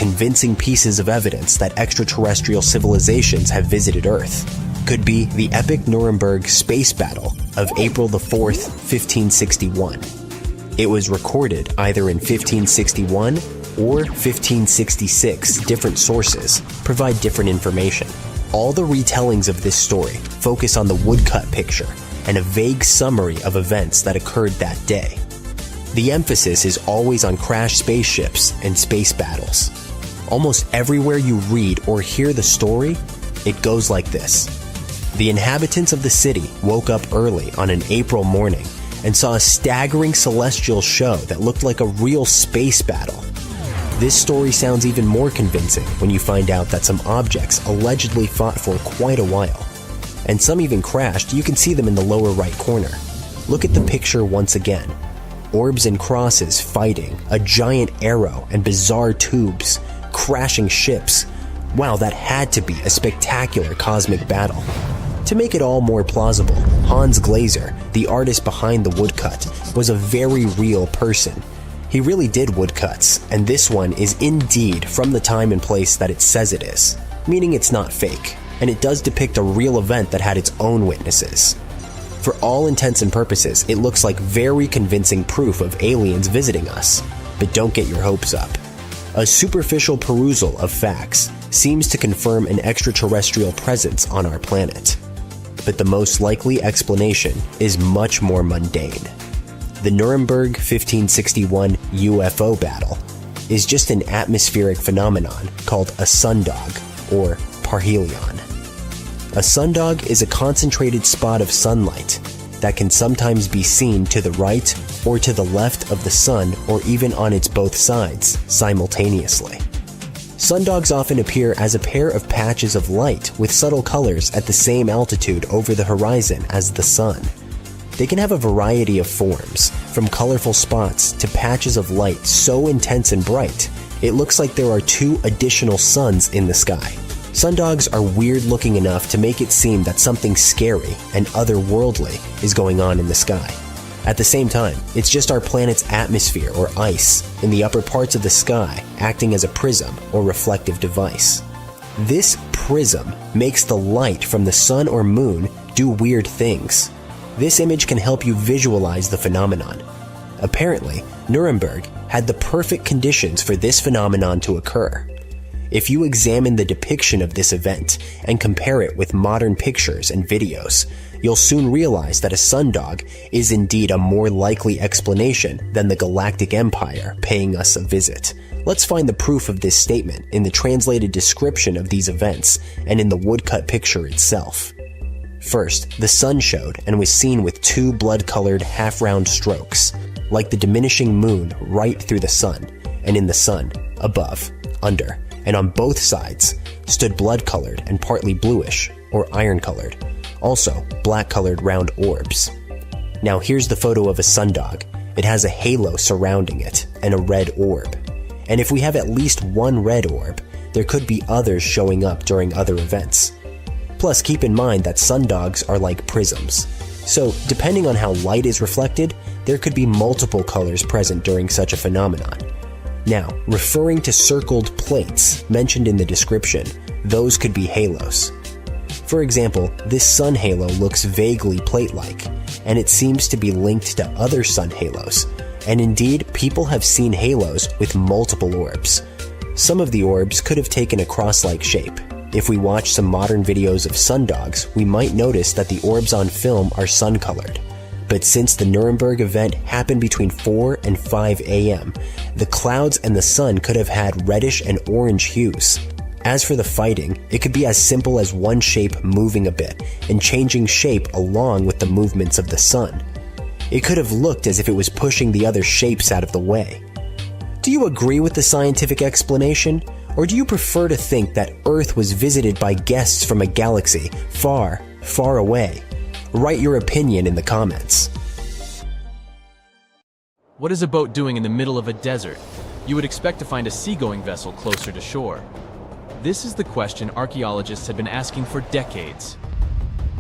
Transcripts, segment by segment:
convincing pieces of evidence that extraterrestrial civilizations have visited Earth could be the epic Nuremberg space battle of April the 4th, 1561. It was recorded either in 1561 or 1566. Different sources provide different information. All the retellings of this story focus on the woodcut picture and a vague summary of events that occurred that day. The emphasis is always on crashed spaceships and space battles. Almost everywhere you read or hear the story, it goes like this. The inhabitants of the city woke up early on an April morning and saw a staggering celestial show that looked like a real space battle. This story sounds even more convincing when you find out that some objects allegedly fought for quite a while. And some even crashed. You can see them in the lower right corner. Look at the picture once again. Orbs and crosses fighting, a giant arrow and bizarre tubes, crashing ships. Wow, that had to be a spectacular cosmic battle. To make it all more plausible, Hans Glaser, the artist behind the woodcut, was a very real person. He really did woodcuts, and this one is indeed from the time and place that it says it is, meaning it's not fake, and it does depict a real event that had its own witnesses. For all intents and purposes, it looks like very convincing proof of aliens visiting us, but don't get your hopes up. A superficial perusal of facts seems to confirm an extraterrestrial presence on our planet. But the most likely explanation is much more mundane. The Nuremberg 1561 UFO battle is just an atmospheric phenomenon called a sundog, or parhelion. A sundog is a concentrated spot of sunlight that can sometimes be seen to the right or to the left of the sun, or even on its both sides simultaneously. Sundogs often appear as a pair of patches of light with subtle colors at the same altitude over the horizon as the sun. They can have a variety of forms, from colorful spots to patches of light so intense and bright, it looks like there are two additional suns in the sky. Sundogs are weird looking enough to make it seem that something scary and otherworldly is going on in the sky. At the same time, it's just our planet's atmosphere or ice in the upper parts of the sky acting as a prism or reflective device. This prism makes the light from the sun or moon do weird things. This image can help you visualize the phenomenon. Apparently, Nuremberg had the perfect conditions for this phenomenon to occur. If you examine the depiction of this event and compare it with modern pictures and videos, you'll soon realize that a sundog is indeed a more likely explanation than the galactic empire paying us a visit. Let's find the proof of this statement in the translated description of these events and in the woodcut picture itself. First, the sun showed and was seen with two blood-colored half-round strokes, like the diminishing moon right through the sun, and in the sun, above, under, and on both sides, stood blood-colored and partly bluish, or iron-colored, also black-colored round orbs. Now here's the photo of a sundog. It has a halo surrounding it, and a red orb. And if we have at least one red orb, there could be others showing up during other events. Plus, keep in mind that sundogs are like prisms. So, depending on how light is reflected, there could be multiple colors present during such a phenomenon. Now, referring to circled plates mentioned in the description, those could be halos. For example, this sun halo looks vaguely plate-like, and it seems to be linked to other sun halos. And indeed, people have seen halos with multiple orbs. Some of the orbs could have taken a cross-like shape. If we watch some modern videos of sundogs, we might notice that the orbs on film are sun-colored. But since the Nuremberg event happened between 4 and 5 a.m., the clouds and the sun could have had reddish and orange hues. As for the fighting, it could be as simple as one shape moving a bit and changing shape along with the movements of the sun. It could have looked as if it was pushing the other shapes out of the way. Do you agree with the scientific explanation? Or do you prefer to think that Earth was visited by guests from a galaxy far, far away? Write your opinion in the comments. What is a boat doing in the middle of a desert? You would expect to find a seagoing vessel closer to shore. This is the question archaeologists have been asking for decades.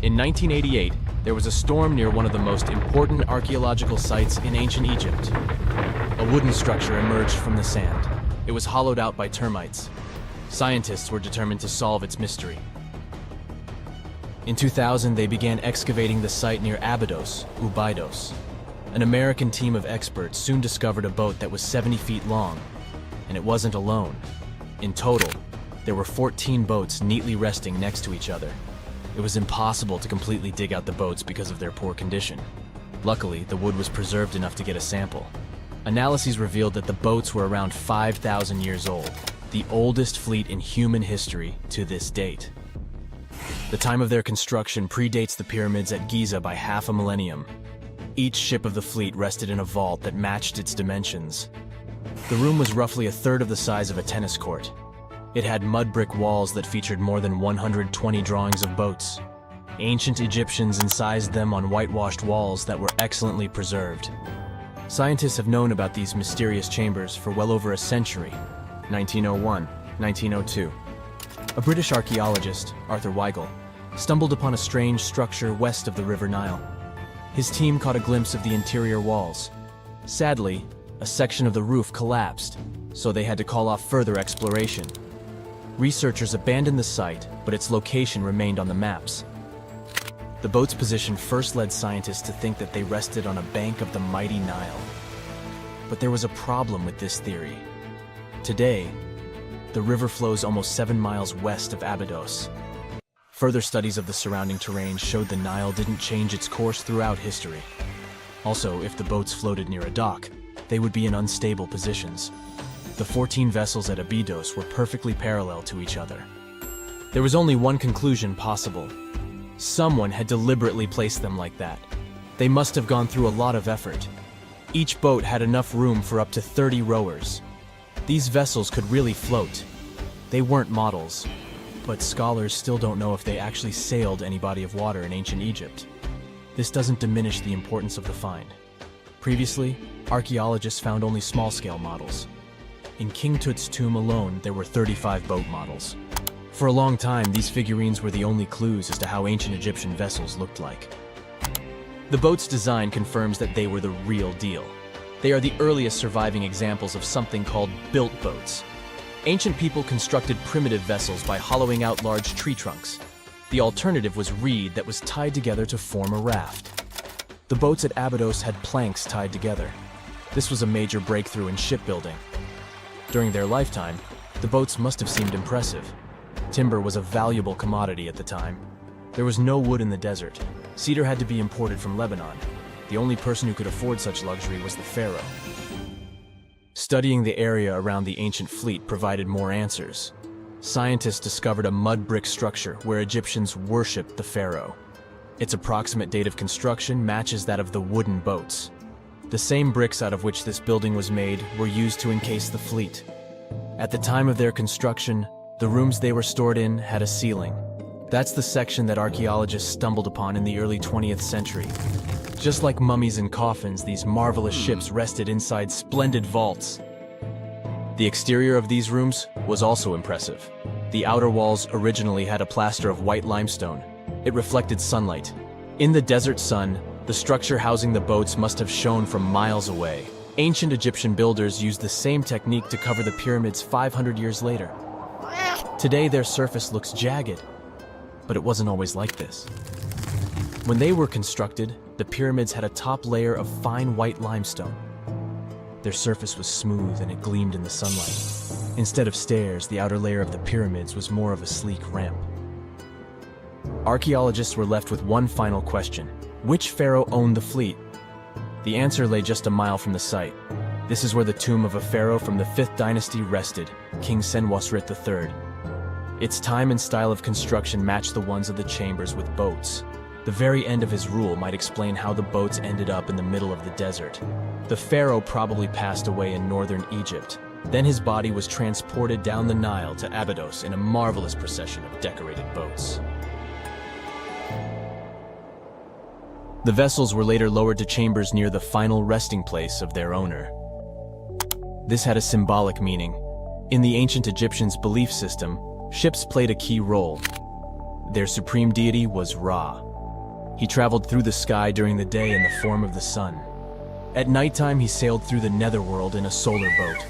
In 1988, there was a storm near one of the most important archaeological sites in ancient Egypt. A wooden structure emerged from the sand. It was hollowed out by termites. Scientists were determined to solve its mystery. In 2000, they began excavating the site near Abydos, Ubidos. An American team of experts soon discovered a boat that was 70 feet long, and it wasn't alone. In total, there were 14 boats neatly resting next to each other. It was impossible to completely dig out the boats because of their poor condition. Luckily, the wood was preserved enough to get a sample. Analyses revealed that the boats were around 5,000 years old, the oldest fleet in human history to this date. The time of their construction predates the pyramids at Giza by half a millennium. Each ship of the fleet rested in a vault that matched its dimensions. The room was roughly a third of the size of a tennis court. It had mud brick walls that featured more than 120 drawings of boats. Ancient Egyptians incised them on whitewashed walls that were excellently preserved. Scientists have known about these mysterious chambers for well over a century. 1901, 1902. A British archaeologist, Arthur Weigel, stumbled upon a strange structure west of the River Nile. His team caught a glimpse of the interior walls. Sadly, a section of the roof collapsed, so they had to call off further exploration. Researchers abandoned the site, but its location remained on the maps. The boat's position first led scientists to think that they rested on a bank of the mighty Nile. But there was a problem with this theory. Today, the river flows almost 7 miles west of Abydos. Further studies of the surrounding terrain showed the Nile didn't change its course throughout history. Also, if the boats floated near a dock, they would be in unstable positions. The 14 vessels at Abydos were perfectly parallel to each other. There was only one conclusion possible. Someone had deliberately placed them like that. They must have gone through a lot of effort. Each boat had enough room for up to 30 rowers. These vessels could really float. They weren't models, but scholars still don't know if they actually sailed any body of water in ancient Egypt. This doesn't diminish the importance of the find. Previously, archaeologists found only small-scale models. In King Tut's tomb alone, there were 35 boat models. For a long time, these figurines were the only clues as to how ancient Egyptian vessels looked like. The boat's design confirms that they were the real deal. They are the earliest surviving examples of something called built boats. Ancient people constructed primitive vessels by hollowing out large tree trunks. The alternative was reed that was tied together to form a raft. The boats at Abydos had planks tied together. This was a major breakthrough in shipbuilding. During their lifetime, the boats must have seemed impressive. Timber was a valuable commodity at the time. There was no wood in the desert. Cedar had to be imported from Lebanon. The only person who could afford such luxury was the pharaoh. Studying the area around the ancient fleet provided more answers. Scientists discovered a mud brick structure where Egyptians worshipped the pharaoh. Its approximate date of construction matches that of the wooden boats. The same bricks out of which this building was made were used to encase the fleet. At the time of their construction, the rooms they were stored in had a ceiling. That's the section that archaeologists stumbled upon in the early 20th century. Just like mummies and coffins, these marvelous ships rested inside splendid vaults. The exterior of these rooms was also impressive. The outer walls originally had a plaster of white limestone. It reflected sunlight. In the desert sun, the structure housing the boats must have shone from miles away. Ancient Egyptian builders used the same technique to cover the pyramids 500 years later. Today, their surface looks jagged, but it wasn't always like this. When they were constructed, the pyramids had a top layer of fine white limestone. Their surface was smooth and it gleamed in the sunlight. Instead of stairs, the outer layer of the pyramids was more of a sleek ramp. Archaeologists were left with one final question. Which pharaoh owned the fleet? The answer lay just a mile from the site. This is where the tomb of a pharaoh from the 5th dynasty rested, King Senwosret III. Its time and style of construction matched the ones of the chambers with boats. The very end of his rule might explain how the boats ended up in the middle of the desert. The pharaoh probably passed away in northern Egypt. Then his body was transported down the Nile to Abydos in a marvelous procession of decorated boats. The vessels were later lowered to chambers near the final resting place of their owner. This had a symbolic meaning. In the ancient Egyptians' belief system, ships played a key role. Their supreme deity was Ra. He traveled through the sky during the day in the form of the sun. At nighttime, he sailed through the netherworld in a solar boat.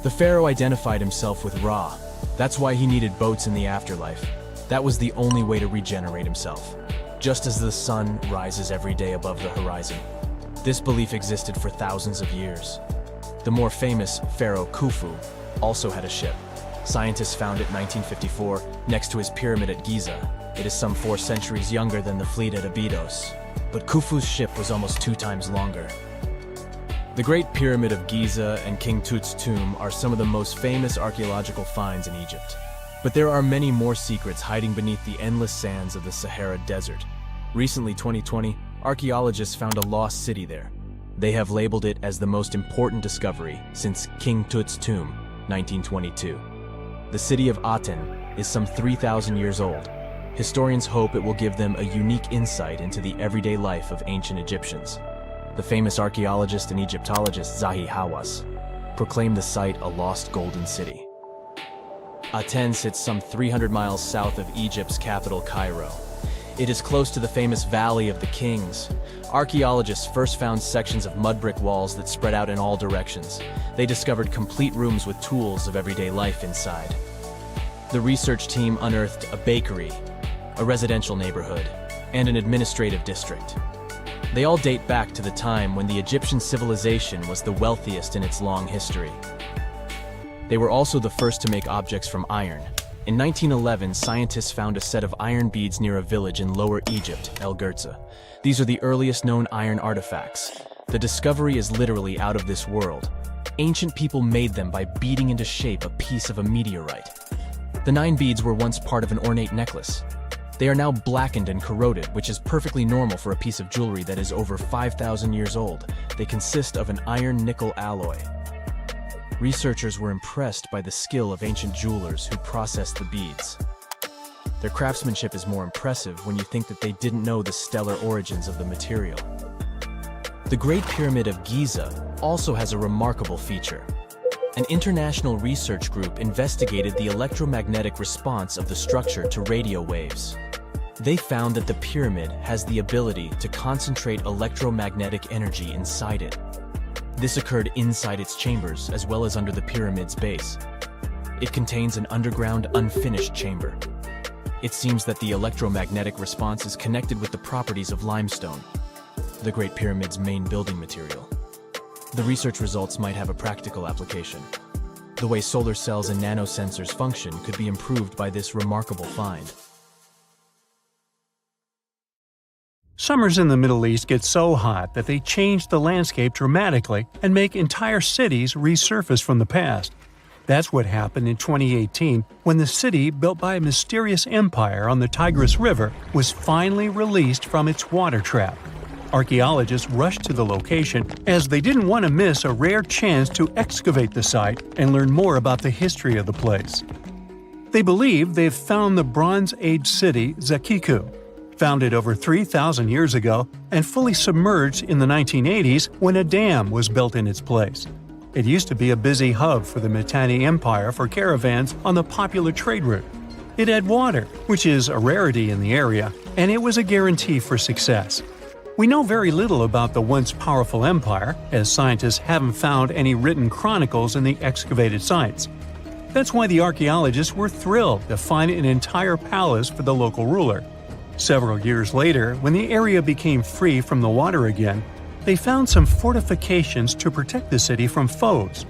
The pharaoh identified himself with Ra. That's why he needed boats in the afterlife. That was the only way to regenerate himself, just as the sun rises every day above the horizon. This belief existed for thousands of years. The more famous Pharaoh Khufu also had a ship. Scientists found it in 1954 next to his pyramid at Giza. It is some 4 centuries younger than the fleet at Abydos, but Khufu's ship was almost 2 times longer. The Great Pyramid of Giza and King Tut's tomb are some of the most famous archaeological finds in Egypt. But there are many more secrets hiding beneath the endless sands of the Sahara Desert. Recently, 2020, archaeologists found a lost city there. They have labeled it as the most important discovery since King Tut's tomb, 1922. The city of Aten is some 3,000 years old. Historians hope it will give them a unique insight into the everyday life of ancient Egyptians. The famous archaeologist and Egyptologist Zahi Hawass proclaimed the site a lost golden city. Aten sits some 300 miles south of Egypt's capital, Cairo. It is close to the famous Valley of the Kings. Archaeologists first found sections of mud brick walls that spread out in all directions. They discovered complete rooms with tools of everyday life inside. The research team unearthed a bakery, a residential neighborhood, and an administrative district. They all date back to the time when the Egyptian civilization was the wealthiest in its long history. They were also the first to make objects from iron. In 1911, scientists found a set of iron beads near a village in Lower Egypt, El Gerza. These are the earliest known iron artifacts. The discovery is literally out of this world. Ancient people made them by beating into shape a piece of a meteorite. The 9 beads were once part of an ornate necklace. They are now blackened and corroded, which is perfectly normal for a piece of jewelry that is over 5,000 years old. They consist of an iron-nickel alloy. Researchers were impressed by the skill of ancient jewelers who processed the beads. Their craftsmanship is more impressive when you think that they didn't know the stellar origins of the material. The Great Pyramid of Giza also has a remarkable feature. An international research group investigated the electromagnetic response of the structure to radio waves. They found that the pyramid has the ability to concentrate electromagnetic energy inside it. This occurred inside its chambers as well as under the pyramid's base. It contains an underground, unfinished chamber. It seems that the electromagnetic response is connected with the properties of limestone, the Great Pyramid's main building material. The research results might have a practical application. The way solar cells and nanosensors function could be improved by this remarkable find. Summers in the Middle East get so hot that they change the landscape dramatically and make entire cities resurface from the past. That's what happened in 2018 when the city, built by a mysterious empire on the Tigris River, was finally released from its water trap. Archaeologists rushed to the location as they didn't want to miss a rare chance to excavate the site and learn more about the history of the place. They believe they've found the Bronze Age city Zaku, founded over 3,000 years ago and fully submerged in the 1980s when a dam was built in its place. It used to be a busy hub for the Mitanni Empire for caravans on the popular trade route. It had water, which is a rarity in the area, and it was a guarantee for success. We know very little about the once powerful empire, as scientists haven't found any written chronicles in the excavated sites. That's why the archaeologists were thrilled to find an entire palace for the local ruler. Several years later, when the area became free from the water again, they found some fortifications to protect the city from foes.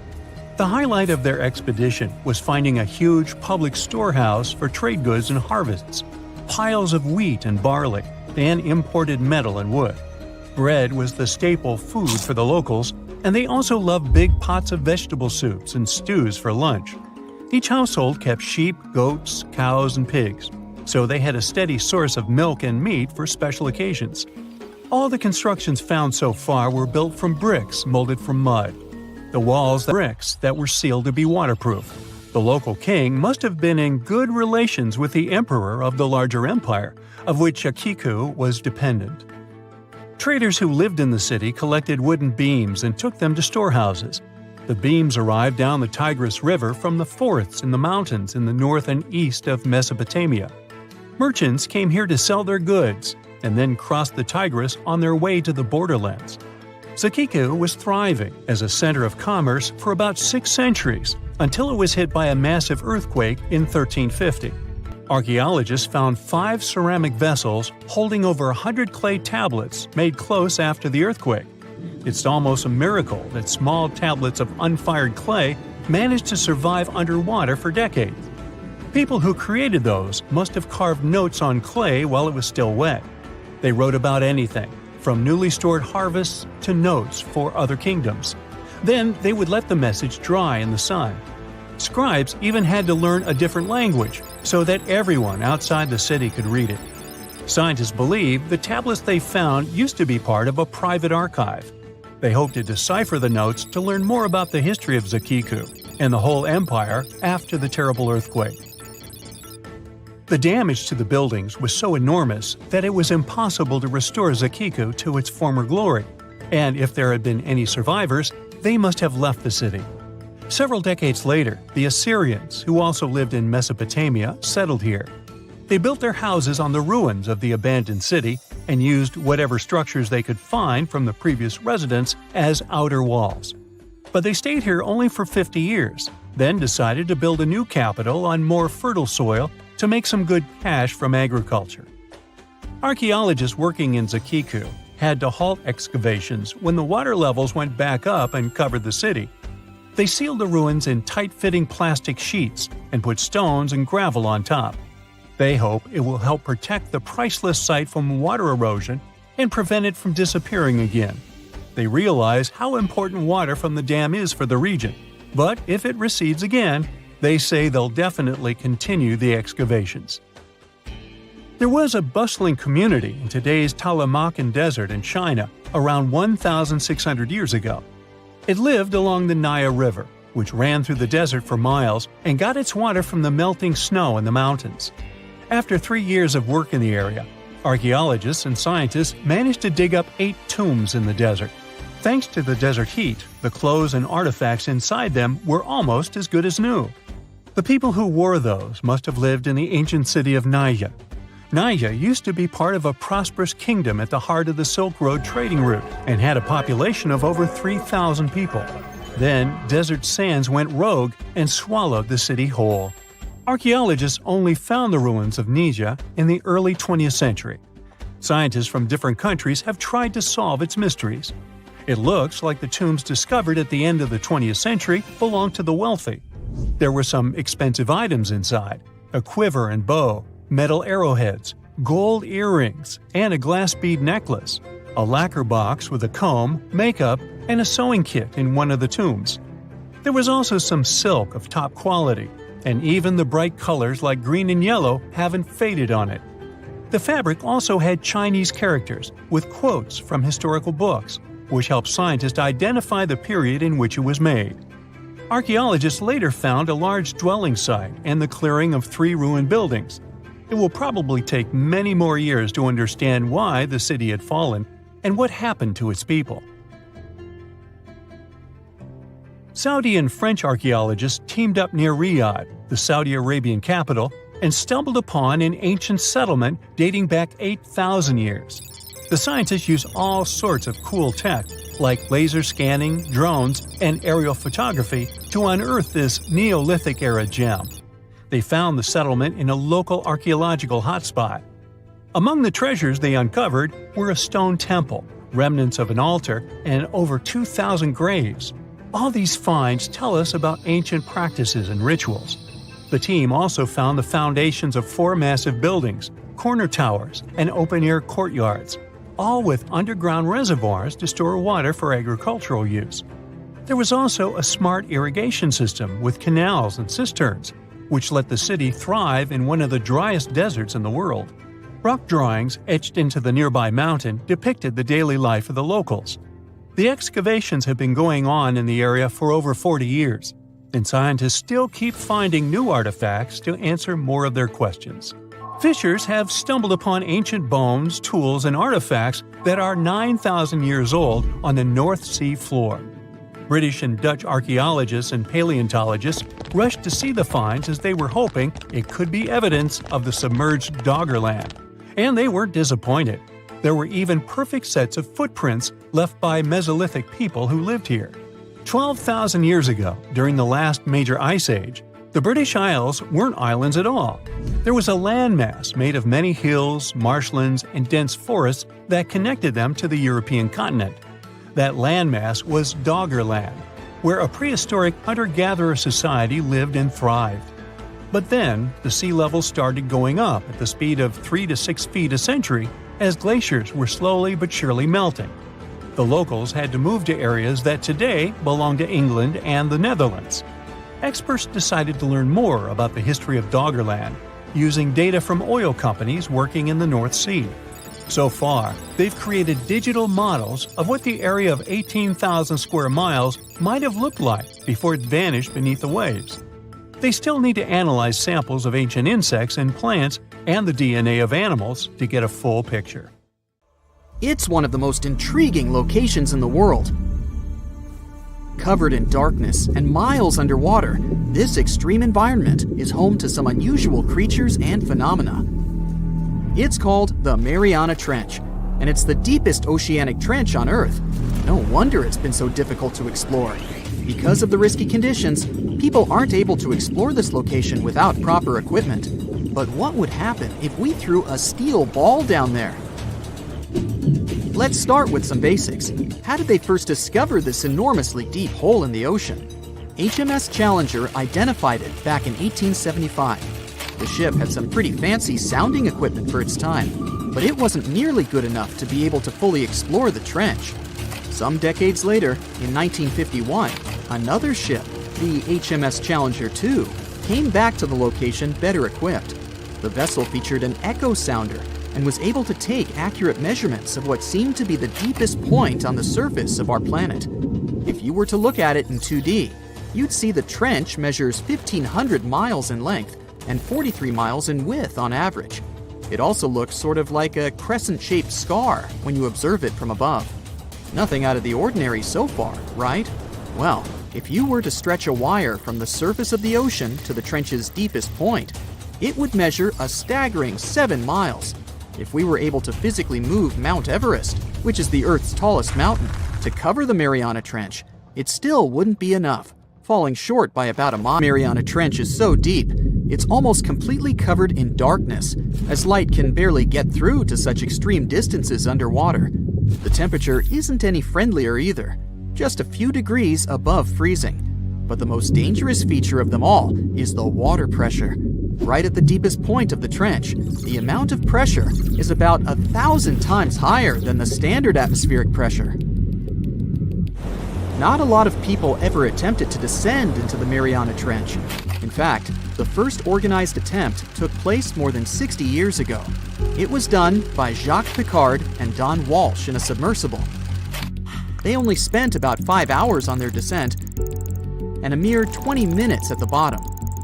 The highlight of their expedition was finding a huge public storehouse for trade goods and harvests, piles of wheat and barley, and imported metal and wood. Bread was the staple food for the locals, and they also loved big pots of vegetable soups and stews for lunch. Each household kept sheep, goats, cows, and pigs, so they had a steady source of milk and meat for special occasions. All the constructions found so far were built from bricks molded from mud. The walls were bricks that were sealed to be waterproof. The local king must have been in good relations with the emperor of the larger empire, of which Akiku was dependent. Traders who lived in the city collected wooden beams and took them to storehouses. The beams arrived down the Tigris River from the forests in the mountains in the north and east of Mesopotamia. Merchants came here to sell their goods, and then crossed the Tigris on their way to the borderlands. Zaku was thriving as a center of commerce for about 6 centuries until it was hit by a massive earthquake in 1350. Archaeologists found 5 ceramic vessels holding over 100 clay tablets made close after the earthquake. It's almost a miracle that small tablets of unfired clay managed to survive underwater for decades. People who created those must have carved notes on clay while it was still wet. They wrote about anything, from newly stored harvests to notes for other kingdoms. Then they would let the message dry in the sun. Scribes even had to learn a different language so that everyone outside the city could read it. Scientists believe the tablets they found used to be part of a private archive. They hoped to decipher the notes to learn more about the history of Zaku and the whole empire after the terrible earthquake. The damage to the buildings was so enormous that it was impossible to restore Zaku to its former glory, and if there had been any survivors, they must have left the city. Several decades later, the Assyrians, who also lived in Mesopotamia, settled here. They built their houses on the ruins of the abandoned city and used whatever structures they could find from the previous residents as outer walls. But they stayed here only for 50 years, then decided to build a new capital on more fertile soil to make some good cash from agriculture. Archaeologists working in Zaku had to halt excavations when the water levels went back up and covered the city. They sealed the ruins in tight-fitting plastic sheets and put stones and gravel on top. They hope it will help protect the priceless site from water erosion and prevent it from disappearing again. They realize how important water from the dam is for the region, but if it recedes again, they say they'll definitely continue the excavations. There was a bustling community in today's Taklamakan Desert in China around 1,600 years ago. It lived along the Nia River, which ran through the desert for miles and got its water from the melting snow in the mountains. After 3 years of work in the area, archaeologists and scientists managed to dig up 8 tombs in the desert. Thanks to the desert heat, the clothes and artifacts inside them were almost as good as new. The people who wore those must have lived in the ancient city of Nia. Nia used to be part of a prosperous kingdom at the heart of the Silk Road trading route and had a population of over 3,000 people. Then, desert sands went rogue and swallowed the city whole. Archaeologists only found the ruins of Nia in the early 20th century. Scientists from different countries have tried to solve its mysteries. It looks like the tombs discovered at the end of the 20th century belonged to the wealthy. There were some expensive items inside: a quiver and bow, metal arrowheads, gold earrings, and a glass bead necklace, a lacquer box with a comb, makeup, and a sewing kit in one of the tombs. There was also some silk of top quality, and even the bright colors like green and yellow haven't faded on it. The fabric also had Chinese characters with quotes from historical books, which helped scientists identify the period in which it was made. Archaeologists later found a large dwelling site and the clearing of 3 ruined buildings. It will probably take many more years to understand why the city had fallen and what happened to its people. Saudi and French archaeologists teamed up near Riyadh, the Saudi Arabian capital, and stumbled upon an ancient settlement dating back 8,000 years. The scientists used all sorts of cool tech, like laser scanning, drones, and aerial photography, to unearth this Neolithic-era gem. They found the settlement in a local archaeological hotspot. Among the treasures they uncovered were a stone temple, remnants of an altar, and over 2,000 graves. All these finds tell us about ancient practices and rituals. The team also found the foundations of 4 massive buildings, corner towers, and open-air courtyards, all with underground reservoirs to store water for agricultural use. There was also a smart irrigation system with canals and cisterns, which let the city thrive in one of the driest deserts in the world. Rock drawings etched into the nearby mountain depicted the daily life of the locals. The excavations have been going on in the area for over 40 years, and scientists still keep finding new artifacts to answer more of their questions. Fishers have stumbled upon ancient bones, tools, and artifacts that are 9,000 years old on the North Sea floor. British and Dutch archaeologists and paleontologists rushed to see the finds as they were hoping it could be evidence of the submerged Doggerland. And they weren't disappointed. There were even perfect sets of footprints left by Mesolithic people who lived here. 12,000 years ago, during the last major ice age, the British Isles weren't islands at all. There was a landmass made of many hills, marshlands, and dense forests that connected them to the European continent. That landmass was Doggerland, where a prehistoric hunter-gatherer society lived and thrived. But then, the sea level started going up at the speed of 3 to 6 feet a century as glaciers were slowly but surely melting. The locals had to move to areas that today belong to England and the Netherlands. Experts decided to learn more about the history of Doggerland, using data from oil companies working in the North Sea. So far, they've created digital models of what the area of 18,000 square miles might have looked like before it vanished beneath the waves. They still need to analyze samples of ancient insects and plants and the DNA of animals to get a full picture. It's one of the most intriguing locations in the world. Covered in darkness and miles underwater, this extreme environment is home to some unusual creatures and phenomena. It's called the Mariana Trench, and it's the deepest oceanic trench on Earth. No wonder it's been so difficult to explore. Because of the risky conditions, people aren't able to explore this location without proper equipment. But what would happen if we threw a steel ball down there? Let's start with some basics. How did they first discover this enormously deep hole in the ocean? HMS Challenger identified it back in 1875. The ship had some pretty fancy sounding equipment for its time, but it wasn't nearly good enough to be able to fully explore the trench. Some decades later, in 1951, another ship, the HMS Challenger II, came back to the location better equipped. The vessel featured an echo sounder and was able to take accurate measurements of what seemed to be the deepest point on the surface of our planet. If you were to look at it in 2D, you'd see the trench measures 1,500 miles in length and 43 miles in width on average. It also looks sort of like a crescent-shaped scar when you observe it from above. Nothing out of the ordinary so far, right? Well, if you were to stretch a wire from the surface of the ocean to the trench's deepest point, it would measure a staggering 7 miles. If we were able to physically move Mount Everest, which is the Earth's tallest mountain, to cover the Mariana Trench, it still wouldn't be enough, falling short by about a mile. The Mariana Trench is so deep, it's almost completely covered in darkness, as light can barely get through to such extreme distances underwater. The temperature isn't any friendlier either, just a few degrees above freezing. But the most dangerous feature of them all is the water pressure. Right at the deepest point of the trench, the amount of pressure is about 1,000 times higher than the standard atmospheric pressure. Not a lot of people ever attempted to descend into the Mariana Trench. In fact, the first organized attempt took place more than 60 years ago. It was done by Jacques Piccard and Don Walsh in a submersible. They only spent about 5 hours on their descent and a mere 20 minutes at the bottom.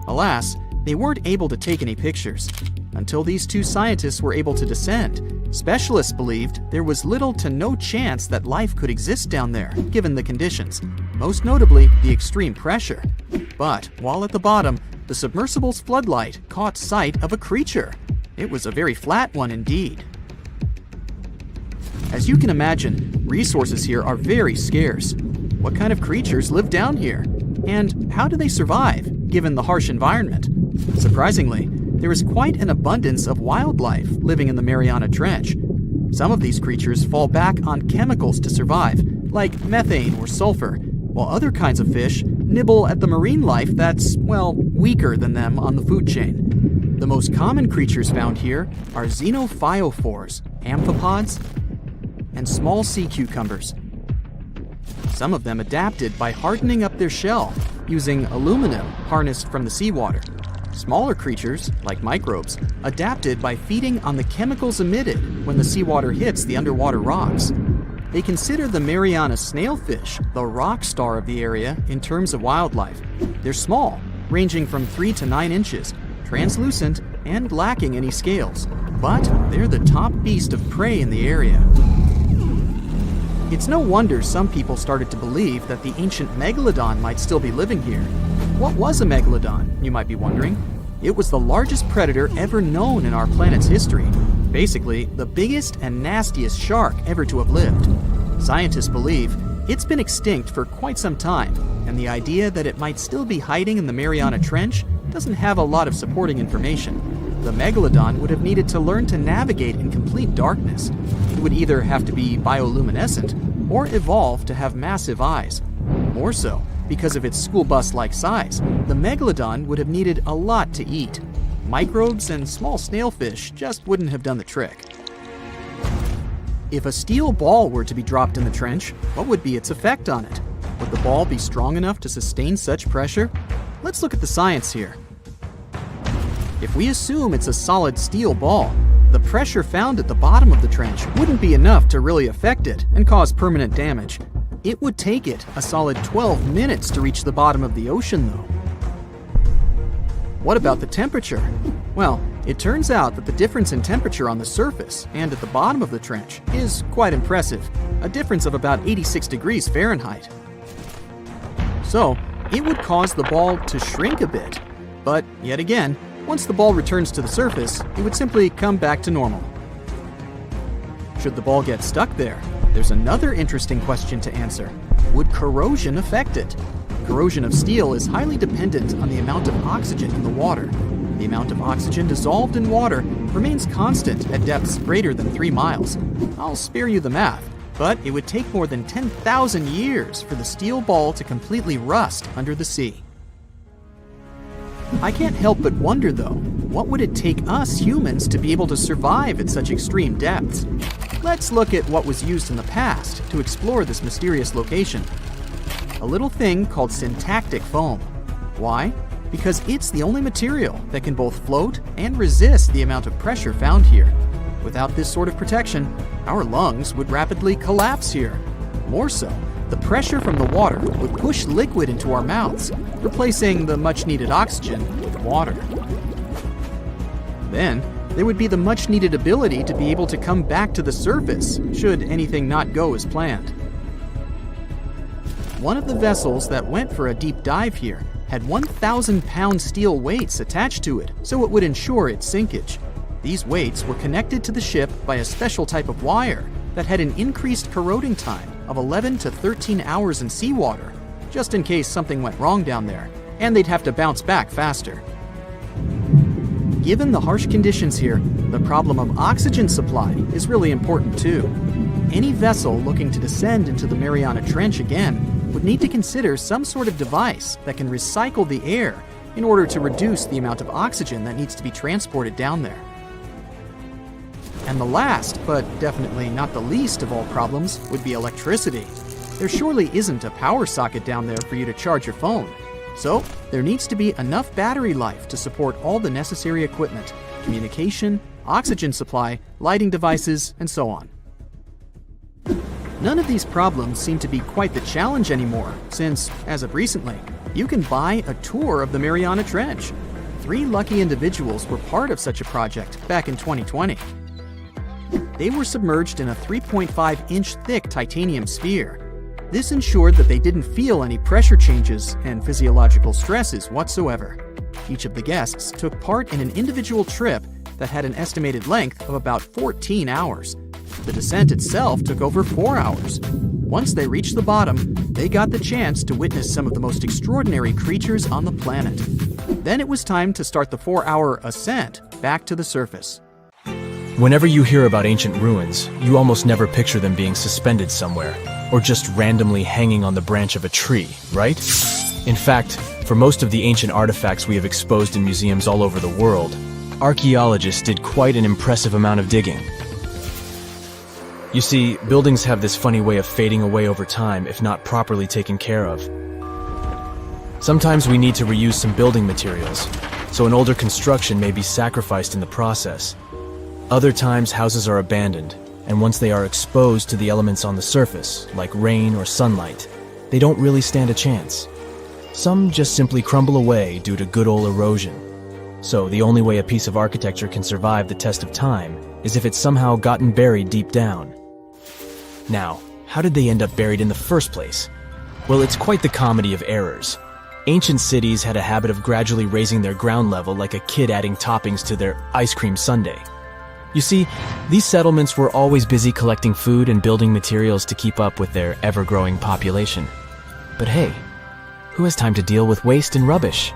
Alas, they weren't able to take any pictures. Until these two scientists were able to descend, specialists believed there was little to no chance that life could exist down there, given the conditions, most notably the extreme pressure. But while at the bottom, the submersible's floodlight caught sight of a creature. It was a very flat one indeed. As you can imagine, resources here are very scarce. What kind of creatures live down here? And how do they survive, given the harsh environment? Surprisingly, there is quite an abundance of wildlife living in the Mariana Trench. Some of these creatures fall back on chemicals to survive, like methane or sulfur, while other kinds of fish nibble at the marine life that's, well, weaker than them on the food chain. The most common creatures found here are xenophyophores, amphipods, and small sea cucumbers. Some of them adapted by hardening up their shell using aluminum harnessed from the seawater. Smaller creatures, like microbes, adapted by feeding on the chemicals emitted when the seawater hits the underwater rocks. They consider the Mariana snailfish the rock star of the area in terms of wildlife. They're small, ranging from 3 to 9 inches, translucent, and lacking any scales. But they're the top beast of prey in the area. It's no wonder some people started to believe that the ancient Megalodon might still be living here. What was a Megalodon, you might be wondering? It was the largest predator ever known in our planet's history. Basically, the biggest and nastiest shark ever to have lived. Scientists believe it's been extinct for quite some time, and the idea that it might still be hiding in the Mariana Trench doesn't have a lot of supporting information. The Megalodon would have needed to learn to navigate in complete darkness. It would either have to be bioluminescent or evolve to have massive eyes. More so, because of its school bus-like size, the Megalodon would have needed a lot to eat. Microbes and small snailfish just wouldn't have done the trick. If a steel ball were to be dropped in the trench, what would be its effect on it? Would the ball be strong enough to sustain such pressure? Let's look at the science here. If we assume it's a solid steel ball, the pressure found at the bottom of the trench wouldn't be enough to really affect it and cause permanent damage. It would take it a solid 12 minutes to reach the bottom of the ocean, though. What about the temperature? Well, it turns out that the difference in temperature on the surface and at the bottom of the trench is quite impressive, a difference of about 86 degrees Fahrenheit. So, it would cause the ball to shrink a bit, but yet again, once the ball returns to the surface, it would simply come back to normal. Should the ball get stuck there, there's another interesting question to answer. Would corrosion affect it? Corrosion of steel is highly dependent on the amount of oxygen in the water. The amount of oxygen dissolved in water remains constant at depths greater than 3 miles. I'll spare you the math, but it would take more than 10,000 years for the steel ball to completely rust under the sea. I can't help but wonder, though, what would it take us humans to be able to survive at such extreme depths? Let's look at what was used in the past to explore this mysterious location. A little thing called syntactic foam. Why? Because it's the only material that can both float and resist the amount of pressure found here. Without this sort of protection, our lungs would rapidly collapse here. More so, the pressure from the water would push liquid into our mouths, replacing the much-needed oxygen with water. Then, there would be the much-needed ability to be able to come back to the surface, should anything not go as planned. One of the vessels that went for a deep dive here had 1,000-pound steel weights attached to it, so it would ensure its sinkage. These weights were connected to the ship by a special type of wire that had an increased corroding time of 11 to 13 hours in seawater, just in case something went wrong down there, and they'd have to bounce back faster. Given the harsh conditions here, the problem of oxygen supply is really important too. Any vessel looking to descend into the Mariana Trench again would need to consider some sort of device that can recycle the air in order to reduce the amount of oxygen that needs to be transported down there. And the last, but definitely not the least of all problems, would be electricity. There surely isn't a power socket down there for you to charge your phone. So, there needs to be enough battery life to support all the necessary equipment, communication, oxygen supply, lighting devices, and so on. None of these problems seem to be quite the challenge anymore, since, as of recently, you can buy a tour of the Mariana Trench. 3 lucky individuals were part of such a project back in 2020. They were submerged in a 3.5-inch thick titanium sphere. This ensured that they didn't feel any pressure changes and physiological stresses whatsoever. Each of the guests took part in an individual trip that had an estimated length of about 14 hours. The descent itself took over 4 hours. Once they reached the bottom, they got the chance to witness some of the most extraordinary creatures on the planet. Then it was time to start the 4-hour ascent back to the surface. Whenever you hear about ancient ruins, you almost never picture them being suspended somewhere, or just randomly hanging on the branch of a tree, right? In fact, for most of the ancient artifacts we have exposed in museums all over the world, archaeologists did quite an impressive amount of digging. You see, buildings have this funny way of fading away over time if not properly taken care of. Sometimes we need to reuse some building materials, so an older construction may be sacrificed in the process. Other times houses are abandoned, and once they are exposed to the elements on the surface, like rain or sunlight, they don't really stand a chance. Some just simply crumble away due to good old erosion. So the only way a piece of architecture can survive the test of time is if it's somehow gotten buried deep down. Now, how did they end up buried in the first place? Well, it's quite the comedy of errors. Ancient cities had a habit of gradually raising their ground level like a kid adding toppings to their ice cream sundae. You see, these settlements were always busy collecting food and building materials to keep up with their ever-growing population. But hey, who has time to deal with waste and rubbish?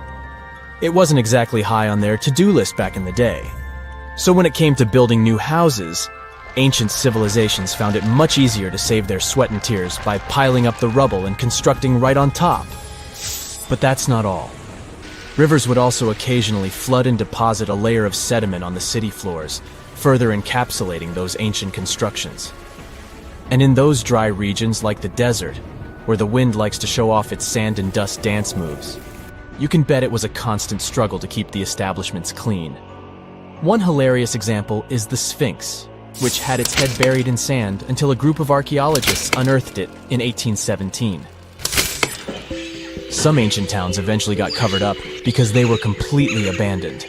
It wasn't exactly high on their to-do list back in the day. So when it came to building new houses, ancient civilizations found it much easier to save their sweat and tears by piling up the rubble and constructing right on top. But that's not all. Rivers would also occasionally flood and deposit a layer of sediment on the city floors, further encapsulating those ancient constructions. And in those dry regions like the desert, where the wind likes to show off its sand and dust dance moves, you can bet it was a constant struggle to keep the establishments clean. One hilarious example is the Sphinx, which had its head buried in sand until a group of archaeologists unearthed it in 1817. Some ancient towns eventually got covered up because they were completely abandoned.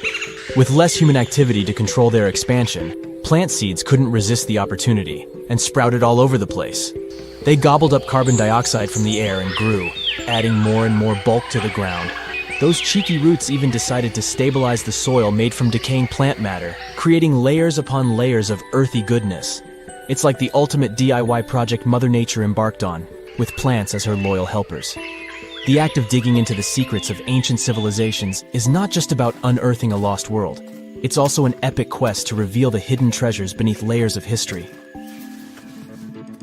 With less human activity to control their expansion, plant seeds couldn't resist the opportunity and sprouted all over the place. They gobbled up carbon dioxide from the air and grew, adding more and more bulk to the ground. Those cheeky roots even decided to stabilize the soil made from decaying plant matter, creating layers upon layers of earthy goodness. It's like the ultimate DIY project Mother Nature embarked on, with plants as her loyal helpers. The act of digging into the secrets of ancient civilizations is not just about unearthing a lost world. It's also an epic quest to reveal the hidden treasures beneath layers of history.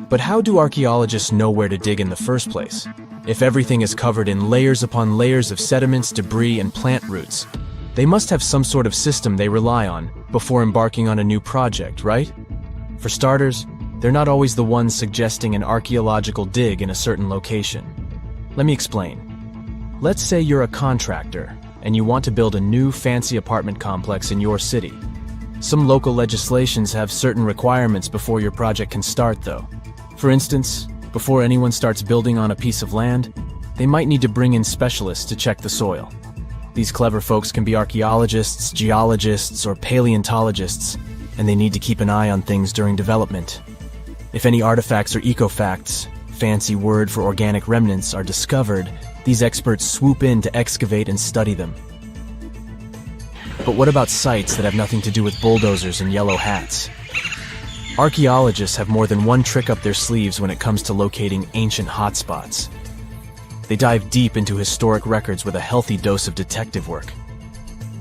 But how do archaeologists know where to dig in the first place? If everything is covered in layers upon layers of sediments, debris, and plant roots, they must have some sort of system they rely on before embarking on a new project, right? For starters, they're not always the ones suggesting an archaeological dig in a certain location. Let me explain. Let's say you're a contractor and you want to build a new fancy apartment complex in your city. Some local legislations have certain requirements before your project can start, though. For instance, before anyone starts building on a piece of land, they might need to bring in specialists to check the soil. These clever folks can be archaeologists, geologists, or paleontologists, and they need to keep an eye on things during development. If any artifacts or ecofacts, fancy word for organic remnants, are discovered, these experts swoop in to excavate and study them. But what about sites that have nothing to do with bulldozers and yellow hats? Archaeologists have more than one trick up their sleeves when it comes to locating ancient hotspots. They dive deep into historic records with a healthy dose of detective work.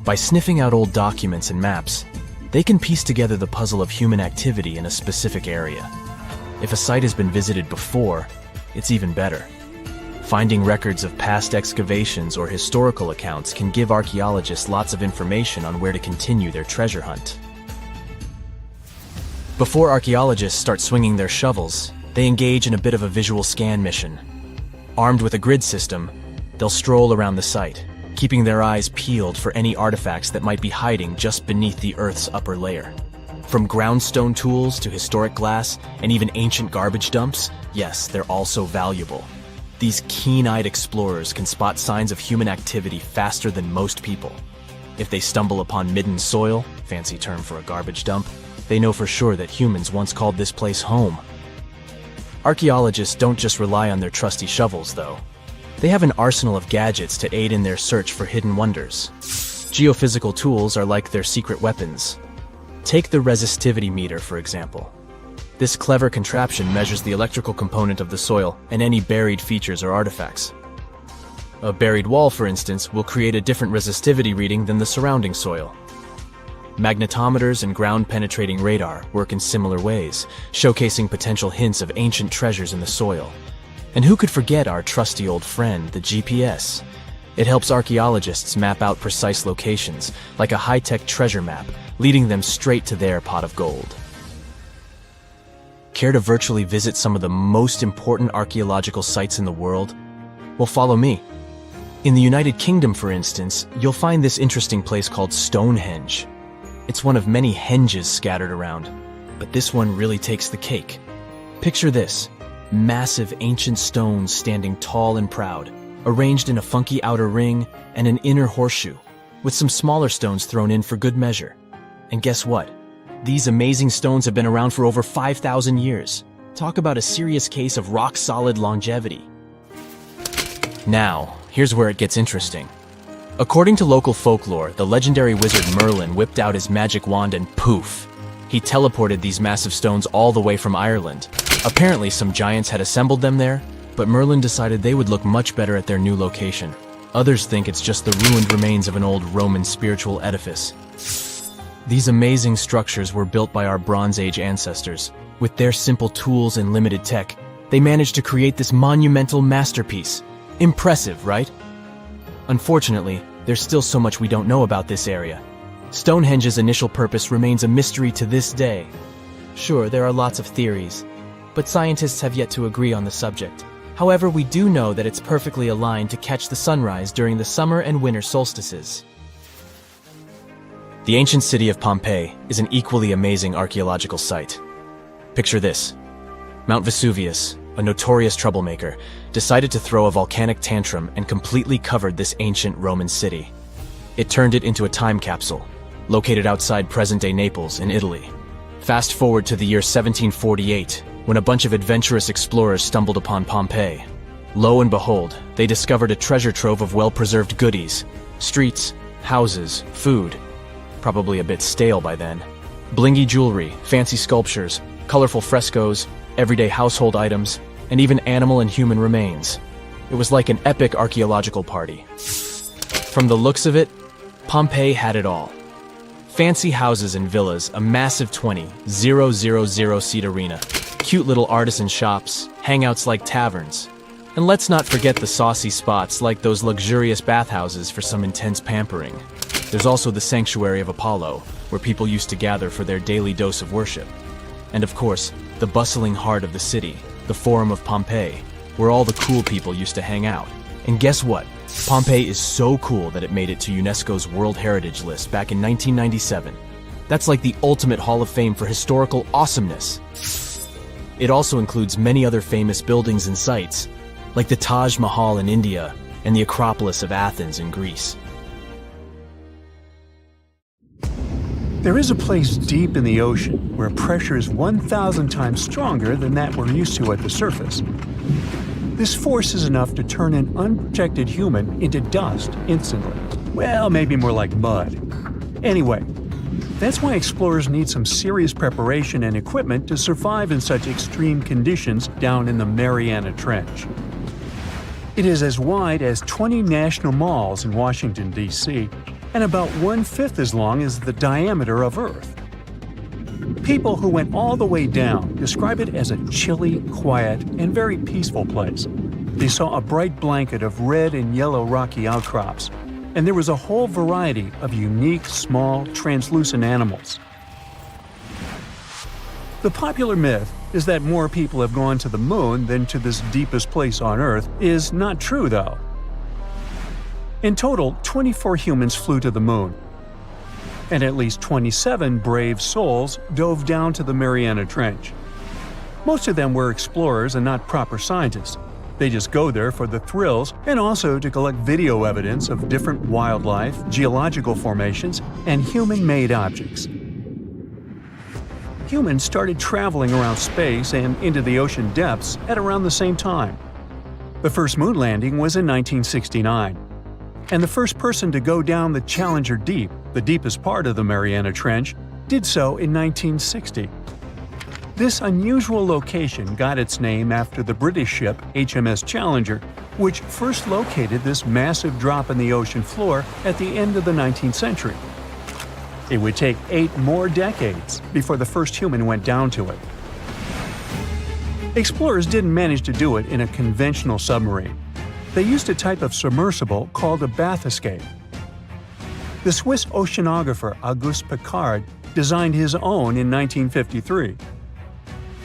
By sniffing out old documents and maps, they can piece together the puzzle of human activity in a specific area. If a site has been visited before, it's even better. Finding records of past excavations or historical accounts can give archaeologists lots of information on where to continue their treasure hunt. Before archaeologists start swinging their shovels, they engage in a bit of a visual scan mission. Armed with a grid system, they'll stroll around the site, keeping their eyes peeled for any artifacts that might be hiding just beneath the Earth's upper layer. From groundstone tools to historic glass and even ancient garbage dumps, yes, they're all so valuable. These keen-eyed explorers can spot signs of human activity faster than most people. If they stumble upon midden soil, fancy term for a garbage dump, they know for sure that humans once called this place home. Archaeologists don't just rely on their trusty shovels, though. They have an arsenal of gadgets to aid in their search for hidden wonders. Geophysical tools are like their secret weapons. Take the resistivity meter, for example. This clever contraption measures the electrical component of the soil and any buried features or artifacts. A buried wall, for instance, will create a different resistivity reading than the surrounding soil. Magnetometers and ground-penetrating radar work in similar ways, showcasing potential hints of ancient treasures in the soil. And who could forget our trusty old friend, the GPS? It helps archaeologists map out precise locations, like a high-tech treasure map, leading them straight to their pot of gold. Care to virtually visit some of the most important archaeological sites in the world? Well, follow me. In the United Kingdom, for instance, you'll find this interesting place called Stonehenge. It's one of many henges scattered around, but this one really takes the cake. Picture this: massive ancient stones standing tall and proud, arranged in a funky outer ring and an inner horseshoe, with some smaller stones thrown in for good measure. And guess what? These amazing stones have been around for over 5,000 years. Talk about a serious case of rock-solid longevity. Now, here's where it gets interesting. According to local folklore, the legendary wizard Merlin whipped out his magic wand and poof, He teleported these massive stones all the way from Ireland. Apparently, some giants had assembled them there, but Merlin decided they would look much better at their new location. Others think it's just the ruined remains of an old Roman spiritual edifice. These amazing structures were built by our Bronze Age ancestors. With their simple tools and limited tech, they managed to create this monumental masterpiece. Impressive, right? Unfortunately, there's still so much we don't know about this area. Stonehenge's initial purpose remains a mystery to this day. Sure, there are lots of theories, but scientists have yet to agree on the subject. However, we do know that it's perfectly aligned to catch the sunrise during the summer and winter solstices. The ancient city of Pompeii is an equally amazing archaeological site. Picture this. Mount Vesuvius, a notorious troublemaker, decided to throw a volcanic tantrum and completely covered this ancient Roman city. It turned it into a time capsule, located outside present-day Naples in Italy. Fast forward to the year 1748, when a bunch of adventurous explorers stumbled upon Pompeii. Lo and behold, they discovered a treasure trove of well-preserved goodies. Streets, houses, food. Probably a bit stale by then. Blingy jewelry, fancy sculptures, colorful frescoes, everyday household items, and even animal and human remains. It was like an epic archaeological party. From the looks of it, Pompeii had it all. Fancy houses and villas, a massive 20,000-seat arena, cute little artisan shops, hangouts like taverns. And let's not forget the saucy spots like those luxurious bathhouses for some intense pampering. There's also the sanctuary of Apollo, where people used to gather for their daily dose of worship. And of course, the bustling heart of the city, the Forum of Pompeii, where all the cool people used to hang out. And guess what? Pompeii is so cool that it made it to UNESCO's World Heritage List back in 1997. That's like the ultimate Hall of Fame for historical awesomeness. It also includes many other famous buildings and sites, like the Taj Mahal in India and the Acropolis of Athens in Greece. There is a place deep in the ocean where pressure is 1,000 times stronger than that we're used to at the surface. This force is enough to turn an unprotected human into dust instantly. Well, maybe more like mud. Anyway, that's why explorers need some serious preparation and equipment to survive in such extreme conditions down in the Mariana Trench. It is as wide as 20 national malls in Washington, D.C., and about 1/5 as long as the diameter of Earth. People who went all the way down describe it as a chilly, quiet, and very peaceful place. They saw a bright blanket of red and yellow rocky outcrops, and there was a whole variety of unique, small, translucent animals. The popular myth is that more people have gone to the moon than to this deepest place on Earth is not true, though. In total, 24 humans flew to the moon, and at least 27 brave souls dove down to the Mariana Trench. Most of them were explorers and not proper scientists. They just go there for the thrills and also to collect video evidence of different wildlife, geological formations, and human-made objects. Humans started traveling around space and into the ocean depths at around the same time. The first moon landing was in 1969. And the first person to go down the Challenger Deep, the deepest part of the Mariana Trench, did so in 1960. This unusual location got its name after the British ship HMS Challenger, which first located this massive drop in the ocean floor at the end of the 19th century. It would take 8 more decades before the first human went down to it. Explorers didn't manage to do it in a conventional submarine. They used a type of submersible called a bathyscaphe. The Swiss oceanographer Auguste Piccard designed his own in 1953.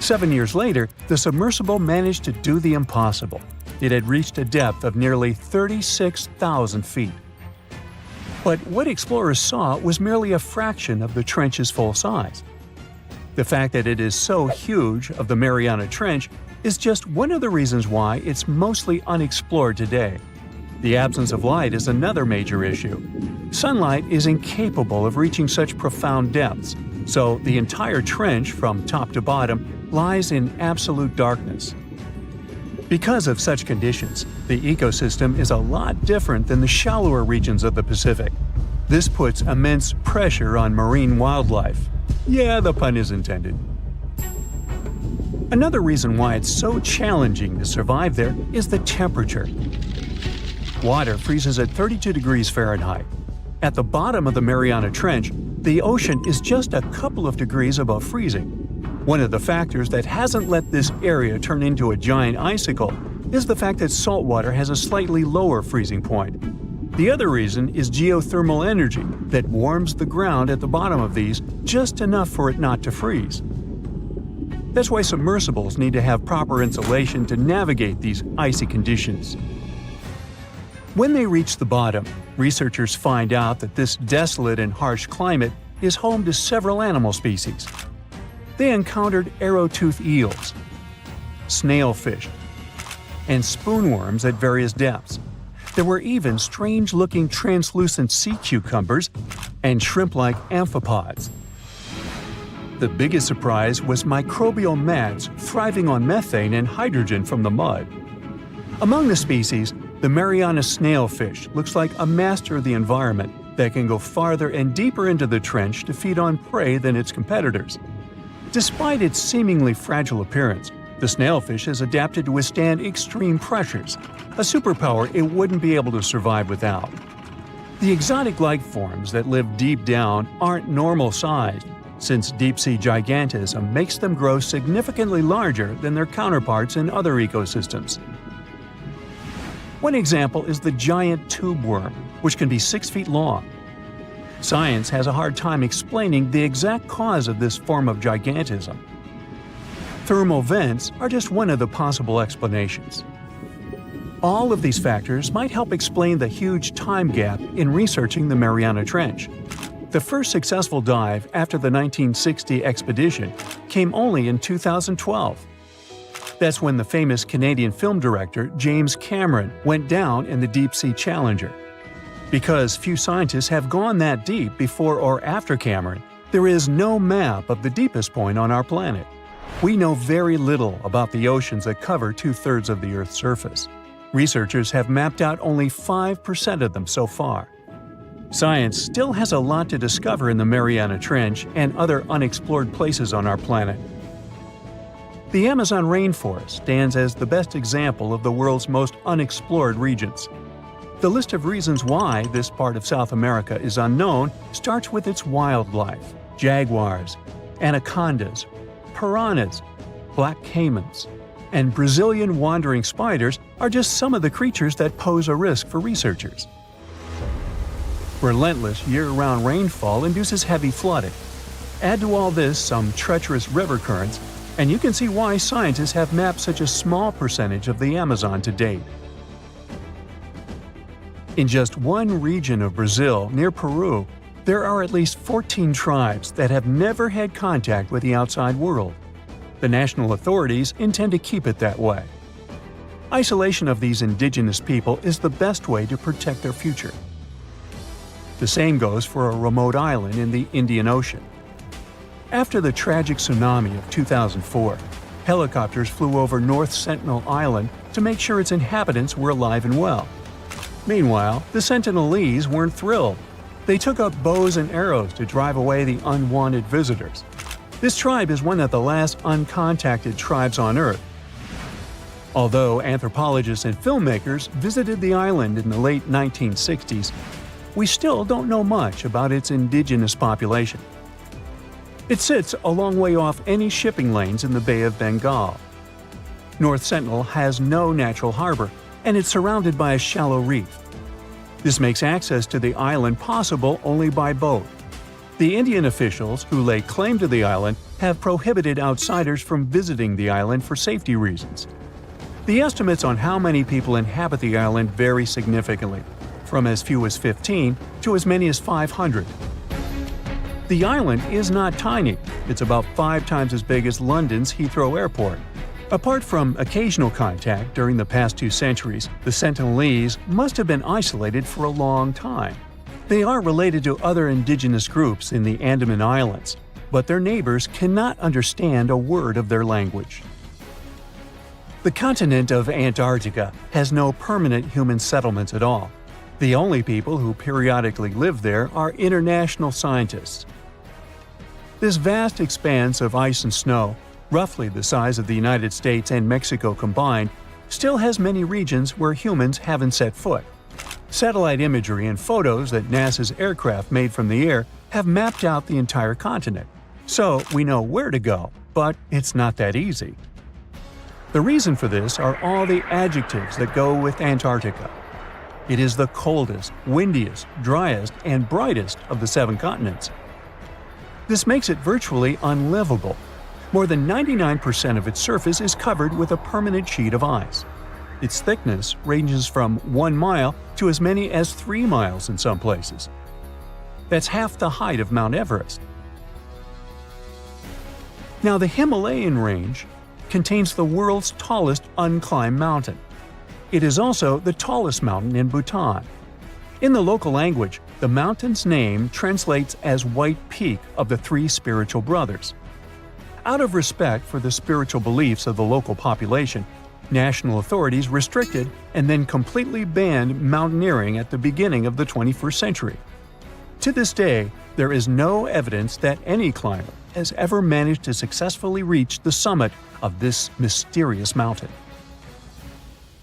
7 years later, the submersible managed to do the impossible. It had reached a depth of nearly 36,000 feet. But what explorers saw was merely a fraction of the trench's full size. The fact that it is so huge of the Mariana Trench is just one of the reasons why it's mostly unexplored today. The absence of light is another major issue. Sunlight is incapable of reaching such profound depths, so the entire trench from top to bottom lies in absolute darkness. Because of such conditions, the ecosystem is a lot different than the shallower regions of the Pacific. This puts immense pressure on marine wildlife. Yeah, the pun is intended. Another reason why it's so challenging to survive there is the temperature. Water freezes at 32 degrees Fahrenheit. At the bottom of the Mariana Trench, the ocean is just a couple of degrees above freezing. One of the factors that hasn't let this area turn into a giant icicle is the fact that salt water has a slightly lower freezing point. The other reason is geothermal energy that warms the ground at the bottom of these just enough for it not to freeze. That's why submersibles need to have proper insulation to navigate these icy conditions. When they reach the bottom, researchers find out that this desolate and harsh climate is home to several animal species. They encountered arrow-toothed eels, snailfish, and spoonworms at various depths. There were even strange-looking translucent sea cucumbers and shrimp-like amphipods. The biggest surprise was microbial mats thriving on methane and hydrogen from the mud. Among the species, the Mariana snailfish looks like a master of the environment that can go farther and deeper into the trench to feed on prey than its competitors. Despite its seemingly fragile appearance, the snailfish has adapted to withstand extreme pressures, a superpower it wouldn't be able to survive without. The exotic life forms that live deep down aren't normal-sized, since deep-sea gigantism makes them grow significantly larger than their counterparts in other ecosystems. One example is the giant tube worm, which can be 6 feet long. Science has a hard time explaining the exact cause of this form of gigantism. Thermal vents are just one of the possible explanations. All of these factors might help explain the huge time gap in researching the Mariana Trench. The first successful dive after the 1960 expedition came only in 2012. That's when the famous Canadian film director James Cameron went down in the Deep-Sea Challenger. Because few scientists have gone that deep before or after Cameron, there is no map of the deepest point on our planet. We know very little about the oceans that cover 2/3 of the Earth's surface. Researchers have mapped out only 5% of them so far. Science still has a lot to discover in the Mariana Trench and other unexplored places on our planet. The Amazon rainforest stands as the best example of the world's most unexplored regions. The list of reasons why this part of South America is unknown starts with its wildlife. Jaguars, anacondas, piranhas, black caimans, and Brazilian wandering spiders are just some of the creatures that pose a risk for researchers. Relentless year-round rainfall induces heavy flooding. Add to all this some treacherous river currents, and you can see why scientists have mapped such a small percentage of the Amazon to date. In just one region of Brazil, near Peru, there are at least 14 tribes that have never had contact with the outside world. The national authorities intend to keep it that way. Isolation of these indigenous people is the best way to protect their future. The same goes for a remote island in the Indian Ocean. After the tragic tsunami of 2004, helicopters flew over North Sentinel Island to make sure its inhabitants were alive and well. Meanwhile, the Sentinelese weren't thrilled. They took up bows and arrows to drive away the unwanted visitors. This tribe is one of the last uncontacted tribes on Earth. Although anthropologists and filmmakers visited the island in the late 1960s, we still don't know much about its indigenous population. It sits a long way off any shipping lanes in the Bay of Bengal. North Sentinel has no natural harbor, and it's surrounded by a shallow reef. This makes access to the island possible only by boat. The Indian officials who lay claim to the island have prohibited outsiders from visiting the island for safety reasons. The estimates on how many people inhabit the island vary significantly, from as few as 15 to as many as 500. The island is not tiny. It's about 5 times as big as London's Heathrow Airport. Apart from occasional contact during the past 2 centuries, the Sentinelese must have been isolated for a long time. They are related to other indigenous groups in the Andaman Islands, but their neighbors cannot understand a word of their language. The continent of Antarctica has no permanent human settlements at all. The only people who periodically live there are international scientists. This vast expanse of ice and snow, roughly the size of the United States and Mexico combined, still has many regions where humans haven't set foot. Satellite imagery and photos that NASA's aircraft made from the air have mapped out the entire continent, so we know where to go, but it's not that easy. The reason for this are all the adjectives that go with Antarctica. It is the coldest, windiest, driest, and brightest of the 7 continents. This makes it virtually unlivable. More than 99% of its surface is covered with a permanent sheet of ice. Its thickness ranges from 1 mile to as many as 3 miles in some places. That's half the height of Mount Everest. Now, the Himalayan range contains the world's tallest unclimbed mountain. It is also the tallest mountain in Bhutan. In the local language, the mountain's name translates as White Peak of the 3 spiritual brothers. Out of respect for the spiritual beliefs of the local population, national authorities restricted and then completely banned mountaineering at the beginning of the 21st century. To this day, there is no evidence that any climber has ever managed to successfully reach the summit of this mysterious mountain.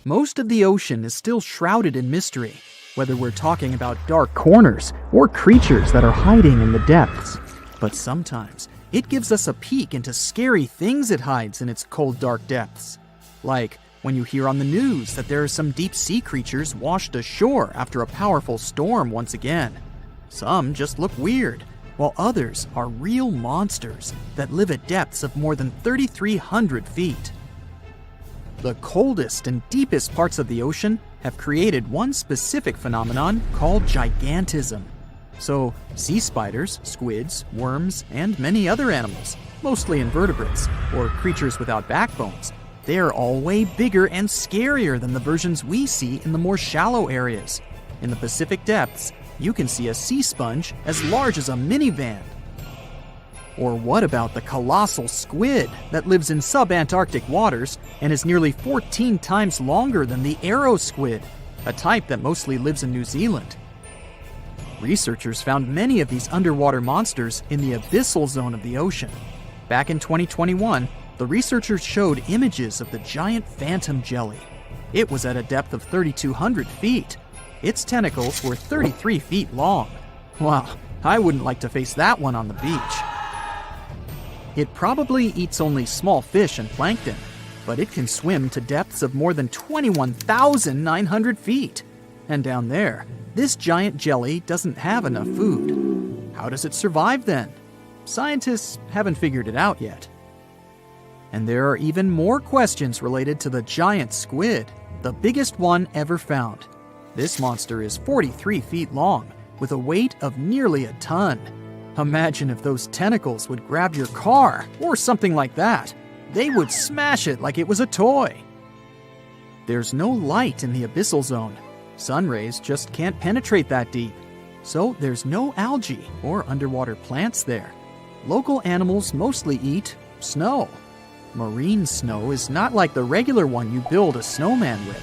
Most of the ocean is still shrouded in mystery, whether we're talking about dark corners or creatures that are hiding in the depths. But sometimes, it gives us a peek into scary things it hides in its cold, dark depths. Like when you hear on the news that there are some deep-sea creatures washed ashore after a powerful storm once again. Some just look weird, while others are real monsters that live at depths of more than 3,300 feet. The coldest and deepest parts of the ocean have created one specific phenomenon called gigantism. So, sea spiders, squids, worms, and many other animals, mostly invertebrates, or creatures without backbones, they are all way bigger and scarier than the versions we see in the more shallow areas. In the Pacific depths, you can see a sea sponge as large as a minivan. Or what about the colossal squid that lives in subantarctic waters and is nearly 14 times longer than the arrow squid, a type that mostly lives in New Zealand? Researchers found many of these underwater monsters in the abyssal zone of the ocean. Back in 2021, the researchers showed images of the giant phantom jelly. It was at a depth of 3,200 feet. Its tentacles were 33 feet long. Wow, I wouldn't like to face that one on the beach. It probably eats only small fish and plankton, but it can swim to depths of more than 21,900 feet. And down there, this giant jelly doesn't have enough food. How does it survive then? Scientists haven't figured it out yet. And there are even more questions related to the giant squid, the biggest one ever found. This monster is 43 feet long, with a weight of nearly a ton. Imagine if those tentacles would grab your car, or something like that. They would smash it like it was a toy. There's no light in the abyssal zone. Sun rays just can't penetrate that deep. So there's no algae or underwater plants there. Local animals mostly eat snow. Marine snow is not like the regular one you build a snowman with.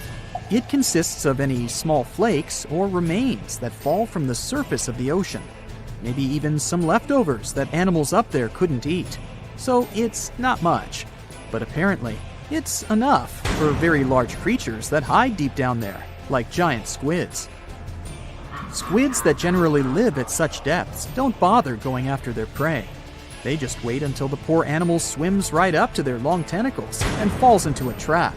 It consists of any small flakes or remains that fall from the surface of the ocean. Maybe even some leftovers that animals up there couldn't eat. So it's not much. But apparently, it's enough for very large creatures that hide deep down there, like giant squids. Squids that generally live at such depths don't bother going after their prey. They just wait until the poor animal swims right up to their long tentacles and falls into a trap.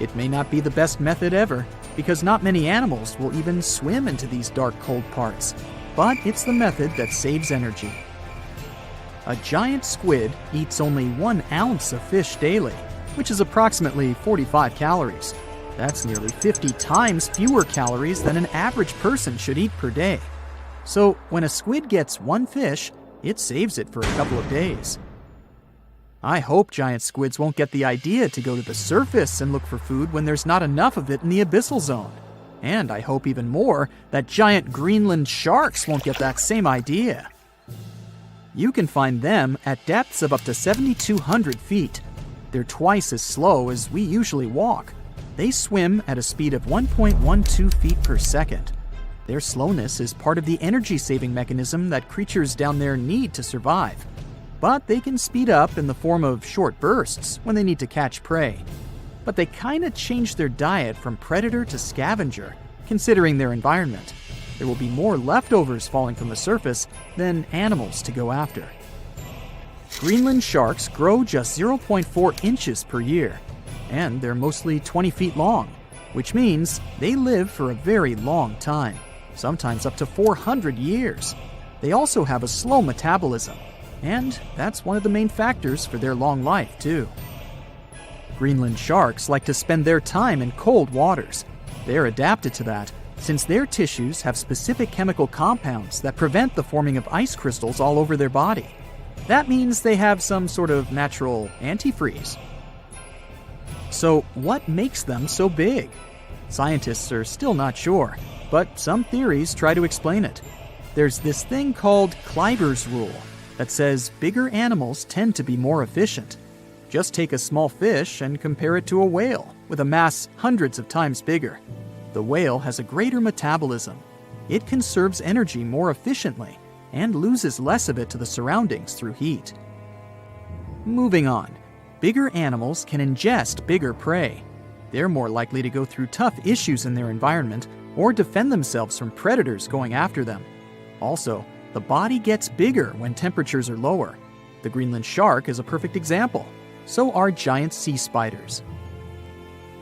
It may not be the best method ever, because not many animals will even swim into these dark, cold parts. But it's the method that saves energy. A giant squid eats only 1 ounce of fish daily, which is approximately 45 calories. That's nearly 50 times fewer calories than an average person should eat per day. So when a squid gets 1 fish, it saves it for a couple of days. I hope giant squids won't get the idea to go to the surface and look for food when there's not enough of it in the abyssal zone. And I hope even more that giant Greenland sharks won't get that same idea. You can find them at depths of up to 7,200 feet. They're twice as slow as we usually walk. They swim at a speed of 1.12 feet per second. Their slowness is part of the energy-saving mechanism that creatures down there need to survive. but they can speed up in the form of short bursts when they need to catch prey. But they kinda change their diet from predator to scavenger, considering their environment. There will be more leftovers falling from the surface than animals to go after. Greenland sharks grow just 0.4 inches per year, and they're mostly 20 feet long, which means they live for a very long time, sometimes up to 400 years. They also have a slow metabolism, and that's one of the main factors for their long life, too. Greenland sharks like to spend their time in cold waters. They're adapted to that, since their tissues have specific chemical compounds that prevent the forming of ice crystals all over their body. That means they have some sort of natural antifreeze. So, what makes them so big? Scientists are still not sure, but some theories try to explain it. There's this thing called Kleiber's rule that says bigger animals tend to be more efficient. Just take a small fish and compare it to a whale with a mass hundreds of times bigger. The whale has a greater metabolism. It conserves energy more efficiently and loses less of it to the surroundings through heat. Moving on, bigger animals can ingest bigger prey. They're more likely to go through tough issues in their environment or defend themselves from predators going after them. Also, the body gets bigger when temperatures are lower. The Greenland shark is a perfect example. So are giant sea spiders.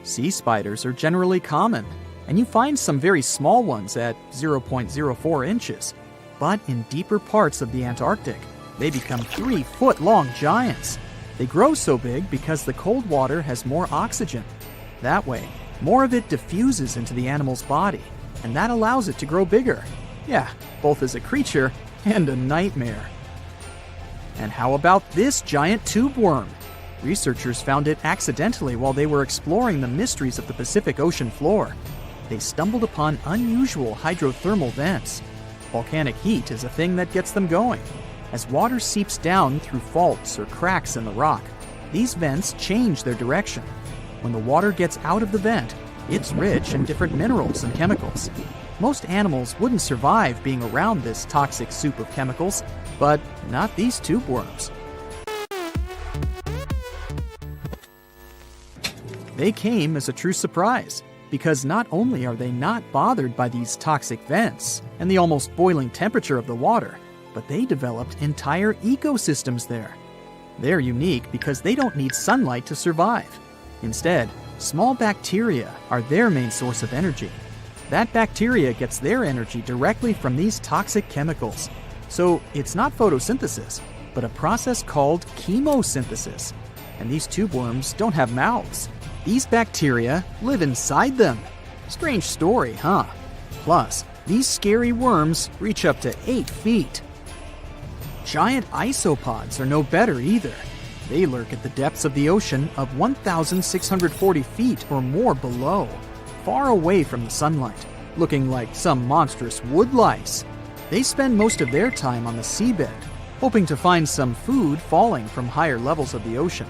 Sea spiders are generally common, and you find some very small ones at 0.04 inches. But in deeper parts of the Antarctic, they become 3-foot-long giants. They grow so big because the cold water has more oxygen. That way, more of it diffuses into the animal's body, and that allows it to grow bigger. Yeah, both as a creature and a nightmare. And how about this giant tube worm? Researchers found it accidentally while they were exploring the mysteries of the Pacific Ocean floor. They stumbled upon unusual hydrothermal vents. Volcanic heat is a thing that gets them going. As water seeps down through faults or cracks in the rock, these vents change their direction. When the water gets out of the vent, it's rich in different minerals and chemicals. Most animals wouldn't survive being around this toxic soup of chemicals, but not these tube worms. They came as a true surprise, because not only are they not bothered by these toxic vents and the almost boiling temperature of the water, but they developed entire ecosystems there. They're unique because they don't need sunlight to survive. Instead, small bacteria are their main source of energy. That bacteria gets their energy directly from these toxic chemicals. So it's not photosynthesis, but a process called chemosynthesis. And these tube worms don't have mouths. These bacteria live inside them. Strange story, huh? Plus, these scary worms reach up to 8 feet. Giant isopods are no better either. They lurk at the depths of the ocean of 1,640 feet or more below, far away from the sunlight, looking like some monstrous wood lice. They spend most of their time on the seabed, hoping to find some food falling from higher levels of the ocean.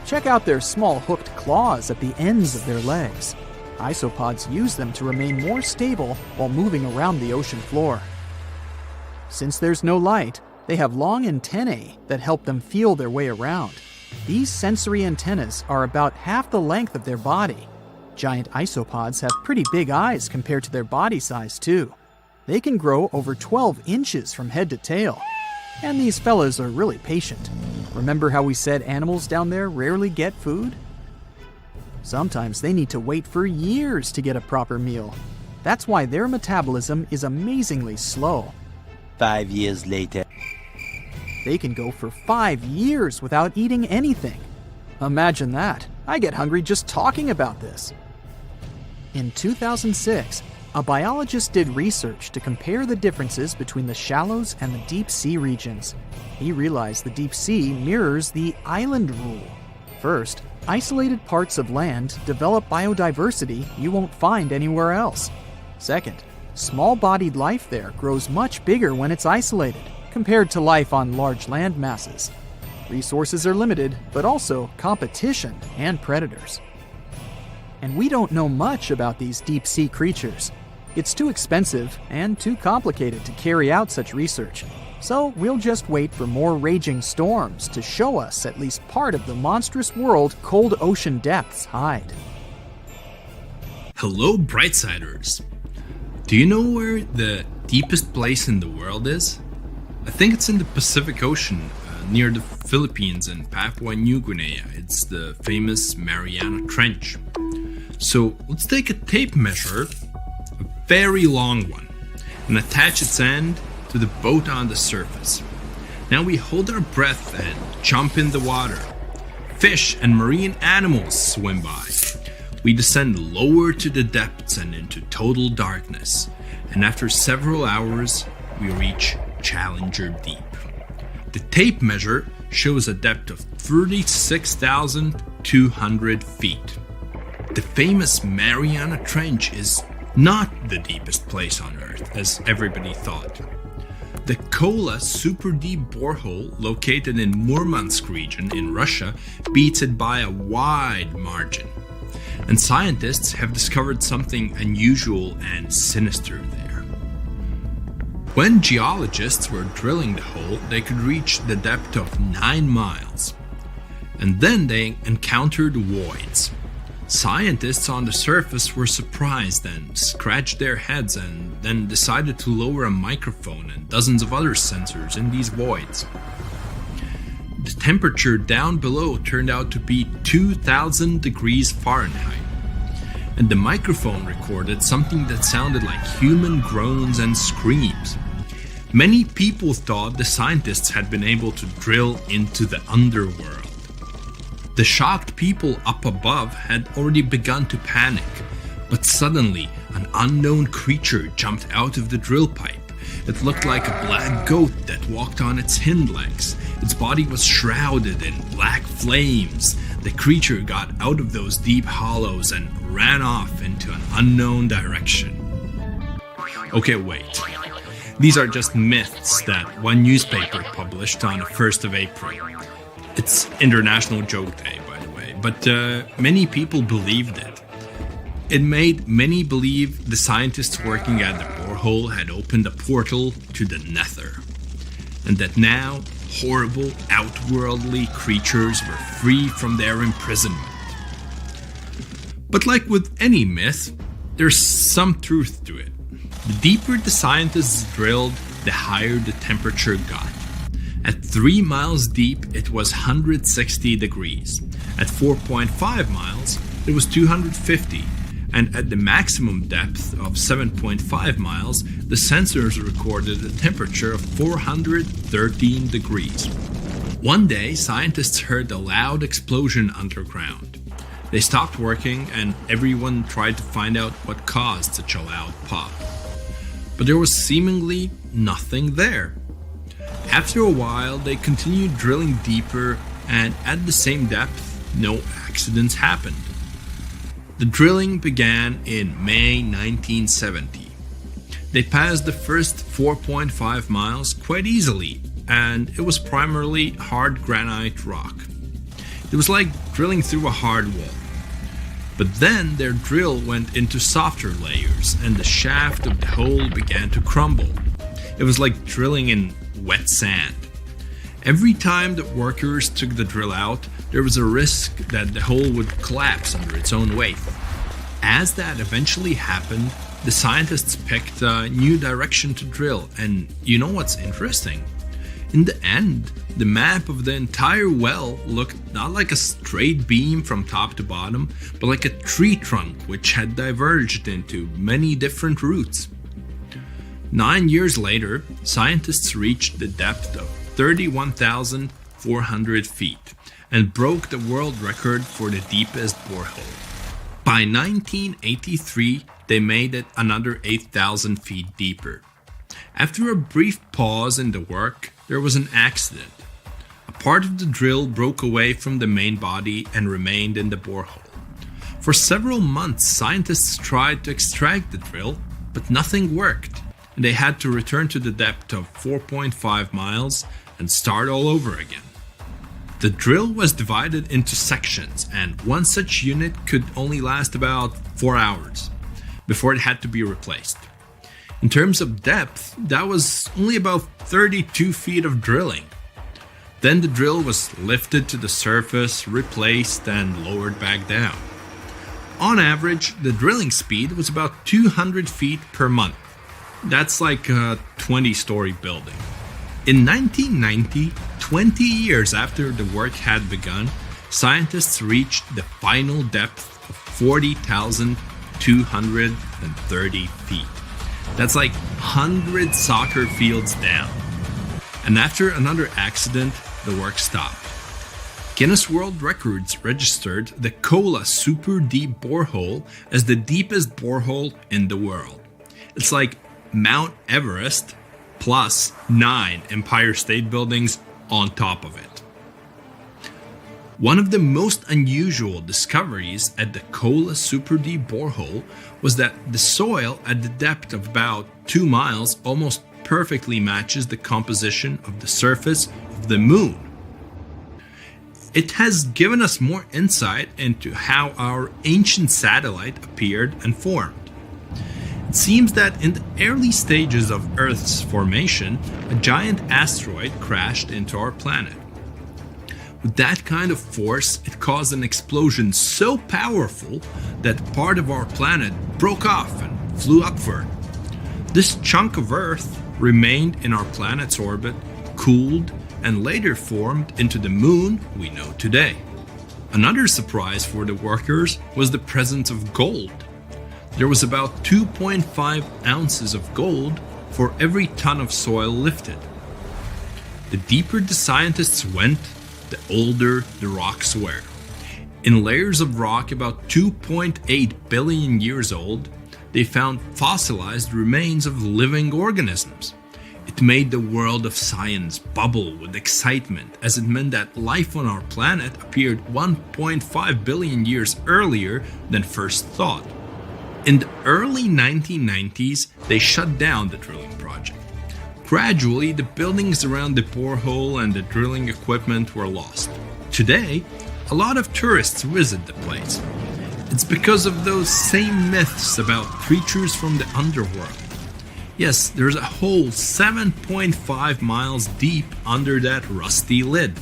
Check out their small hooked claws at the ends of their legs. Isopods use them to remain more stable while moving around the ocean floor. Since there's no light, they have long antennae that help them feel their way around. These sensory antennas are about half the length of their body. Giant isopods have pretty big eyes compared to their body size, too. They can grow over 12 inches from head to tail. And these fellas are really patient. Remember how we said animals down there rarely get food? Sometimes they need to wait for years to get a proper meal. That's why their metabolism is amazingly slow. 5 years later. They can go for 5 years without eating anything. Imagine that. I get hungry just talking about this. In 2006, a biologist did research to compare the differences between the shallows and the deep sea regions. He realized the deep sea mirrors the island rule. First, isolated parts of land develop biodiversity you won't find anywhere else. Second, small-bodied life there grows much bigger when it's isolated, compared to life on large land masses. Resources are limited, but also competition and predators. And we don't know much about these deep-sea creatures. It's too expensive and too complicated to carry out such research. So we'll just wait for more raging storms to show us at least part of the monstrous world cold ocean depths hide. Hello, Brightsiders! Do you know where the deepest place in the world is? I think it's in the Pacific Ocean, near the Philippines and Papua New Guinea. It's the famous Mariana Trench. So let's take a tape measure, a very long one, and attach its end to the boat on the surface. Now we hold our breath and jump in the water. Fish and marine animals swim by. We descend lower to the depths and into total darkness. And after several hours, we reach Challenger Deep. The tape measure shows a depth of 36,200 feet. The famous Mariana Trench is not the deepest place on Earth, as everybody thought. The Kola Superdeep borehole, located in Murmansk region in Russia, beats it by a wide margin. And scientists have discovered something unusual and sinister there. When geologists were drilling the hole, they could reach the depth of 9 miles. And then they encountered voids. Scientists on the surface were surprised and scratched their heads and then decided to lower a microphone and dozens of other sensors in these voids. The temperature down below turned out to be 2,000 degrees Fahrenheit. And the microphone recorded something that sounded like human groans and screams. Many people thought the scientists had been able to drill into the underworld. The shocked people up above had already begun to panic, but suddenly an unknown creature jumped out of the drill pipe. It looked like a black goat that walked on its hind legs. Its body was shrouded in black flames. The creature got out of those deep hollows and ran off into an unknown direction. Okay, wait. These are just myths that one newspaper published on the 1st of April. It's International Joke Day, by the way, but many people believed it. It made many believe the scientists working at the borehole had opened a portal to the nether, and that now horrible, outworldly creatures were free from their imprisonment. But like with any myth, there's some truth to it. The deeper the scientists drilled, the higher the temperature got. At 3 miles deep, it was 160 degrees. At 4.5 miles, it was 250. And at the maximum depth of 7.5 miles, the sensors recorded a temperature of 413 degrees. One day, scientists heard a loud explosion underground. They stopped working and everyone tried to find out what caused such a loud pop. But there was seemingly nothing there. After a while, they continued drilling deeper, and at the same depth, no accidents happened. The drilling began in May 1970. They passed the first 4.5 miles quite easily, and it was primarily hard granite rock. It was like drilling through a hard wall. But then their drill went into softer layers, and the shaft of the hole began to crumble. It was like drilling in wet sand. Every time the workers took the drill out, there was a risk that the hole would collapse under its own weight. As that eventually happened, the scientists picked a new direction to drill, and you know what's interesting? In the end, the map of the entire well looked not like a straight beam from top to bottom, but like a tree trunk which had diverged into many different routes. 9 years later, scientists reached the depth of 31,400 feet and broke the world record for the deepest borehole. By 1983, they made it another 8,000 feet deeper. After a brief pause in the work, there was an accident. A part of the drill broke away from the main body and remained in the borehole. For several months, scientists tried to extract the drill, but nothing worked, and they had to return to the depth of 4.5 miles and start all over again. The drill was divided into sections, and one such unit could only last about 4 hours before it had to be replaced. In terms of depth, that was only about 32 feet of drilling. Then the drill was lifted to the surface, replaced, and lowered back down. On average, the drilling speed was about 200 feet per month. That's like a 20-story building. In 1990, 20 years after the work had begun, scientists reached the final depth of 40,230 feet. That's like 100 soccer fields down. And after another accident, the work stopped. Guinness World Records registered the Kola Superdeep Borehole as the deepest borehole in the world. It's like Mount Everest plus 9 Empire State Buildings on top of it. One of the most unusual discoveries at the Kola Superdeep Borehole was that the soil at the depth of about 2 miles almost perfectly matches the composition of the surface of the moon. It has given us more insight into how our ancient satellite appeared and formed. It seems that in the early stages of Earth's formation, a giant asteroid crashed into our planet. With that kind of force, it caused an explosion so powerful that part of our planet broke off and flew upward. This chunk of Earth remained in our planet's orbit, cooled, and later formed into the moon we know today. Another surprise for the workers was the presence of gold. There was about 2.5 ounces of gold for every ton of soil lifted. The deeper the scientists went, the older the rocks were. In layers of rock about 2.8 billion years old, they found fossilized remains of living organisms. It made the world of science bubble with excitement, as it meant that life on our planet appeared 1.5 billion years earlier than first thought. In the early 1990s, they shut down the drilling project. Gradually, the buildings around the borehole and the drilling equipment were lost. Today, a lot of tourists visit the place. It's because of those same myths about creatures from the underworld. Yes, there's a hole 7.5 miles deep under that rusty lid.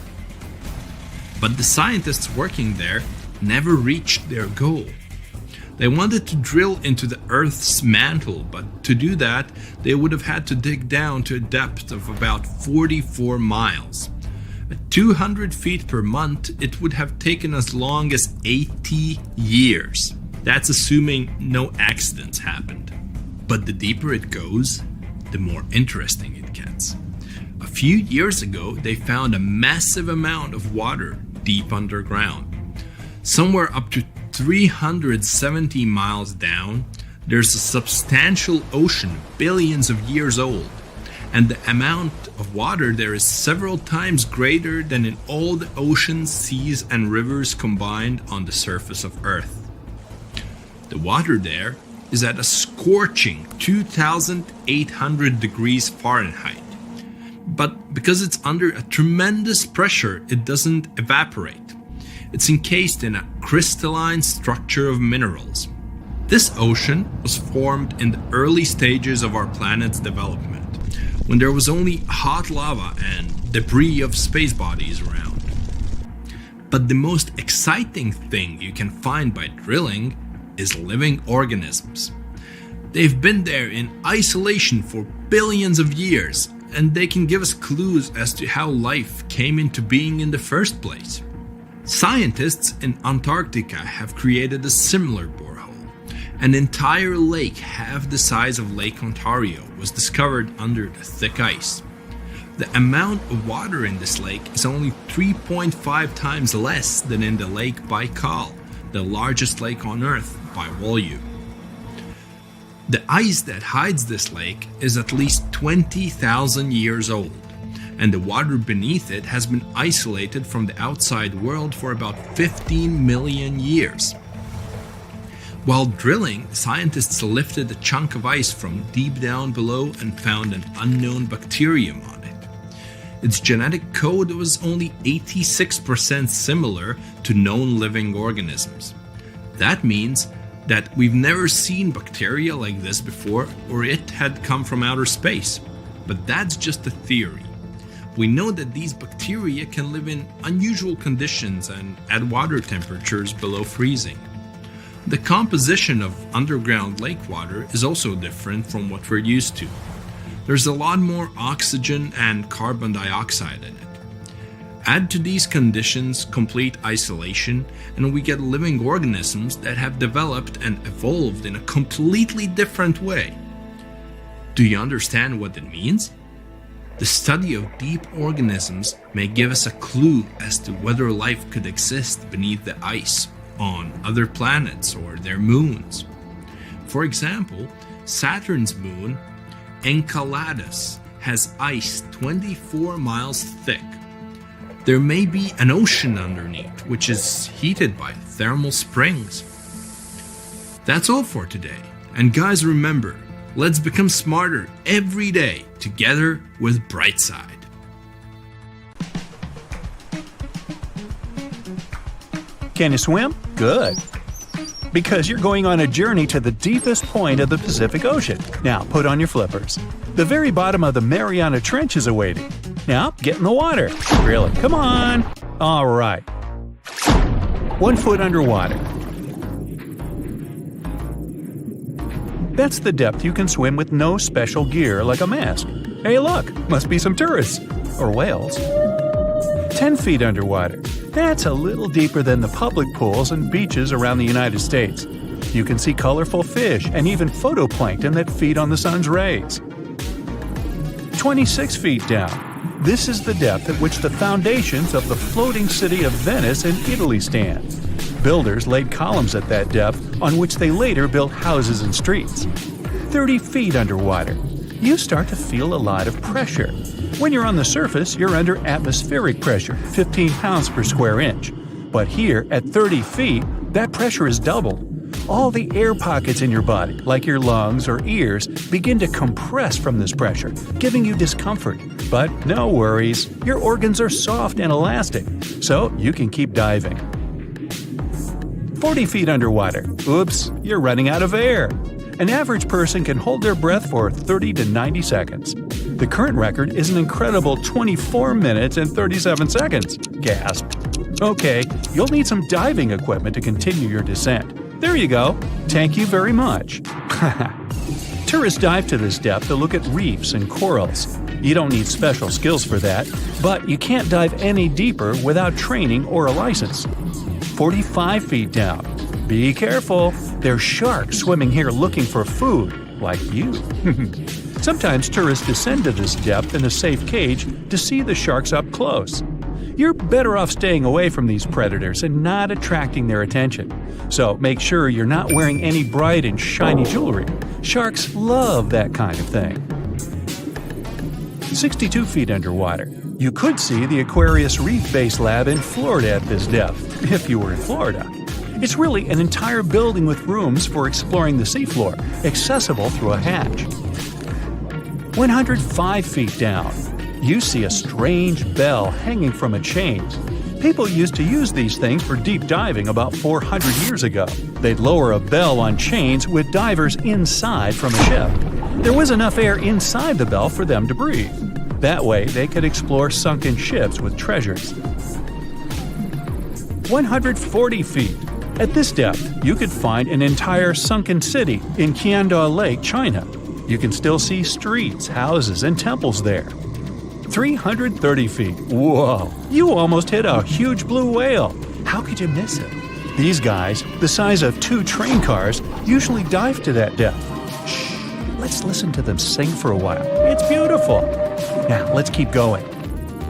But the scientists working there never reached their goal. They wanted to drill into the Earth's mantle, but to do that, they would have had to dig down to a depth of about 44 miles. At 200 feet per month, it would have taken as long as 80 years. That's assuming no accidents happened. But the deeper it goes, the more interesting it gets. A few years ago, they found a massive amount of water deep underground. Somewhere up to 370 miles down, there's a substantial ocean billions of years old, and the amount of water there is several times greater than in all the oceans, seas, and rivers combined on the surface of Earth. The water there is at a scorching 2,800 degrees Fahrenheit. But because it's under a tremendous pressure, it doesn't evaporate. It's encased in a crystalline structure of minerals. This ocean was formed in the early stages of our planet's development, when there was only hot lava and debris of space bodies around. But the most exciting thing you can find by drilling is living organisms. They've been there in isolation for billions of years, and they can give us clues as to how life came into being in the first place. Scientists in Antarctica have created a similar borehole. An entire lake half the size of Lake Ontario was discovered under the thick ice. The amount of water in this lake is only 3.5 times less than in the Lake Baikal, the largest lake on Earth by volume. The ice that hides this lake is at least 20,000 years old, and the water beneath it has been isolated from the outside world for about 15 million years. While drilling, scientists lifted a chunk of ice from deep down below and found an unknown bacterium on it. Its genetic code was only 86% similar to known living organisms. That means that we've never seen bacteria like this before, or it had come from outer space. But that's just a theory. We know that these bacteria can live in unusual conditions and at water temperatures below freezing. The composition of underground lake water is also different from what we're used to. There's a lot more oxygen and carbon dioxide in it. Add to these conditions complete isolation, and we get living organisms that have developed and evolved in a completely different way. Do you understand what it means? The study of deep organisms may give us a clue as to whether life could exist beneath the ice on other planets or their moons. For example, Saturn's moon, Enceladus, has ice 24 miles thick. There may be an ocean underneath, which is heated by thermal springs. That's all for today. And guys, remember, let's become smarter every day together with Brightside. Can you swim? Good. Because you're going on a journey to the deepest point of the Pacific Ocean. Now, put on your flippers. The very bottom of the Mariana Trench is awaiting. Now, get in the water. Really, come on. All right. 1 foot underwater. That's the depth you can swim with no special gear like a mask. Hey look, must be some tourists. Or whales. 10 feet underwater. That's a little deeper than the public pools and beaches around the United States. You can see colorful fish and even phytoplankton that feed on the sun's rays. 26 feet down. This is the depth at which the foundations of the floating city of Venice in Italy stand. Builders laid columns at that depth on which they later built houses and streets. 30 feet underwater. You start to feel a lot of pressure. When you're on the surface, you're under atmospheric pressure, 15 pounds per square inch. But here, at 30 feet, that pressure is doubled. All the air pockets in your body, like your lungs or ears, begin to compress from this pressure, giving you discomfort. But no worries, your organs are soft and elastic, so you can keep diving. 40 feet underwater. Oops, you're running out of air. An average person can hold their breath for 30 to 90 seconds. The current record is an incredible 24 minutes and 37 seconds. Gasp. Okay, you'll need some diving equipment to continue your descent. There you go. Thank you very much. Tourists dive to this depth to look at reefs and corals. You don't need special skills for that, but you can't dive any deeper without training or a license. 45 feet down. Be careful. There's sharks swimming here looking for food, like you. Sometimes tourists descend to this depth in a safe cage to see the sharks up close. You're better off staying away from these predators and not attracting their attention. So make sure you're not wearing any bright and shiny jewelry. Sharks love that kind of thing. 62 feet underwater. You could see the Aquarius Reef Base Lab in Florida at this depth, if you were in Florida. It's really an entire building with rooms for exploring the seafloor, accessible through a hatch. 105 feet down. You see a strange bell hanging from a chain. People used to use these things for deep diving about 400 years ago. They'd lower a bell on chains with divers inside from a ship. There was enough air inside the bell for them to breathe. That way, they could explore sunken ships with treasures. 140 feet. At this depth, you could find an entire sunken city in Qianda Lake, China. You can still see streets, houses, and temples there. 330 feet. Whoa! You almost hit a huge blue whale. How could you miss it? These guys, the size of 2 train cars, usually dive to that depth. Shh! Let's listen to them sing for a while. It's beautiful. Now, let's keep going.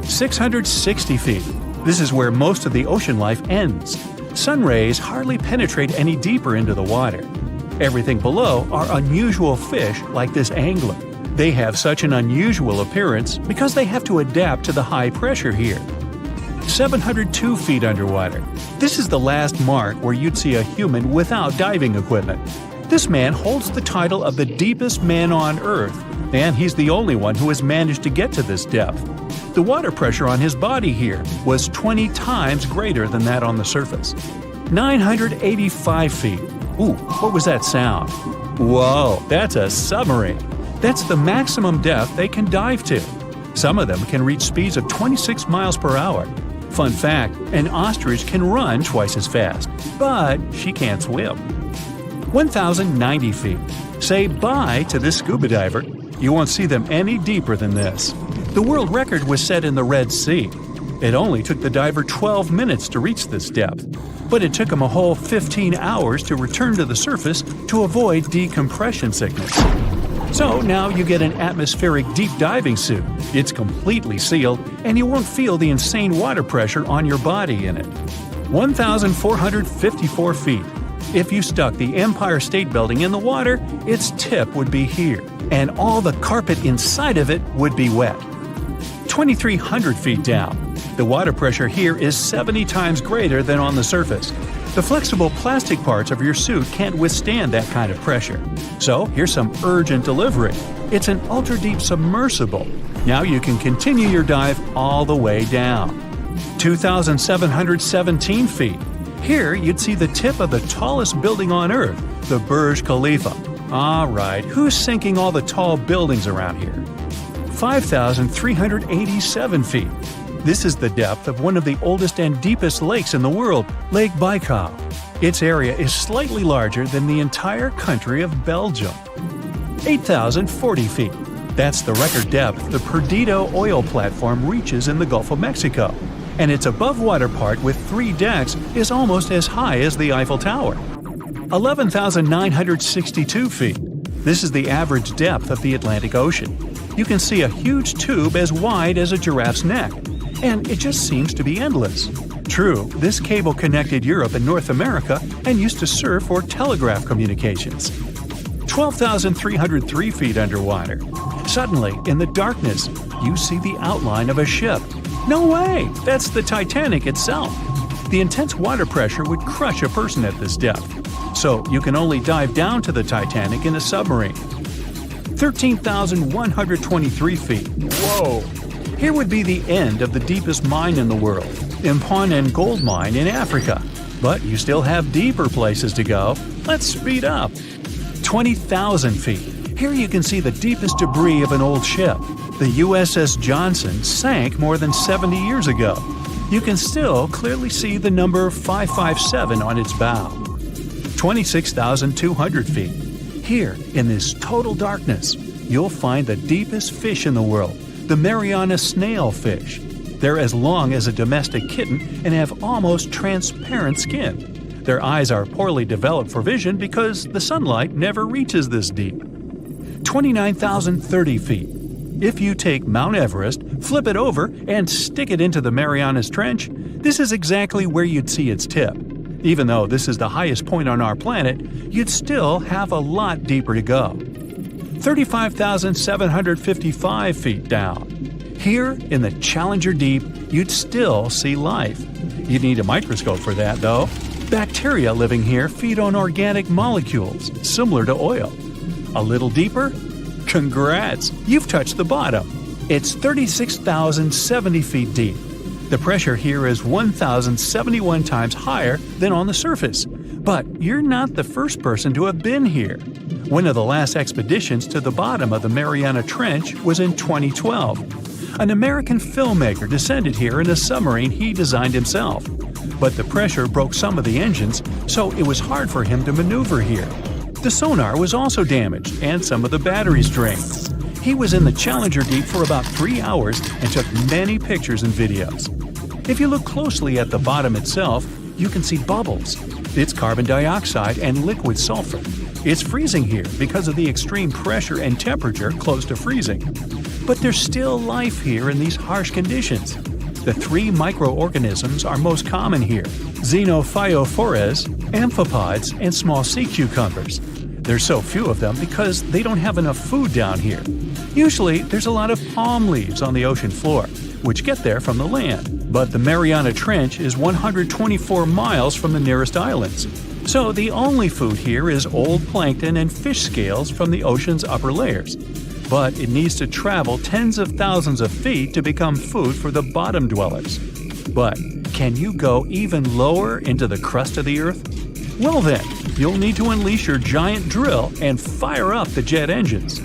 660 feet. This is where most of the ocean life ends. Sun rays hardly penetrate any deeper into the water. Everything below are unusual fish like this angler. They have such an unusual appearance because they have to adapt to the high pressure here. 702 feet underwater. This is the last mark where you'd see a human without diving equipment. This man holds the title of the deepest man on Earth, and he's the only one who has managed to get to this depth. The water pressure on his body here was 20 times greater than that on the surface. 985 feet. Ooh, what was that sound? Whoa, that's a submarine. That's the maximum depth they can dive to. Some of them can reach speeds of 26 miles per hour. Fun fact, an ostrich can run twice as fast, but she can't swim. 1,090 feet. Say bye to this scuba diver. You won't see them any deeper than this. The world record was set in the Red Sea. It only took the diver 12 minutes to reach this depth, but it took him a whole 15 hours to return to the surface to avoid decompression sickness. So now you get an atmospheric deep diving suit. It's completely sealed, and you won't feel the insane water pressure on your body in it. 1,454 feet. If you stuck the Empire State Building in the water, its tip would be here, and all the carpet inside of it would be wet. 2,300 feet down. The water pressure here is 70 times greater than on the surface. The flexible plastic parts of your suit can't withstand that kind of pressure. So here's some urgent delivery. It's an ultra-deep submersible. Now you can continue your dive all the way down. 2,717 feet. Here you'd see the tip of the tallest building on Earth, the Burj Khalifa. Alright, who's sinking all the tall buildings around here? 5,387 feet. This is the depth of one of the oldest and deepest lakes in the world, Lake Baikal. Its area is slightly larger than the entire country of Belgium. 8,040 feet. That's the record depth the Perdido oil platform reaches in the Gulf of Mexico, and its above-water part with 3 decks is almost as high as the Eiffel Tower. 11,962 feet. This is the average depth of the Atlantic Ocean. You can see a huge tube as wide as a giraffe's neck, and it just seems to be endless. True, this cable connected Europe and North America and used to serve for telegraph communications. 12,303 feet underwater. Suddenly, in the darkness, you see the outline of a ship. No way! That's the Titanic itself. The intense water pressure would crush a person at this depth, so you can only dive down to the Titanic in a submarine. 13,123 feet. Whoa! Here would be the end of the deepest mine in the world, Imponen Gold Mine in Africa. But you still have deeper places to go. Let's speed up. 20,000 feet. Here you can see the deepest debris of an old ship. The USS Johnson sank more than 70 years ago. You can still clearly see the number 557 on its bow. 26,200 feet. Here, in this total darkness, you'll find the deepest fish in the world, the Mariana snailfish. They're as long as a domestic kitten and have almost transparent skin. Their eyes are poorly developed for vision because the sunlight never reaches this deep. 29,030 feet. If you take Mount Everest, flip it over, and stick it into the Marianas Trench, this is exactly where you'd see its tip. Even though this is the highest point on our planet, you'd still have a lot deeper to go. 35,755 feet down. Here, in the Challenger Deep, you'd still see life. You'd need a microscope for that, though. Bacteria living here feed on organic molecules, similar to oil. A little deeper? Congrats! You've touched the bottom. It's 36,070 feet deep. The pressure here is 1,071 times higher than on the surface. But you're not the first person to have been here. One of the last expeditions to the bottom of the Mariana Trench was in 2012. An American filmmaker descended here in a submarine he designed himself. But the pressure broke some of the engines, so it was hard for him to maneuver here. The sonar was also damaged, and some of the batteries drained. He was in the Challenger Deep for about 3 hours and took many pictures and videos. If you look closely at the bottom itself, you can see bubbles. It's carbon dioxide and liquid sulfur. It's freezing here because of the extreme pressure and temperature close to freezing. But there's still life here in these harsh conditions. The 3 microorganisms are most common here: xenophytophores, amphipods, and small sea cucumbers. There's so few of them because they don't have enough food down here. Usually, there's a lot of palm leaves on the ocean floor, which get there from the land. But the Mariana Trench is 124 miles from the nearest islands. So the only food here is old plankton and fish scales from the ocean's upper layers. But it needs to travel tens of thousands of feet to become food for the bottom dwellers. But can you go even lower into the crust of the Earth? Well then, you'll need to unleash your giant drill and fire up the jet engines.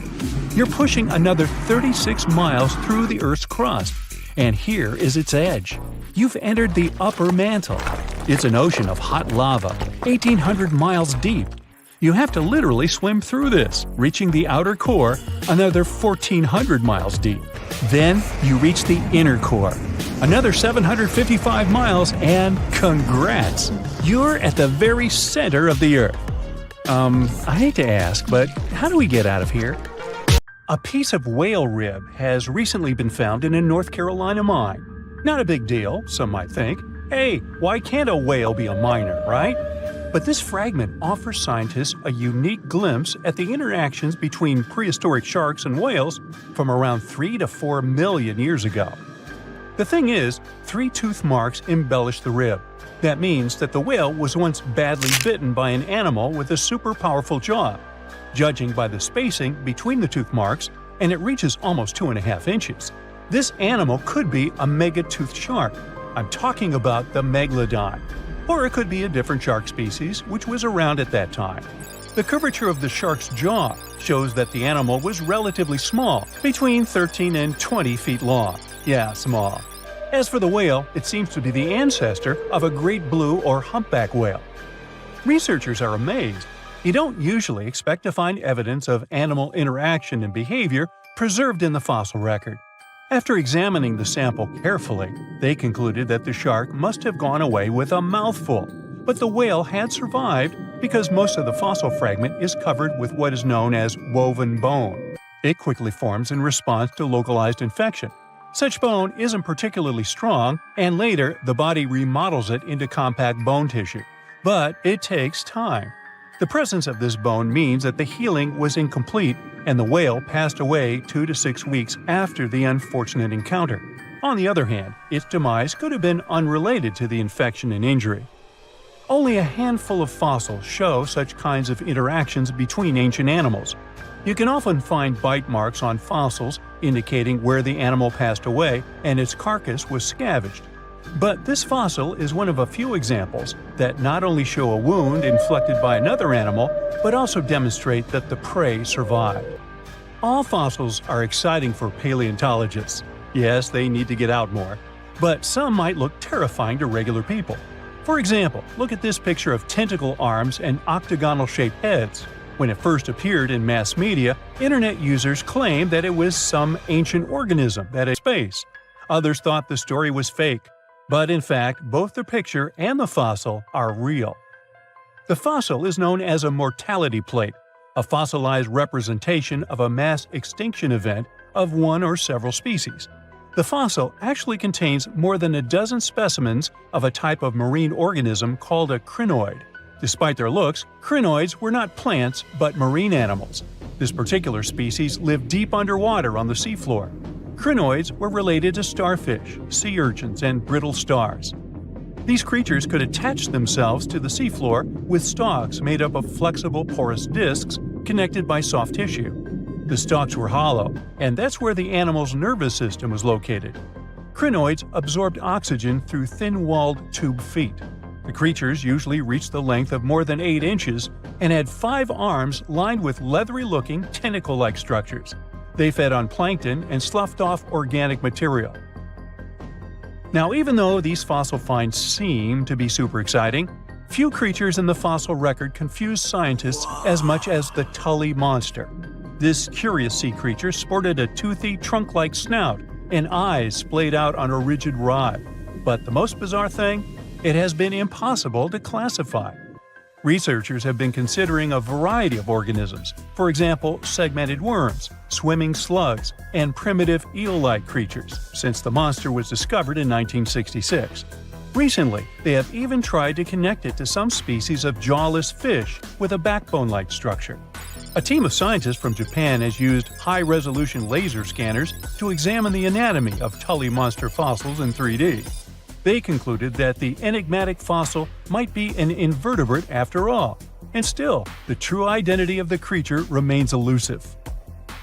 You're pushing another 36 miles through the Earth's crust, and here is its edge. You've entered the upper mantle. It's an ocean of hot lava, 1,800 miles deep. You have to literally swim through this, reaching the outer core, another 1,400 miles deep. Then you reach the inner core, another 755 miles, and congrats! You're at the very center of the Earth. I hate to ask, but how do we get out of here? A piece of whale rib has recently been found in a North Carolina mine. Not a big deal, some might think. Hey, why can't a whale be a miner, right? But this fragment offers scientists a unique glimpse at the interactions between prehistoric sharks and whales from around 3 to 4 million years ago. The thing is, 3 tooth marks embellish the rib. That means that the whale was once badly bitten by an animal with a super powerful jaw. Judging by the spacing between the tooth marks, and it reaches almost 2.5 inches. This animal could be a mega-toothed shark. I'm talking about the Megalodon. Or it could be a different shark species which was around at that time. The curvature of the shark's jaw shows that the animal was relatively small, between 13 and 20 feet long. Yeah, small. As for the whale, it seems to be the ancestor of a great blue or humpback whale. Researchers are amazed. You don't usually expect to find evidence of animal interaction and behavior preserved in the fossil record. After examining the sample carefully, they concluded that the shark must have gone away with a mouthful, but the whale had survived because most of the fossil fragment is covered with what is known as woven bone. It quickly forms in response to localized infection. Such bone isn't particularly strong, and later the body remodels it into compact bone tissue. But it takes time. The presence of this bone means that the healing was incomplete and the whale passed away 2 to 6 weeks after the unfortunate encounter. On the other hand, its demise could have been unrelated to the infection and injury. Only a handful of fossils show such kinds of interactions between ancient animals. You can often find bite marks on fossils indicating where the animal passed away and its carcass was scavenged. But this fossil is one of a few examples that not only show a wound inflicted by another animal, but also demonstrate that the prey survived. All fossils are exciting for paleontologists. Yes, they need to get out more. But some might look terrifying to regular people. For example, look at this picture of tentacle arms and octagonal-shaped heads. When it first appeared in mass media, internet users claimed that it was some ancient organism that is space. Others thought the story was fake. But in fact, both the picture and the fossil are real. The fossil is known as a mortality plate, a fossilized representation of a mass extinction event of one or several species. The fossil actually contains more than a dozen specimens of a type of marine organism called a crinoid. Despite their looks, crinoids were not plants but marine animals. This particular species lived deep underwater on the seafloor. Crinoids were related to starfish, sea urchins, and brittle stars. These creatures could attach themselves to the seafloor with stalks made up of flexible porous discs connected by soft tissue. The stalks were hollow, and that's where the animal's nervous system was located. Crinoids absorbed oxygen through thin-walled tube feet. The creatures usually reached the length of more than 8 inches and had 5 arms lined with leathery-looking tentacle-like structures. They fed on plankton and sloughed off organic material. Now, even though these fossil finds seem to be super exciting, few creatures in the fossil record confuse scientists as much as the Tully monster. This curious sea creature sported a toothy, trunk-like snout and eyes splayed out on a rigid rod. But the most bizarre thing? It has been impossible to classify. Researchers have been considering a variety of organisms, for example, segmented worms, swimming slugs, and primitive eel-like creatures, since the monster was discovered in 1966. Recently, they have even tried to connect it to some species of jawless fish with a backbone-like structure. A team of scientists from Japan has used high-resolution laser scanners to examine the anatomy of Tully monster fossils in 3D. They concluded that the enigmatic fossil might be an invertebrate after all, and still, the true identity of the creature remains elusive.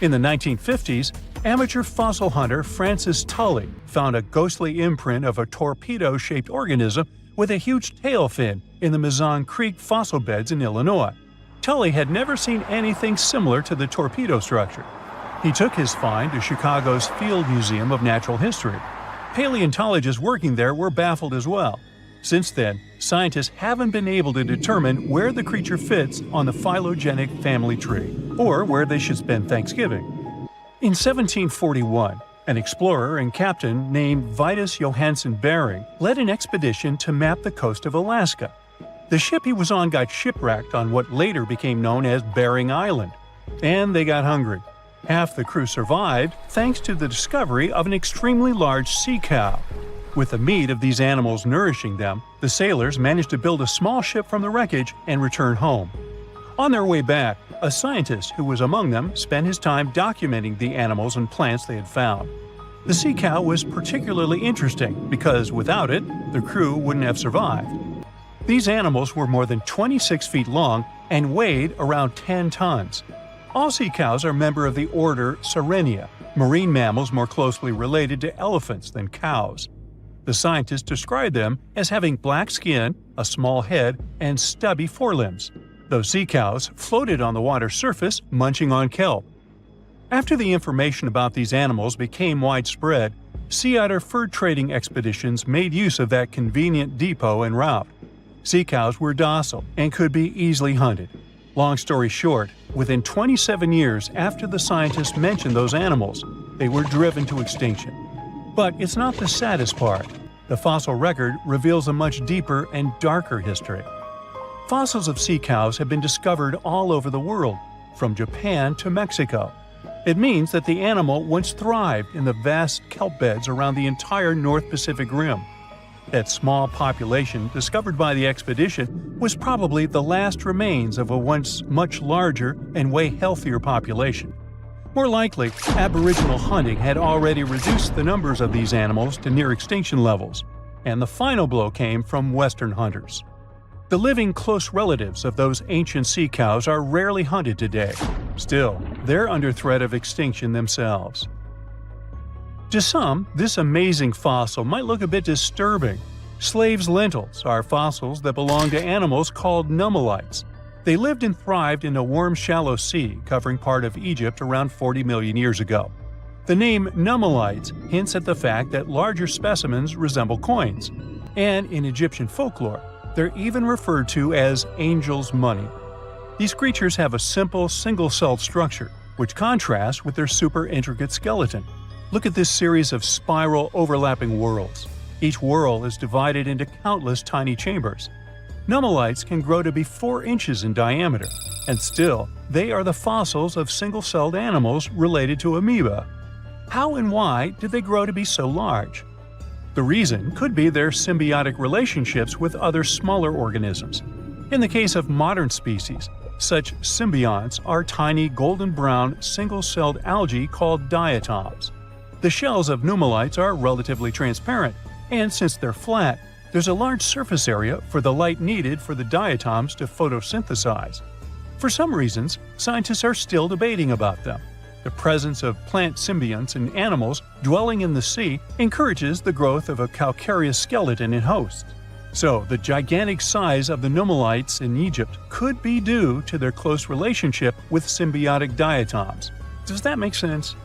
In the 1950s, amateur fossil hunter Francis Tully found a ghostly imprint of a torpedo-shaped organism with a huge tail fin in the Mazon Creek fossil beds in Illinois. Tully had never seen anything similar to the torpedo structure. He took his find to Chicago's Field Museum of Natural History. Paleontologists working there were baffled as well. Since then, scientists haven't been able to determine where the creature fits on the phylogenetic family tree, or where they should spend Thanksgiving. In 1741, an explorer and captain named Vitus Johansen Bering led an expedition to map the coast of Alaska. The ship he was on got shipwrecked on what later became known as Bering Island, and they got hungry. Half the crew survived thanks to the discovery of an extremely large sea cow. With the meat of these animals nourishing them, the sailors managed to build a small ship from the wreckage and return home. On their way back, a scientist who was among them spent his time documenting the animals and plants they had found. The sea cow was particularly interesting because without it, the crew wouldn't have survived. These animals were more than 26 feet long and weighed around 10 tons. All sea cows are members of the order Sirenia, marine mammals more closely related to elephants than cows. The scientists described them as having black skin, a small head, and stubby forelimbs. Those sea cows floated on the water's surface, munching on kelp. After the information about these animals became widespread, sea otter fur trading expeditions made use of that convenient depot en route. Sea cows were docile and could be easily hunted. Long story short, within 27 years after the scientists mentioned those animals, they were driven to extinction. But it's not the saddest part. The fossil record reveals a much deeper and darker history. Fossils of sea cows have been discovered all over the world, from Japan to Mexico. It means that the animal once thrived in the vast kelp beds around the entire North Pacific Rim. That small population discovered by the expedition was probably the last remains of a once much larger and way healthier population. More likely, Aboriginal hunting had already reduced the numbers of these animals to near extinction levels, and the final blow came from Western hunters. The living close relatives of those ancient sea cows are rarely hunted today. Still, they're under threat of extinction themselves. To some, this amazing fossil might look a bit disturbing. Slaves' lentils are fossils that belong to animals called Nummulites. They lived and thrived in a warm, shallow sea covering part of Egypt around 40 million years ago. The name Nummulites hints at the fact that larger specimens resemble coins, and in Egyptian folklore, they're even referred to as angel's money. These creatures have a simple, single-celled structure, which contrasts with their super intricate skeleton. Look at this series of spiral overlapping whorls. Each whorl is divided into countless tiny chambers. Nummulites can grow to be 4 inches in diameter, and still, they are the fossils of single-celled animals related to amoeba. How and why did they grow to be so large? The reason could be their symbiotic relationships with other smaller organisms. In the case of modern species, such symbionts are tiny golden-brown single-celled algae called diatoms. The shells of Nummulites are relatively transparent, and since they're flat, there's a large surface area for the light needed for the diatoms to photosynthesize. For some reasons, scientists are still debating about them. The presence of plant symbionts in animals dwelling in the sea encourages the growth of a calcareous skeleton in hosts. So, the gigantic size of the Nummulites in Egypt could be due to their close relationship with symbiotic diatoms. Does that make sense?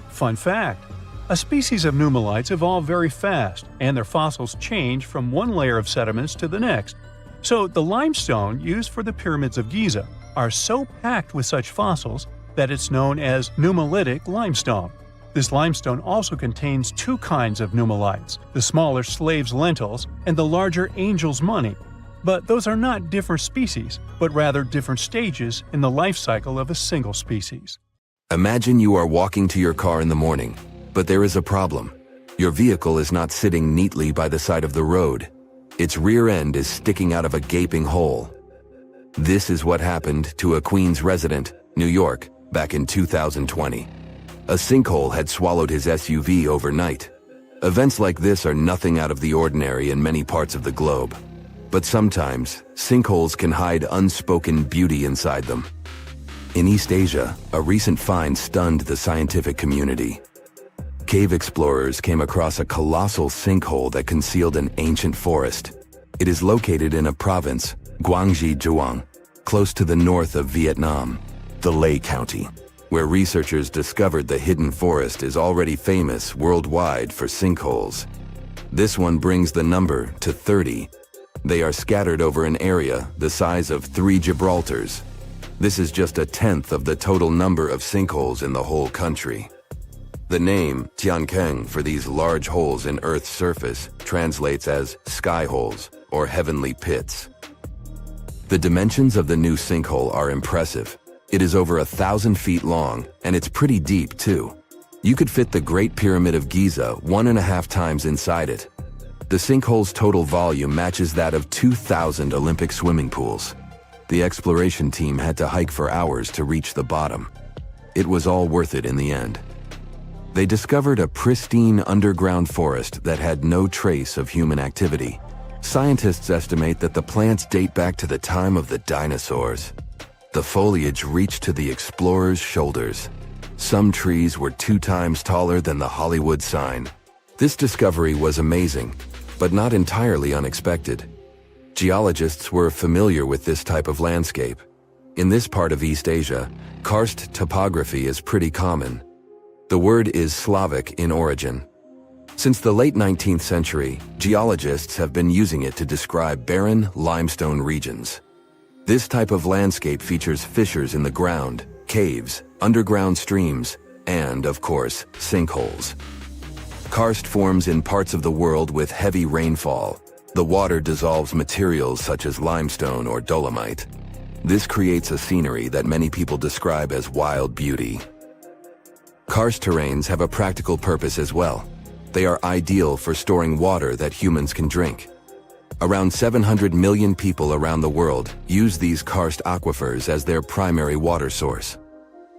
Fun fact: a species of Nummulites evolve very fast, and their fossils change from one layer of sediments to the next. So, the limestone used for the pyramids of Giza are so packed with such fossils that it's known as Nummulitic limestone. This limestone also contains 2 kinds of Nummulites, the smaller slave's lentils and the larger angel's money. But those are not different species, but rather different stages in the life cycle of a single species. Imagine you are walking to your car in the morning, but there is a problem. Your vehicle is not sitting neatly by the side of the road. Its rear end is sticking out of a gaping hole. This is what happened to a Queens resident, New York, back in 2020. A sinkhole had swallowed his SUV overnight. Events like this are nothing out of the ordinary in many parts of the globe. But sometimes, sinkholes can hide unspoken beauty inside them. In East Asia, a recent find stunned the scientific community. Cave explorers came across a colossal sinkhole that concealed an ancient forest. It is located in a province, Guangxi Zhuang, close to the north of Vietnam, the Lê County, where researchers discovered the hidden forest is already famous worldwide for sinkholes. This one brings the number to 30. They are scattered over an area the size of 3 Gibraltars. This is just a tenth of the total number of sinkholes in the whole country. The name Tiankeng for these large holes in Earth's surface translates as sky holes or heavenly pits. The dimensions of the new sinkhole are impressive. It is over 1,000 feet long, and it's pretty deep too. You could fit the Great Pyramid of Giza 1.5 times inside it. The sinkhole's total volume matches that of 2,000 Olympic swimming pools. The exploration team had to hike for hours to reach the bottom. It was all worth it in the end. They discovered a pristine underground forest that had no trace of human activity. Scientists estimate that the plants date back to the time of the dinosaurs. The foliage reached to the explorers' shoulders. Some trees were 2 times taller than the Hollywood sign. This discovery was amazing, but not entirely unexpected. Geologists were familiar with this type of landscape. In this part of East Asia, karst topography is pretty common. The word is Slavic in origin. Since the late 19th century, geologists have been using it to describe barren limestone regions. This type of landscape features fissures in the ground, caves, underground streams, and, of course, sinkholes. Karst forms in parts of the world with heavy rainfall. The water dissolves materials such as limestone or dolomite. This creates a scenery that many people describe as wild beauty. Karst terrains have a practical purpose as well. They are ideal for storing water that humans can drink. Around 700 million people around the world use these karst aquifers as their primary water source.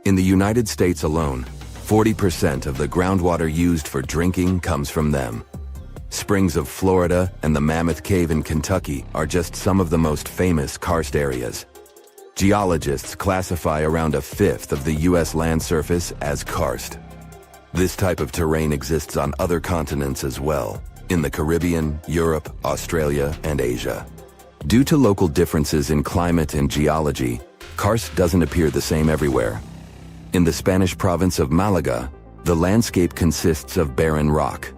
In the United States alone, 40% of the groundwater used for drinking comes from them. Springs of Florida and the Mammoth Cave in Kentucky are just some of the most famous karst areas. Geologists classify around 1/5 of the U.S. land surface as karst. This type of terrain exists on other continents as well, in the Caribbean, Europe, Australia, and Asia. Due to local differences in climate and geology, karst doesn't appear the same everywhere. In the Spanish province of Malaga, the landscape consists of barren rock.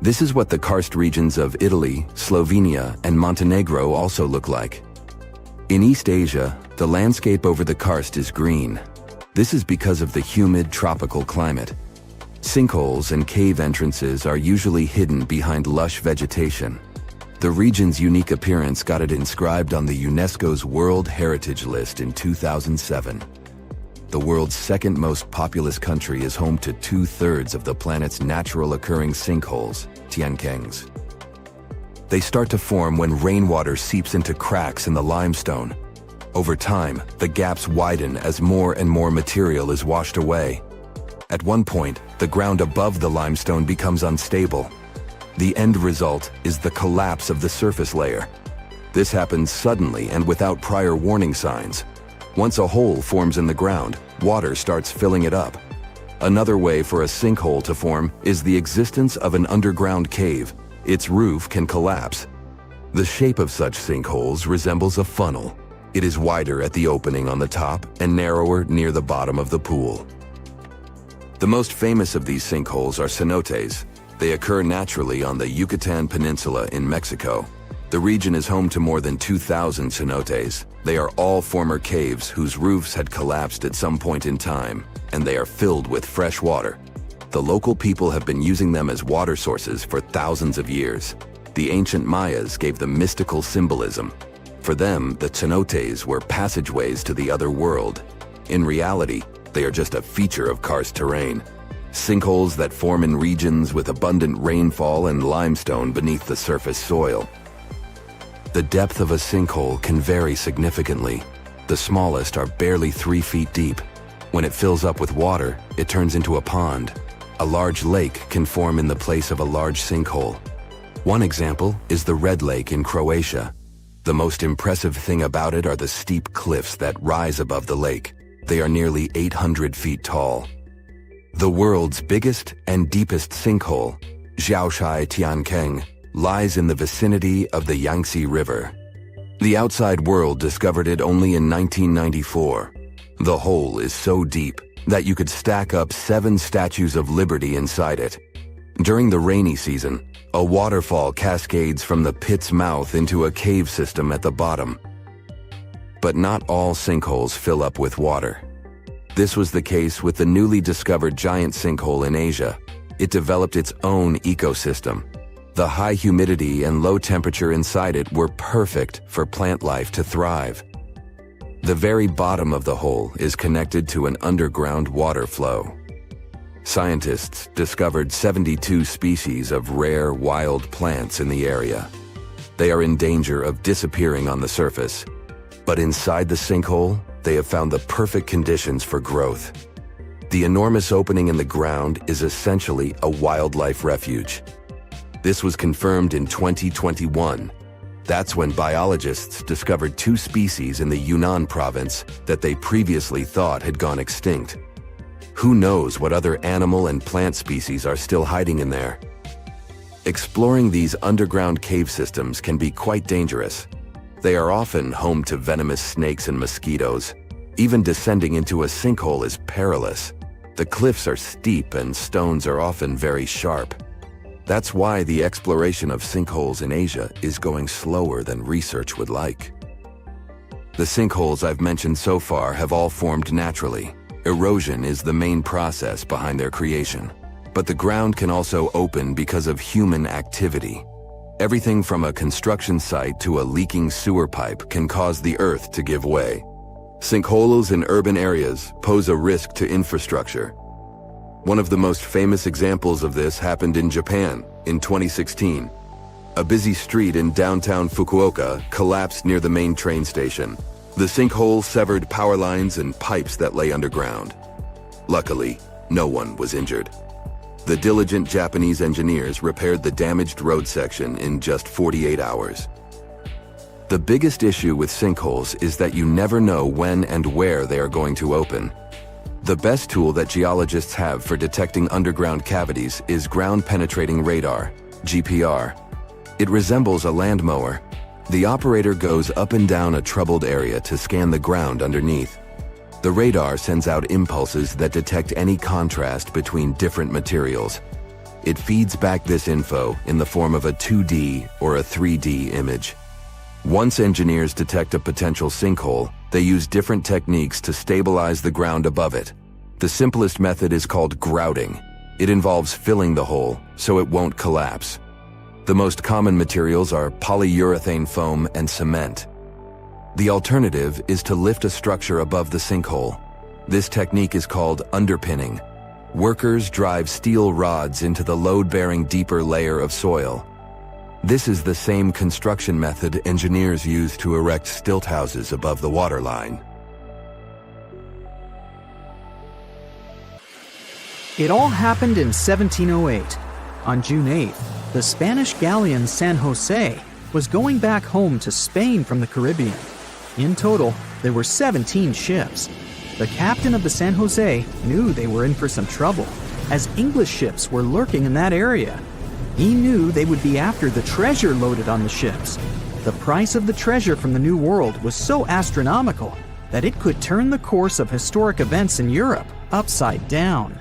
This is what the karst regions of Italy, Slovenia, and Montenegro also look like. In East Asia, the landscape over the karst is green. This is because of the humid tropical climate. Sinkholes and cave entrances are usually hidden behind lush vegetation. The region's unique appearance got it inscribed on the UNESCO's World Heritage List in 2007. The world's second most populous country is home to 2/3 of the planet's natural occurring sinkholes, Tiankengs. They start to form when rainwater seeps into cracks in the limestone. Over time, the gaps widen as more and more material is washed away. At one point, the ground above the limestone becomes unstable. The end result is the collapse of the surface layer. This happens suddenly and without prior warning signs. Once a hole forms in the ground, water starts filling it up. Another way for a sinkhole to form is the existence of an underground cave. Its roof can collapse. The shape of such sinkholes resembles a funnel. It is wider at the opening on the top and narrower near the bottom of the pool. The most famous of these sinkholes are cenotes. They occur naturally on the Yucatan Peninsula in Mexico. The region is home to more than 2,000 cenotes. They are all former caves whose roofs had collapsed at some point in time, and they are filled with fresh water. The local people have been using them as water sources for thousands of years. The ancient Mayas gave them mystical symbolism. For them, the cenotes were passageways to the other world. In reality, they are just a feature of karst terrain. Sinkholes that form in regions with abundant rainfall and limestone beneath the surface soil. The depth of a sinkhole can vary significantly. The smallest are barely 3 feet deep. When it fills up with water, it turns into a pond. A large lake can form in the place of a large sinkhole. One example is the Red Lake in Croatia. The most impressive thing about it are the steep cliffs that rise above the lake. They are nearly 800 feet tall. The world's biggest and deepest sinkhole, Zhaoshai Tiankeng, lies in the vicinity of the Yangtze River. The outside world discovered it only in 1994. The hole is so deep that you could stack up 7 statues of liberty inside it. During the rainy season, a waterfall cascades from the pit's mouth into a cave system at the bottom. But not all sinkholes fill up with water. This was the case with the newly discovered giant sinkhole in Asia. It developed its own ecosystem. The high humidity and low temperature inside it were perfect for plant life to thrive. The very bottom of the hole is connected to an underground water flow. Scientists discovered 72 species of rare wild plants in the area. They are in danger of disappearing on the surface. But inside the sinkhole, they have found the perfect conditions for growth. The enormous opening in the ground is essentially a wildlife refuge. This was confirmed in 2021. That's when biologists discovered 2 species in the Yunnan province that they previously thought had gone extinct. Who knows what other animal and plant species are still hiding in there? Exploring these underground cave systems can be quite dangerous. They are often home to venomous snakes and mosquitoes. Even descending into a sinkhole is perilous. The cliffs are steep and stones are often very sharp. That's why the exploration of sinkholes in Asia is going slower than research would like. The sinkholes I've mentioned so far have all formed naturally. Erosion is the main process behind their creation. But the ground can also open because of human activity. Everything from a construction site to a leaking sewer pipe can cause the earth to give way. Sinkholes in urban areas pose a risk to infrastructure. One of the most famous examples of this happened in Japan in 2016. A busy street in downtown Fukuoka collapsed near the main train station. The sinkhole severed power lines and pipes that lay underground. Luckily, no one was injured. The diligent Japanese engineers repaired the damaged road section in just 48 hours. The biggest issue with sinkholes is that you never know when and where they are going to open. The best tool that geologists have for detecting underground cavities is ground-penetrating radar, GPR. It resembles a land mower. The operator goes up and down a troubled area to scan the ground underneath. The radar sends out impulses that detect any contrast between different materials. It feeds back this info in the form of a 2D or a 3D image. Once engineers detect a potential sinkhole, they use different techniques to stabilize the ground above it. The simplest method is called grouting. It involves filling the hole so it won't collapse. The most common materials are polyurethane foam and cement. The alternative is to lift a structure above the sinkhole. This technique is called underpinning. Workers drive steel rods into the load-bearing deeper layer of soil. This is the same construction method engineers use to erect stilt houses above the waterline. It all happened in 1708. On June 8th, the Spanish galleon San Jose was going back home to Spain from the Caribbean. In total, there were 17 ships. The captain of the San Jose knew they were in for some trouble, as English ships were lurking in that area. He knew they would be after the treasure loaded on the ships. The price of the treasure from the New World was so astronomical that it could turn the course of historic events in Europe upside down.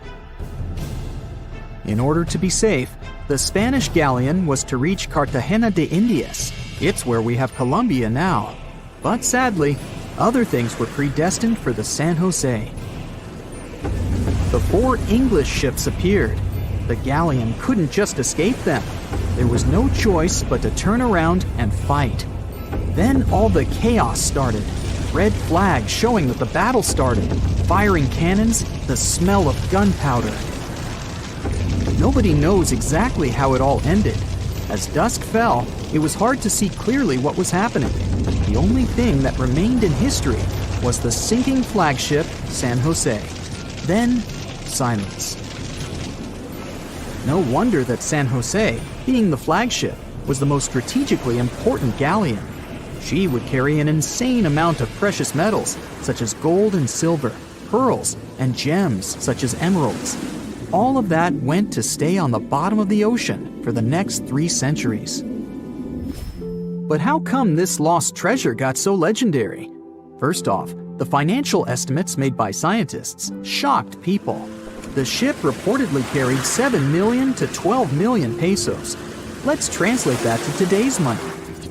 In order to be safe, the Spanish galleon was to reach Cartagena de Indias. It's where we have Colombia now. But sadly, other things were predestined for the San Jose. The 4 English ships appeared. The galleon couldn't just escape them. There was no choice but to turn around and fight. Then all the chaos started. Red flags showing that the battle started. Firing cannons, the smell of gunpowder. Nobody knows exactly how it all ended. As dusk fell, it was hard to see clearly what was happening. The only thing that remained in history was the sinking flagship San Jose. Then, silence. No wonder that San Jose, being the flagship, was the most strategically important galleon. She would carry an insane amount of precious metals, such as gold and silver, pearls, and gems, such as emeralds. All of that went to stay on the bottom of the ocean, for the next 3 centuries. But how come this lost treasure got so legendary? First off, the financial estimates made by scientists shocked people. The ship reportedly carried 7 million to 12 million pesos. Let's translate that to today's money.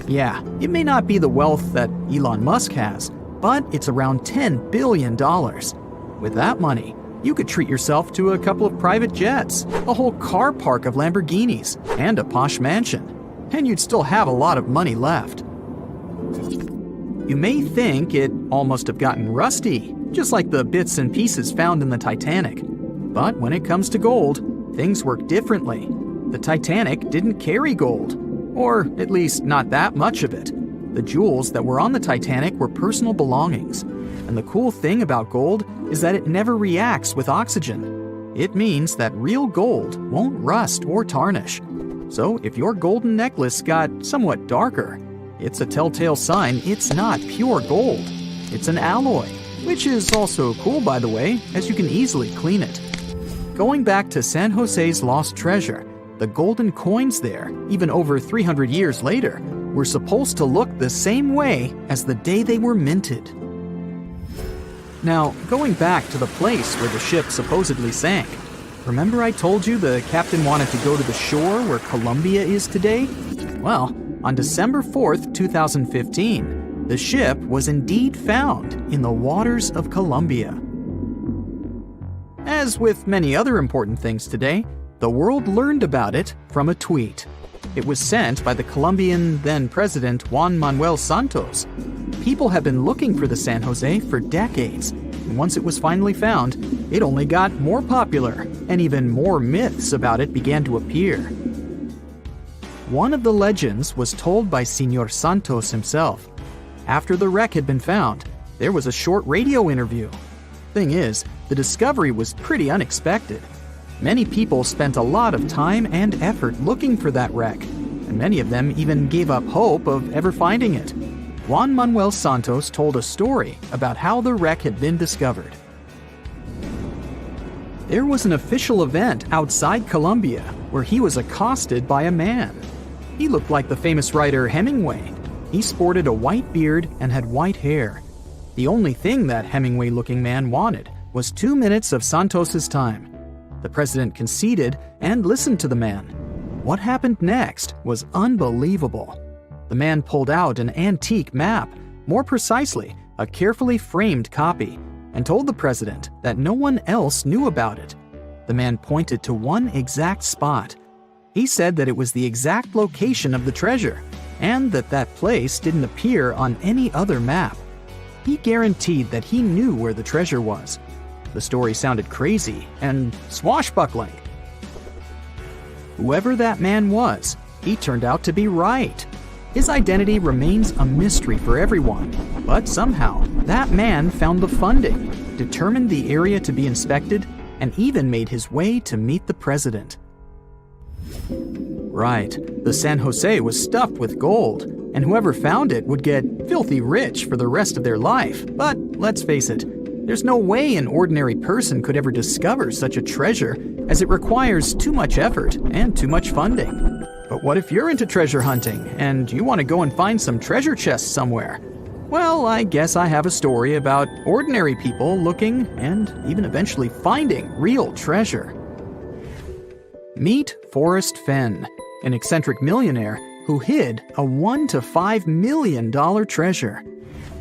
Yeah, it may not be the wealth that Elon Musk has, but it's around $10 billion. With that money, you could treat yourself to a couple of private jets, a whole car park of Lamborghinis, and a posh mansion. And you'd still have a lot of money left. You may think it all must have gotten rusty, just like the bits and pieces found in the Titanic. But when it comes to gold, things work differently. The Titanic didn't carry gold, or at least not that much of it. The jewels that were on the Titanic were personal belongings. And the cool thing about gold is that it never reacts with oxygen. It means that real gold won't rust or tarnish. So if your golden necklace got somewhat darker, it's a telltale sign it's not pure gold. It's an alloy, which is also cool, by the way, as you can easily clean it. Going back to San Jose's lost treasure, the golden coins there, even over 300 years later, were supposed to look the same way as the day they were minted. Now, going back to the place where the ship supposedly sank, remember I told you the captain wanted to go to the shore where Colombia is today? Well, on December 4th, 2015, the ship was indeed found in the waters of Colombia. As with many other important things today, the world learned about it from a tweet. It was sent by the Colombian then-president Juan Manuel Santos. People have been looking for the San Jose for decades, and once it was finally found, it only got more popular, and even more myths about it began to appear. One of the legends was told by Senor Santos himself. After the wreck had been found, there was a short radio interview. Thing is, the discovery was pretty unexpected. Many people spent a lot of time and effort looking for that wreck, and many of them even gave up hope of ever finding it. Juan Manuel Santos told a story about how the wreck had been discovered. There was an official event outside Colombia where he was accosted by a man. He looked like the famous writer Hemingway. He sported a white beard and had white hair. The only thing that Hemingway-looking man wanted was 2 minutes of Santos's time. The president conceded and listened to the man. What happened next was unbelievable. The man pulled out an antique map, more precisely, a carefully framed copy, and told the president that no one else knew about it. The man pointed to one exact spot. He said that it was the exact location of the treasure, and that that place didn't appear on any other map. He guaranteed that he knew where the treasure was. The story sounded crazy and swashbuckling. Whoever that man was, he turned out to be right. His identity remains a mystery for everyone, but somehow that man found the funding, determined the area to be inspected, and even made his way to meet the president. Right, the San Jose was stuffed with gold, and whoever found it would get filthy rich for the rest of their life. But let's face it, there's no way an ordinary person could ever discover such a treasure, as it requires too much effort and too much funding. But what if you're into treasure hunting, and you want to go and find some treasure chests somewhere? Well, I guess I have a story about ordinary people looking and even eventually finding real treasure. Meet Forrest Fenn, an eccentric millionaire who hid a $1 to $5 million treasure.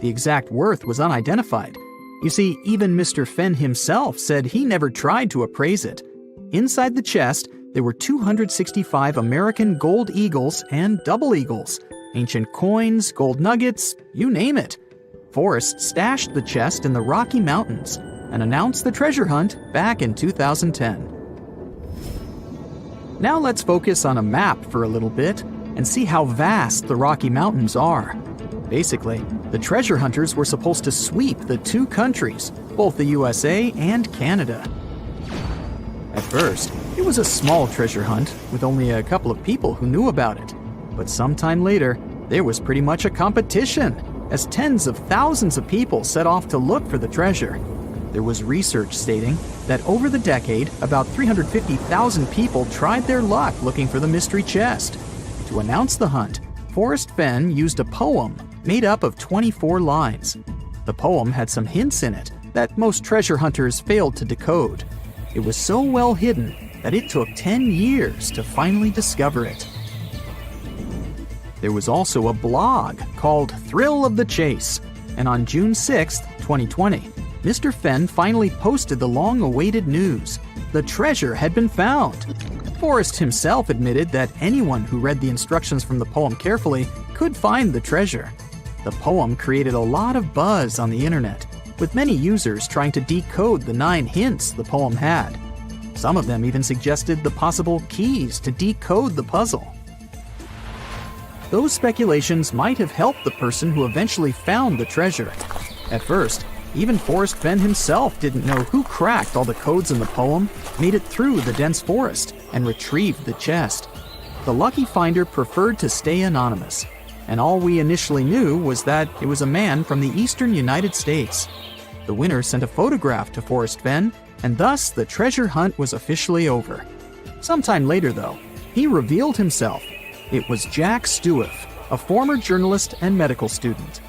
The exact worth was unidentified. You see, even Mr. Fenn himself said he never tried to appraise it. Inside the chest, there were 265 American gold eagles and double eagles, ancient coins, gold nuggets, you name it. Forrest stashed the chest in the Rocky Mountains and announced the treasure hunt back in 2010. Now let's focus on a map for a little bit and see how vast the Rocky Mountains are. Basically, the treasure hunters were supposed to sweep the two countries, both the USA and Canada. At first, it was a small treasure hunt with only a couple of people who knew about it. But sometime later, there was pretty much a competition, as tens of thousands of people set off to look for the treasure. There was research stating that over the decade, about 350,000 people tried their luck looking for the mystery chest. To announce the hunt, Forrest Fenn used a poem made up of 24 lines. The poem had some hints in it that most treasure hunters failed to decode. It was so well hidden that it took 10 years to finally discover it. There was also a blog called Thrill of the Chase, and on June 6, 2020, Mr. Fenn finally posted the long-awaited news. The treasure had been found. Forrest himself admitted that anyone who read the instructions from the poem carefully could find the treasure. The poem created a lot of buzz on the internet, with many users trying to decode the 9 hints the poem had. Some of them even suggested the possible keys to decode the puzzle. Those speculations might have helped the person who eventually found the treasure. At first, even Forrest Fenn himself didn't know who cracked all the codes in the poem, made it through the dense forest, and retrieved the chest. The lucky finder preferred to stay anonymous, and all we initially knew was that it was a man from the eastern United States. The winner sent a photograph to Forrest Fenn, and thus the treasure hunt was officially over. Sometime later, though, he revealed himself. It was Jack Stewart, a former journalist and medical student.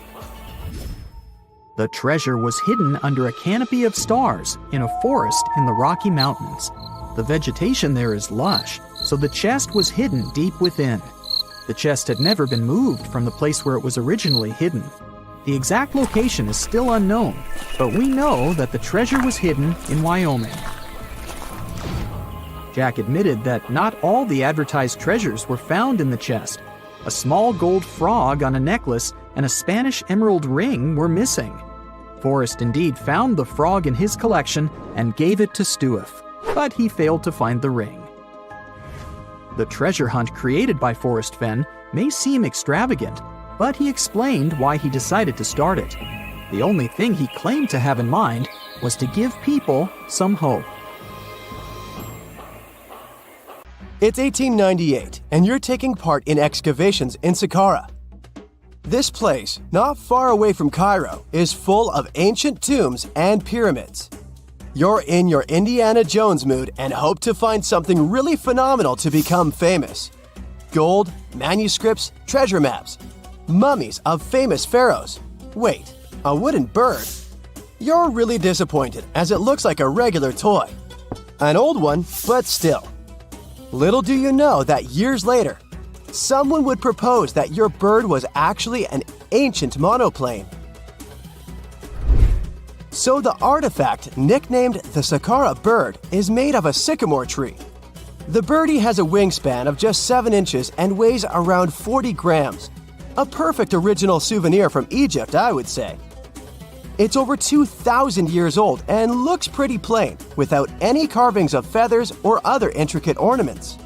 The treasure was hidden under a canopy of stars in a forest in the Rocky Mountains. The vegetation there is lush, so the chest was hidden deep within. The chest had never been moved from the place where it was originally hidden. The exact location is still unknown, but we know that the treasure was hidden in Wyoming. Jack admitted that not all the advertised treasures were found in the chest. A small gold frog on a necklace and a Spanish emerald ring were missing. Forrest indeed found the frog in his collection and gave it to Stewart, but he failed to find the ring. The treasure hunt created by Forrest Fenn may seem extravagant, but he explained why he decided to start it. The only thing he claimed to have in mind was to give people some hope. It's 1898, and you're taking part in excavations in Saqqara. This place, not far away from Cairo, is full of ancient tombs and pyramids. You're in your Indiana Jones mood and hope to find something really phenomenal to become famous. Gold, manuscripts, treasure maps, mummies of famous pharaohs. Wait, a wooden bird? You're really disappointed as it looks like a regular toy. An old one, but still. Little do you know that years later, someone would propose that your bird was actually an ancient monoplane. So the artifact, nicknamed the Saqqara bird, is made of a sycamore tree. The birdie has a wingspan of just 7 inches and weighs around 40 grams. A perfect original souvenir from Egypt, I would say. It's over 2,000 years old and looks pretty plain, without any carvings of feathers or other intricate ornaments.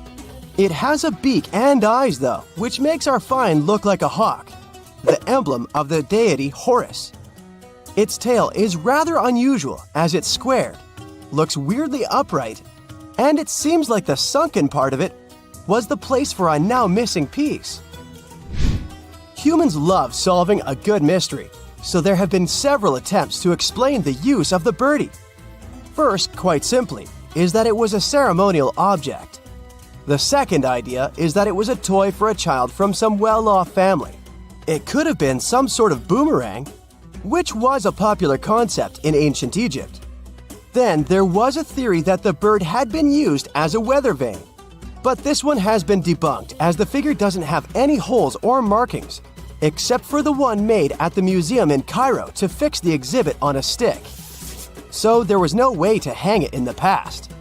It has a beak and eyes, though, which makes our find look like a hawk, the emblem of the deity Horus. Its tail is rather unusual as it's squared, looks weirdly upright, and it seems like the sunken part of it was the place for a now missing piece. Humans love solving a good mystery, so there have been several attempts to explain the use of the birdie. First, quite simply, is that it was a ceremonial object. The second idea is that it was a toy for a child from some well-off family. It could have been some sort of boomerang, which was a popular concept in ancient Egypt. Then there was a theory that the bird had been used as a weather vane. But this one has been debunked as the figure doesn't have any holes or markings, except for the one made at the museum in Cairo to fix the exhibit on a stick. So there was no way to hang it in the past.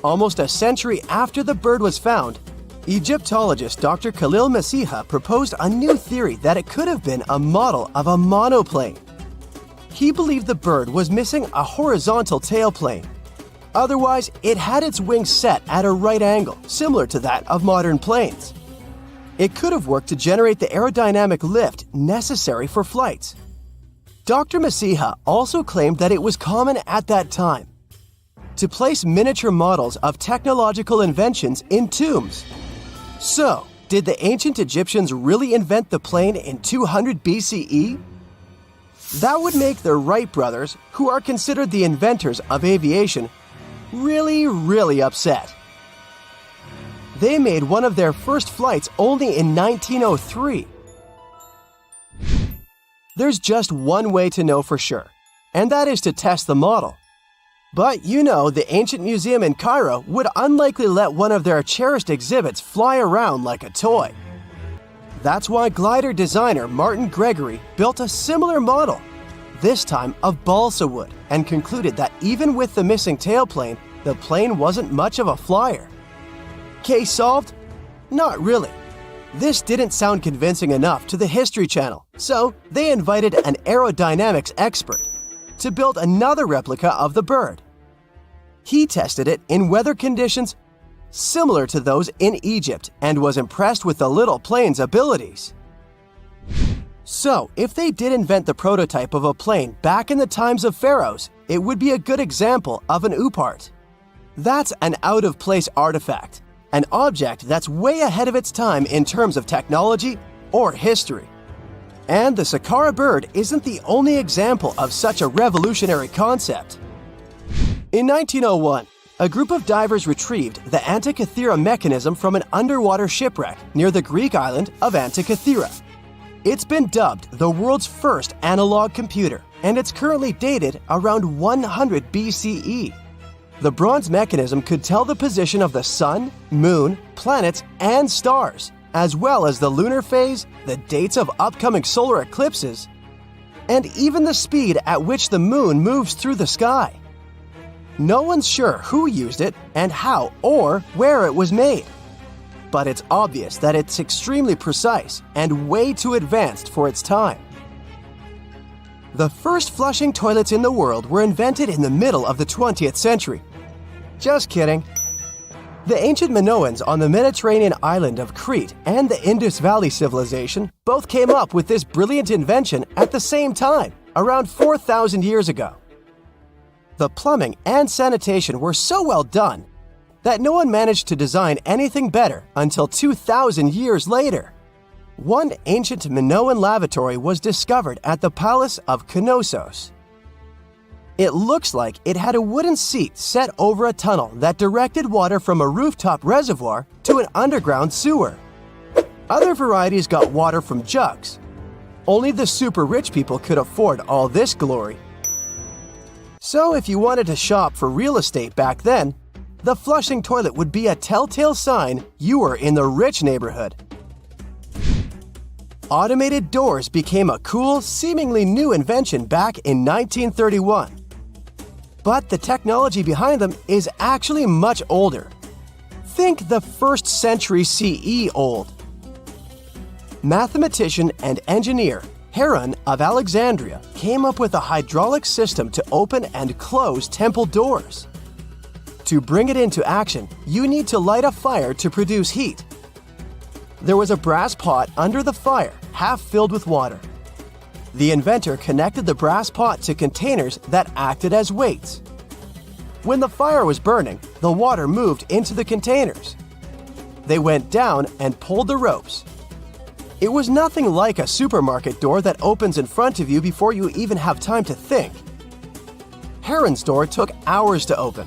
Almost a century after the bird was found, Egyptologist Dr. Khalil Masiha proposed a new theory that it could have been a model of a monoplane. He believed the bird was missing a horizontal tailplane. Otherwise, it had its wings set at a right angle, similar to that of modern planes. It could have worked to generate the aerodynamic lift necessary for flights. Dr. Masiha also claimed that it was common at that time to place miniature models of technological inventions in tombs. So, did the ancient Egyptians really invent the plane in 200 BCE? That would make the Wright brothers, who are considered the inventors of aviation, really upset. They made one of their first flights only in 1903. There's just one way to know for sure, and that is to test the model. But you know, the ancient museum in Cairo would unlikely let one of their cherished exhibits fly around like a toy. That's why glider designer Martin Gregory built a similar model, this time of balsa wood, and concluded that even with the missing tailplane, the plane wasn't much of a flyer. Case solved? Not really. This didn't sound convincing enough to the History Channel, so they invited an aerodynamics expert to build another replica of the bird. He tested it in weather conditions similar to those in Egypt and was impressed with the little plane's abilities. So, if they did invent the prototype of a plane back in the times of pharaohs, it would be a good example of an oopart. That's an out-of-place artifact, an object that's way ahead of its time in terms of technology or history. And the Saqqara bird isn't the only example of such a revolutionary concept. In 1901, a group of divers retrieved the Antikythera mechanism from an underwater shipwreck near the Greek island of Antikythera. It's been dubbed the world's first analog computer, and it's currently dated around 100 BCE. The bronze mechanism could tell the position of the sun, moon, planets, and stars, as well as the lunar phase, the dates of upcoming solar eclipses, and even the speed at which the moon moves through the sky. No one's sure who used it and how or where it was made. But it's obvious that it's extremely precise and way too advanced for its time. The first flushing toilets in the world were invented in the middle of the 20th century. Just kidding. The ancient Minoans on the Mediterranean island of Crete and the Indus Valley civilization both came up with this brilliant invention at the same time, around 4,000 years ago. The plumbing and sanitation were so well done that no one managed to design anything better until 2,000 years later. One ancient Minoan lavatory was discovered at the Palace of Knossos. It looks like it had a wooden seat set over a tunnel that directed water from a rooftop reservoir to an underground sewer. Other varieties got water from jugs. Only the super rich people could afford all this glory. So if you wanted to shop for real estate back then, the flushing toilet would be a telltale sign you were in the rich neighborhood. Automated doors became a cool, seemingly new invention back in 1931. But the technology behind them is actually much older. Think the 1st century CE old. Mathematician and engineer Heron of Alexandria came up with a hydraulic system to open and close temple doors. To bring it into action, you need to light a fire to produce heat. There was a brass pot under the fire, half filled with water. The inventor connected the brass pot to containers that acted as weights. When the fire was burning, the water moved into the containers. They went down and pulled the ropes. It was nothing like a supermarket door that opens in front of you before you even have time to think. Heron's door took hours to open,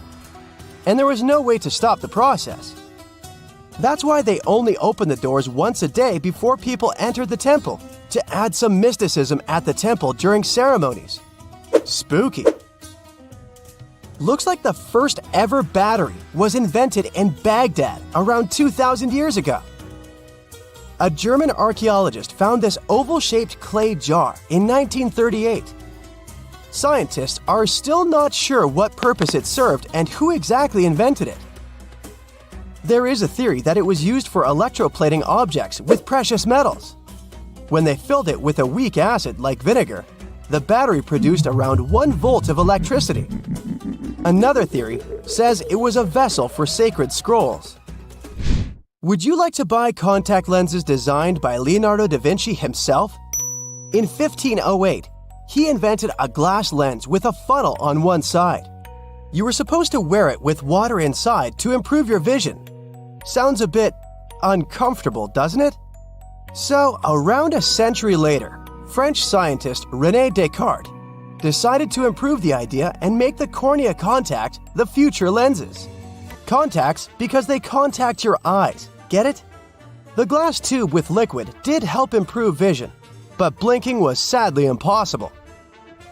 and there was no way to stop the process. That's why they only opened the doors once a day before people entered the temple, to add some mysticism at the temple during ceremonies. Spooky. Looks like the first ever battery was invented in Baghdad around 2,000 years ago. A German archaeologist found this oval-shaped clay jar in 1938. Scientists are still not sure what purpose it served and who exactly invented it. There is a theory that it was used for electroplating objects with precious metals. When they filled it with a weak acid like vinegar, the battery produced around 1 volt of electricity. Another theory says it was a vessel for sacred scrolls. Would you like to buy contact lenses designed by Leonardo da Vinci himself? In 1508, he invented a glass lens with a funnel on one side. You were supposed to wear it with water inside to improve your vision. Sounds a bit uncomfortable, doesn't it? So, around a century later, French scientist René Descartes decided to improve the idea and make the cornea contact the future lenses. Contacts because they contact your eyes, get it? The glass tube with liquid did help improve vision, but blinking was sadly impossible.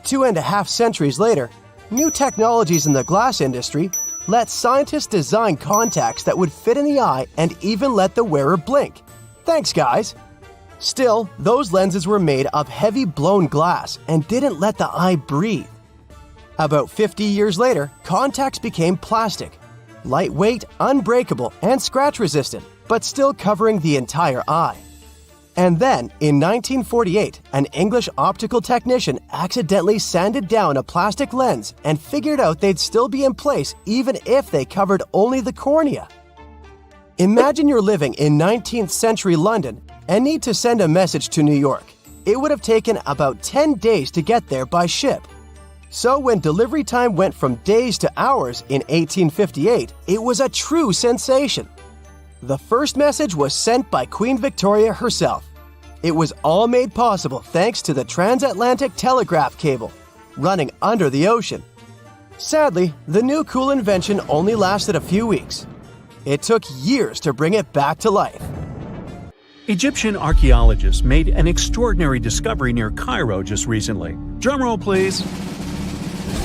2.5 centuries later, new technologies in the glass industry let scientists design contacts that would fit in the eye and even let the wearer blink. Thanks, guys! Still, those lenses were made of heavy blown glass and didn't let the eye breathe. About 50 years later, contacts became plastic, lightweight, unbreakable, and scratch-resistant, but still covering the entire eye. And then, in 1948, an English optical technician accidentally sanded down a plastic lens and figured out they'd still be in place even if they covered only the cornea. Imagine you're living in 19th century London and need to send a message to New York. It would have taken about 10 days to get there by ship. So when delivery time went from days to hours in 1858, it was a true sensation. The first message was sent by Queen Victoria herself. It was all made possible thanks to the transatlantic telegraph cable, running under the ocean. Sadly, the new cool invention only lasted a few weeks. It took years to bring it back to life. Egyptian archaeologists made an extraordinary discovery near Cairo just recently. Drumroll, please.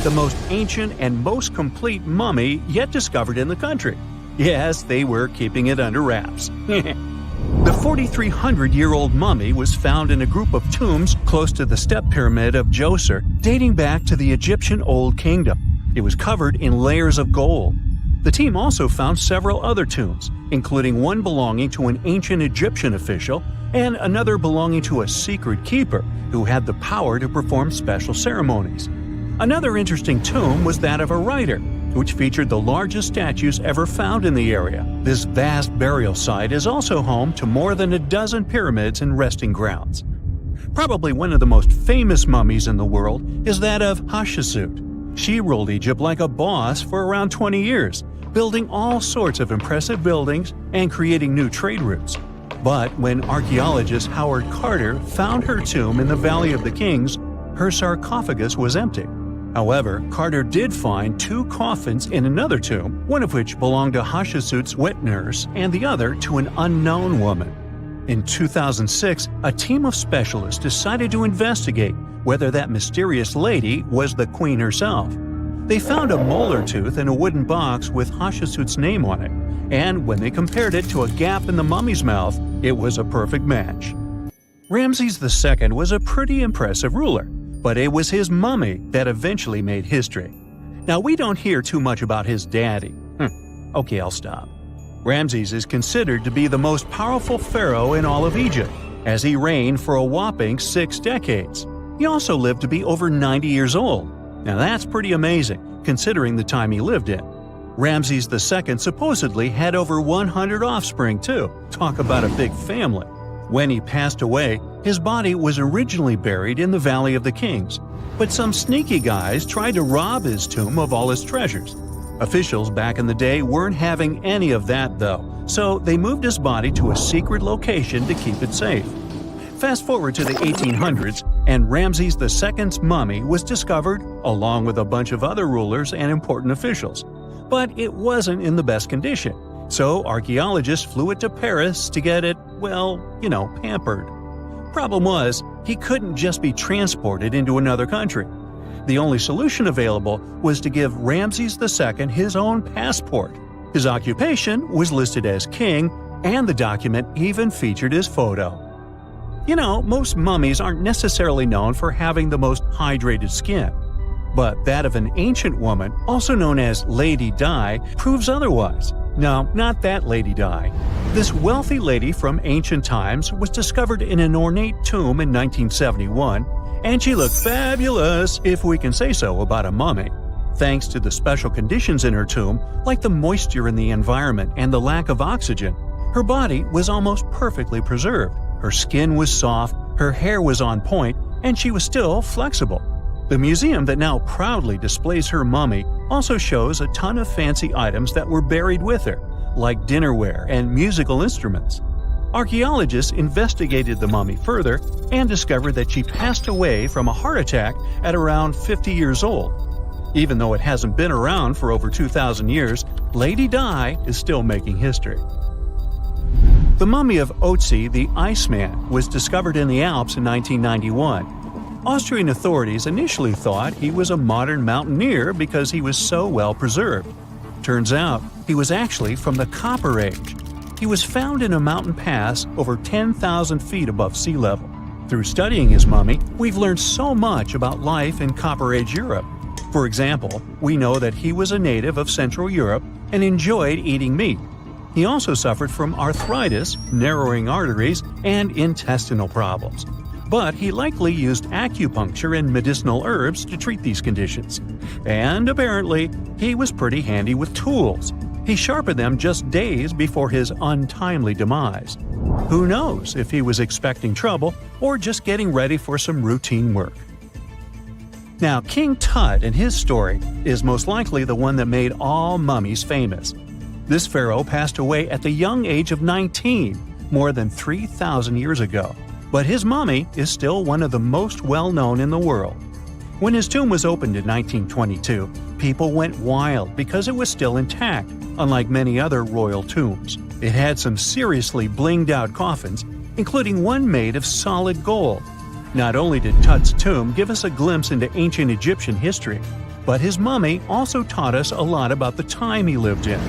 The most ancient and most complete mummy yet discovered in the country. Yes, they were keeping it under wraps. The 4,300-year-old mummy was found in a group of tombs close to the step pyramid of Djoser, dating back to the Egyptian Old Kingdom. It was covered in layers of gold. The team also found several other tombs, including one belonging to an ancient Egyptian official and another belonging to a secret keeper who had the power to perform special ceremonies. Another interesting tomb was that of a writer, which featured the largest statues ever found in the area. This vast burial site is also home to more than a dozen pyramids and resting grounds. Probably one of the most famous mummies in the world is that of Hatshepsut. She ruled Egypt like a boss for around 20 years, building all sorts of impressive buildings and creating new trade routes. But when archaeologist Howard Carter found her tomb in the Valley of the Kings, her sarcophagus was empty. However, Carter did find 2 coffins in another tomb, one of which belonged to Hatshepsut's wet nurse and the other to an unknown woman. In 2006, a team of specialists decided to investigate whether that mysterious lady was the queen herself. They found a molar tooth in a wooden box with Hatshepsut's name on it, and when they compared it to a gap in the mummy's mouth, it was a perfect match. Ramses II was a pretty impressive ruler, but it was his mummy that eventually made history. Now, we don't hear too much about his daddy. Okay, I'll stop. Ramses is considered to be the most powerful pharaoh in all of Egypt, as he reigned for a whopping 6 decades. He also lived to be over 90 years old. Now that's pretty amazing, considering the time he lived in. Ramses II supposedly had over 100 offspring too. Talk about a big family. When he passed away, his body was originally buried in the Valley of the Kings, but some sneaky guys tried to rob his tomb of all his treasures. Officials back in the day weren't having any of that though, so they moved his body to a secret location to keep it safe. Fast forward to the 1800s, and Ramses II's mummy was discovered along with a bunch of other rulers and important officials. But it wasn't in the best condition, so archaeologists flew it to Paris to get it, pampered. Problem was, he couldn't just be transported into another country. The only solution available was to give Ramses II his own passport. His occupation was listed as king, and the document even featured his photo. Most mummies aren't necessarily known for having the most hydrated skin. But that of an ancient woman, also known as Lady Di, proves otherwise. No, not that Lady Di. This wealthy lady from ancient times was discovered in an ornate tomb in 1971, and she looked fabulous, if we can say so about a mummy. Thanks to the special conditions in her tomb, like the moisture in the environment and the lack of oxygen, her body was almost perfectly preserved. Her skin was soft, her hair was on point, and she was still flexible. The museum that now proudly displays her mummy also shows a ton of fancy items that were buried with her, like dinnerware and musical instruments. Archaeologists investigated the mummy further and discovered that she passed away from a heart attack at around 50 years old. Even though it hasn't been around for over 2,000 years, Lady Di is still making history. The mummy of Otzi the Iceman was discovered in the Alps in 1991. Austrian authorities initially thought he was a modern mountaineer because he was so well preserved. Turns out, he was actually from the Copper Age. He was found in a mountain pass over 10,000 feet above sea level. Through studying his mummy, we've learned so much about life in Copper Age Europe. For example, we know that he was a native of Central Europe and enjoyed eating meat. He also suffered from arthritis, narrowing arteries, and intestinal problems. But he likely used acupuncture and medicinal herbs to treat these conditions. And apparently, he was pretty handy with tools. He sharpened them just days before his untimely demise. Who knows if he was expecting trouble or just getting ready for some routine work. Now, King Tut and his story is most likely the one that made all mummies famous. This pharaoh passed away at the young age of 19, more than 3,000 years ago. But his mummy is still one of the most well-known in the world. When his tomb was opened in 1922, people went wild because it was still intact, unlike many other royal tombs. It had some seriously blinged-out coffins, including one made of solid gold. Not only did Tut's tomb give us a glimpse into ancient Egyptian history, but his mummy also taught us a lot about the time he lived in.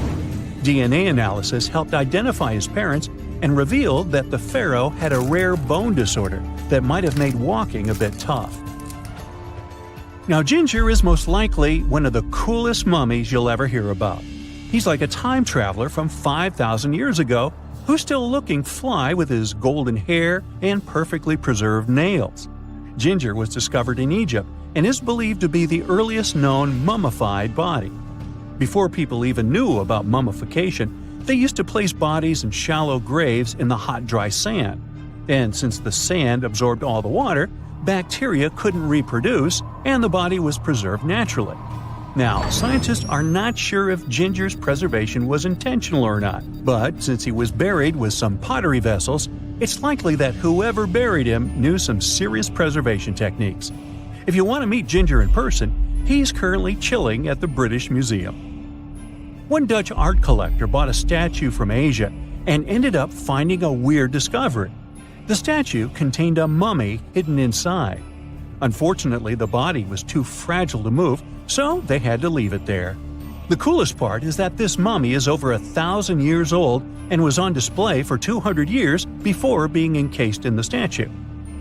DNA analysis helped identify his parents and revealed that the pharaoh had a rare bone disorder that might have made walking a bit tough. Now, Ginger is most likely one of the coolest mummies you'll ever hear about. He's like a time traveler from 5,000 years ago who's still looking fly with his golden hair and perfectly preserved nails. Ginger was discovered in Egypt and is believed to be the earliest known mummified body. Before people even knew about mummification, they used to place bodies in shallow graves in the hot, dry sand. And since the sand absorbed all the water, bacteria couldn't reproduce and the body was preserved naturally. Now, scientists are not sure if Ginger's preservation was intentional or not, but since he was buried with some pottery vessels, it's likely that whoever buried him knew some serious preservation techniques. If you want to meet Ginger in person, he's currently chilling at the British Museum. One Dutch art collector bought a statue from Asia and ended up finding a weird discovery. The statue contained a mummy hidden inside. Unfortunately, the body was too fragile to move, so they had to leave it there. The coolest part is that this mummy is over 1,000 years old and was on display for 200 years before being encased in the statue.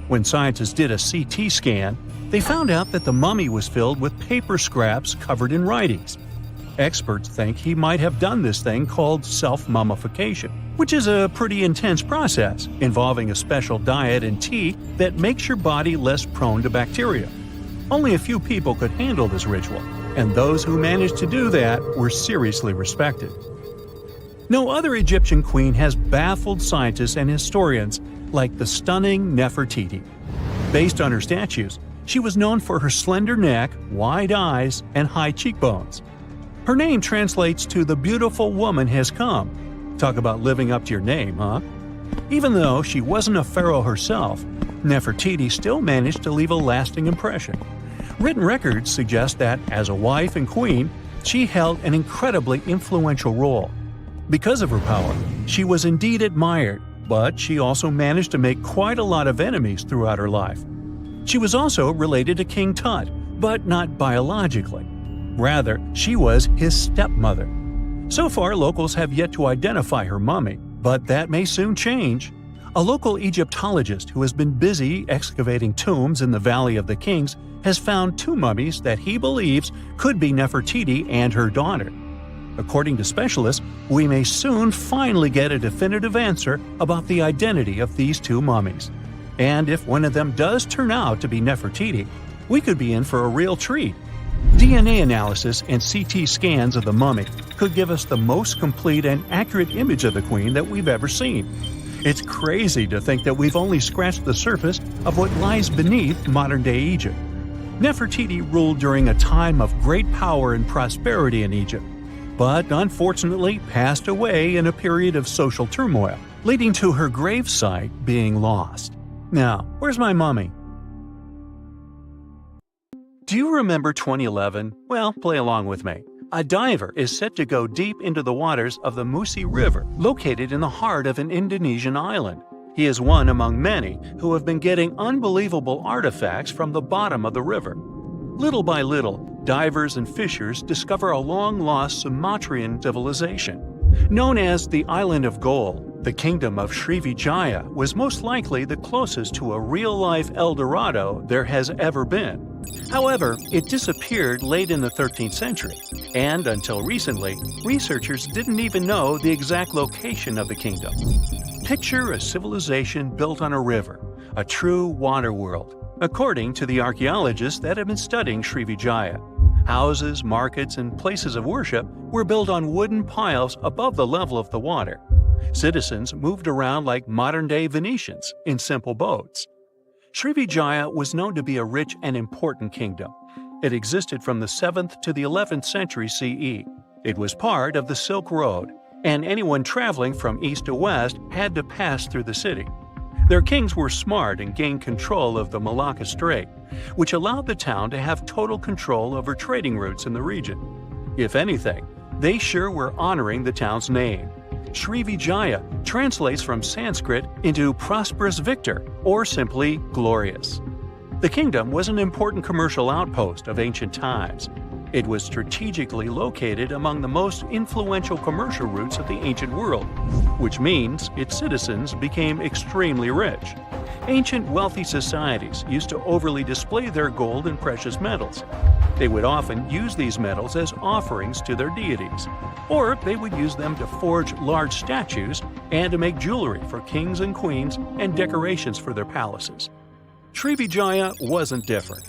When scientists did a CT scan, they found out that the mummy was filled with paper scraps covered in writings. Experts think he might have done this thing called self-mummification, which is a pretty intense process involving a special diet and tea that makes your body less prone to bacteria. Only a few people could handle this ritual, and those who managed to do that were seriously respected. No other Egyptian queen has baffled scientists and historians like the stunning Nefertiti. Based on her statues, she was known for her slender neck, wide eyes, and high cheekbones. Her name translates to "the beautiful woman has come." Talk about living up to your name, huh? Even though she wasn't a pharaoh herself, Nefertiti still managed to leave a lasting impression. Written records suggest that, as a wife and queen, she held an incredibly influential role. Because of her power, she was indeed admired, but she also managed to make quite a lot of enemies throughout her life. She was also related to King Tut, but not biologically. Rather, she was his stepmother. So far, locals have yet to identify her mummy, but that may soon change. A local Egyptologist who has been busy excavating tombs in the Valley of the Kings has found two mummies that he believes could be Nefertiti and her daughter. According to specialists, we may soon finally get a definitive answer about the identity of these two mummies. And if one of them does turn out to be Nefertiti, we could be in for a real treat. DNA analysis and CT scans of the mummy could give us the most complete and accurate image of the queen that we've ever seen. It's crazy to think that we've only scratched the surface of what lies beneath modern-day Egypt. Nefertiti ruled during a time of great power and prosperity in Egypt, but unfortunately passed away in a period of social turmoil. leading to her gravesite being lost. Now, where's my mummy? Do you remember 2011? Well, play along with me. A diver is set to go deep into the waters of the Mesa River, located in the heart of an Indonesian island. He is one among many who have been getting unbelievable artifacts from the bottom of the river. Little by little, divers and fishers discover a long-lost Sumatran civilization. Known as the Island of Gold, the kingdom of Srivijaya was most likely the closest to a real-life El Dorado there has ever been. However, it disappeared late in the 13th century, and until recently, researchers didn't even know the exact location of the kingdom. Picture a civilization built on a river, a true water world, according to the archaeologists that have been studying Srivijaya. Houses, markets, and places of worship were built on wooden piles above the level of the water. Citizens moved around like modern-day Venetians in simple boats. Srivijaya was known to be a rich and important kingdom. It existed from the 7th to the 11th century CE. It was part of the Silk Road, and anyone traveling from east to west had to pass through the city. Their kings were smart and gained control of the Malacca Strait, which allowed the town to have total control over trading routes in the region. If anything, they sure were honoring the town's name. Srivijaya translates from Sanskrit into prosperous victor, or simply glorious. The kingdom was an important commercial outpost of ancient times. It was strategically located among the most influential commercial routes of the ancient world, which means its citizens became extremely rich. Ancient wealthy societies used to overly display their gold and precious metals. They would often use these metals as offerings to their deities, or they would use them to forge large statues and to make jewelry for kings and queens and decorations for their palaces. Srivijaya wasn't different.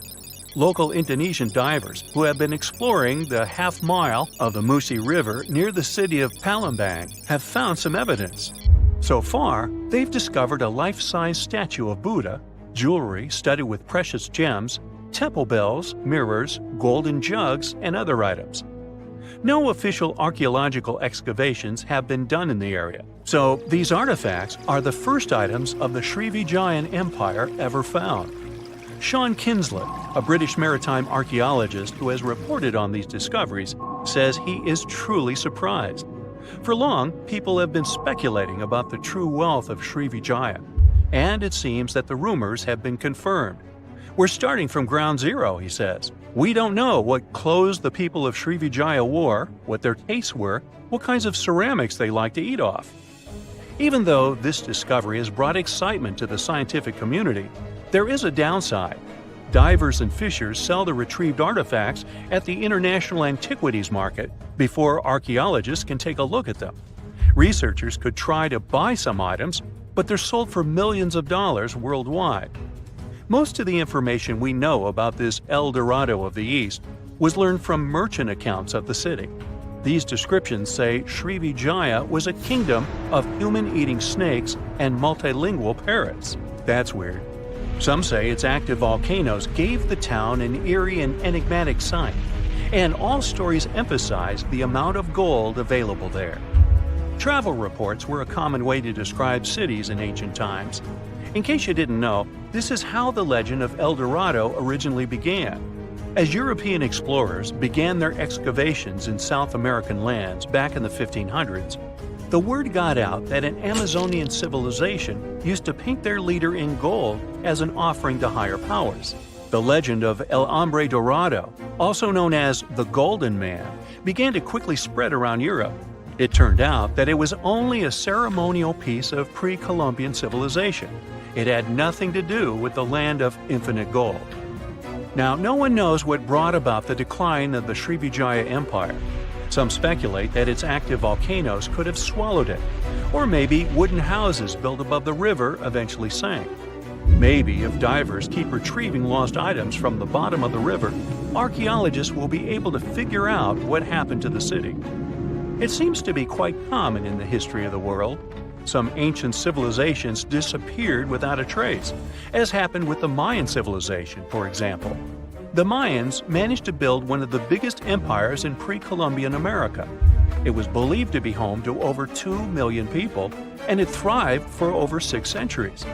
Local Indonesian divers who have been exploring the half-mile of the Mesa River near the city of Palembang have found some evidence. So far, they've discovered a life-size statue of Buddha, jewelry studded with precious gems, temple bells, mirrors, golden jugs, and other items. No official archaeological excavations have been done in the area, so these artifacts are the first items of the Srivijayan Empire ever found. Sean Kinslett, a British maritime archaeologist who has reported on these discoveries, says he is truly surprised. For long, people have been speculating about the true wealth of Srivijaya, and it seems that the rumors have been confirmed. We're starting from ground zero, he says. We don't know what clothes the people of Srivijaya wore, what their tastes were, what kinds of ceramics they like to eat off. Even though this discovery has brought excitement to the scientific community, there is a downside. Divers and fishers sell the retrieved artifacts at the International Antiquities Market before archaeologists can take a look at them. Researchers could try to buy some items, but they're sold for millions of dollars worldwide. Most of the information we know about this El Dorado of the East was learned from merchant accounts of the city. These descriptions say Srivijaya was a kingdom of human-eating snakes and multilingual parrots. That's weird. Some say its active volcanoes gave the town an eerie and enigmatic sight, and all stories emphasize the amount of gold available there. Travel reports were a common way to describe cities in ancient times. In case you didn't know, this is how the legend of El Dorado originally began. As European explorers began their excavations in South American lands back in the 1500s, the word got out that an Amazonian civilization used to paint their leader in gold as an offering to higher powers. The legend of El Hombre Dorado, also known as the Golden Man, began to quickly spread around Europe. It turned out that it was only a ceremonial piece of pre-Columbian civilization. It had nothing to do with the land of infinite gold. Now, no one knows what brought about the decline of the Srivijaya Empire. Some speculate that its active volcanoes could have swallowed it, or maybe wooden houses built above the river eventually sank. Maybe if divers keep retrieving lost items from the bottom of the river, archaeologists will be able to figure out what happened to the city. It seems to be quite common in the history of the world. Some ancient civilizations disappeared without a trace, as happened with the Mayan civilization, for example. The Mayans managed to build one of the biggest empires in pre-Columbian America. It was believed to be home to over 2 million people, and it thrived for over 6 centuries.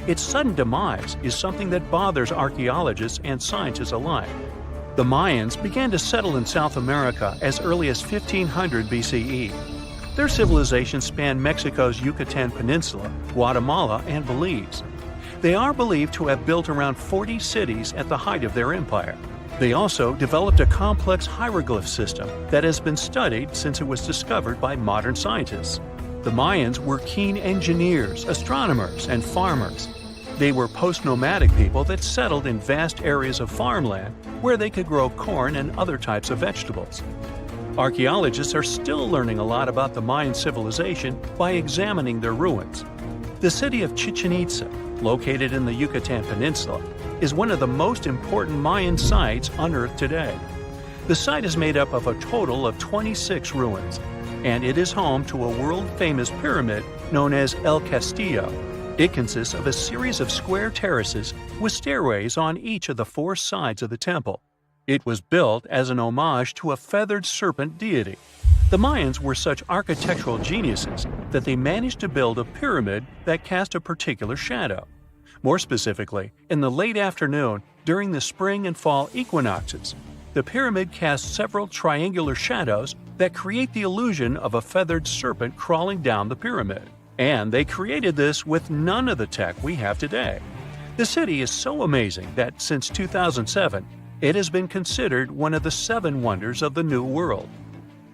Its sudden demise is something that bothers archaeologists and scientists alike. The Mayans began to settle in South America as early as 1500 BCE. Their civilization spanned Mexico's Yucatan Peninsula, Guatemala, and Belize. They are believed to have built around 40 cities at the height of their empire. They also developed a complex hieroglyph system that has been studied since it was discovered by modern scientists. The Mayans were keen engineers, astronomers, and farmers. They were post-nomadic people that settled in vast areas of farmland where they could grow corn and other types of vegetables. Archaeologists are still learning a lot about the Mayan civilization by examining their ruins. The city of Chichen Itza, located in the Yucatan Peninsula, is one of the most important Mayan sites on Earth today. The site is made up of a total of 26 ruins, and it is home to a world-famous pyramid known as El Castillo. It consists of a series of square terraces with stairways on each of the 4 sides of the temple. It was built as an homage to a feathered serpent deity. The Mayans were such architectural geniuses that they managed to build a pyramid that cast a particular shadow. More specifically, in the late afternoon during the spring and fall equinoxes, the pyramid casts several triangular shadows that create the illusion of a feathered serpent crawling down the pyramid. And they created this with none of the tech we have today. The city is so amazing that since 2007, it has been considered one of the 7 wonders of the New World.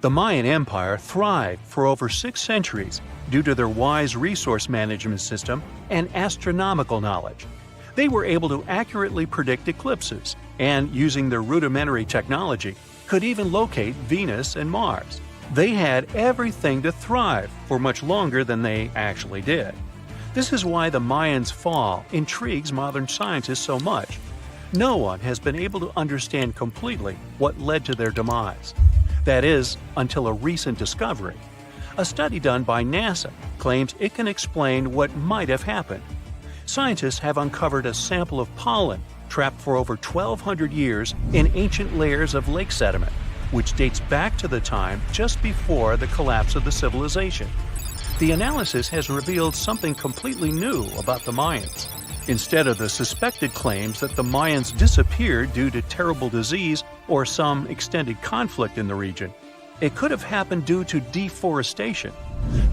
The Mayan Empire thrived for over 6 centuries due to their wise resource management system and astronomical knowledge. They were able to accurately predict eclipses and, using their rudimentary technology, could even locate Venus and Mars. They had everything to thrive for much longer than they actually did. This is why the Mayans' fall intrigues modern scientists so much. No one has been able to understand completely what led to their demise. That is, until a recent discovery. A study done by NASA claims it can explain what might have happened. Scientists have uncovered a sample of pollen trapped for over 1,200 years in ancient layers of lake sediment, which dates back to the time just before the collapse of the civilization. The analysis has revealed something completely new about the Mayans. Instead of the suspected claims that the Mayans disappeared due to terrible disease or some extended conflict in the region, it could have happened due to deforestation.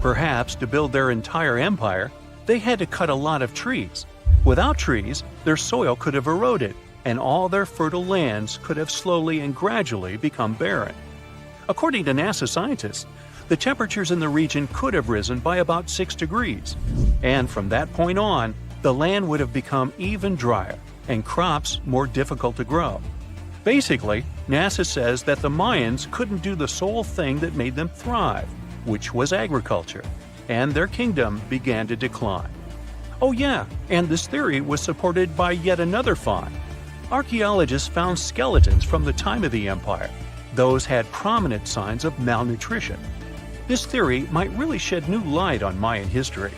Perhaps to build their entire empire, they had to cut a lot of trees. Without trees, their soil could have eroded, and all their fertile lands could have slowly and gradually become barren. According to NASA scientists, the temperatures in the region could have risen by about 6 degrees, and from that point on, the land would have become even drier and crops more difficult to grow. Basically, NASA says that the Mayans couldn't do the sole thing that made them thrive, which was agriculture, and their kingdom began to decline. Oh yeah, and this theory was supported by yet another find. Archaeologists found skeletons from the time of the empire. Those had prominent signs of malnutrition. This theory might really shed new light on Mayan history.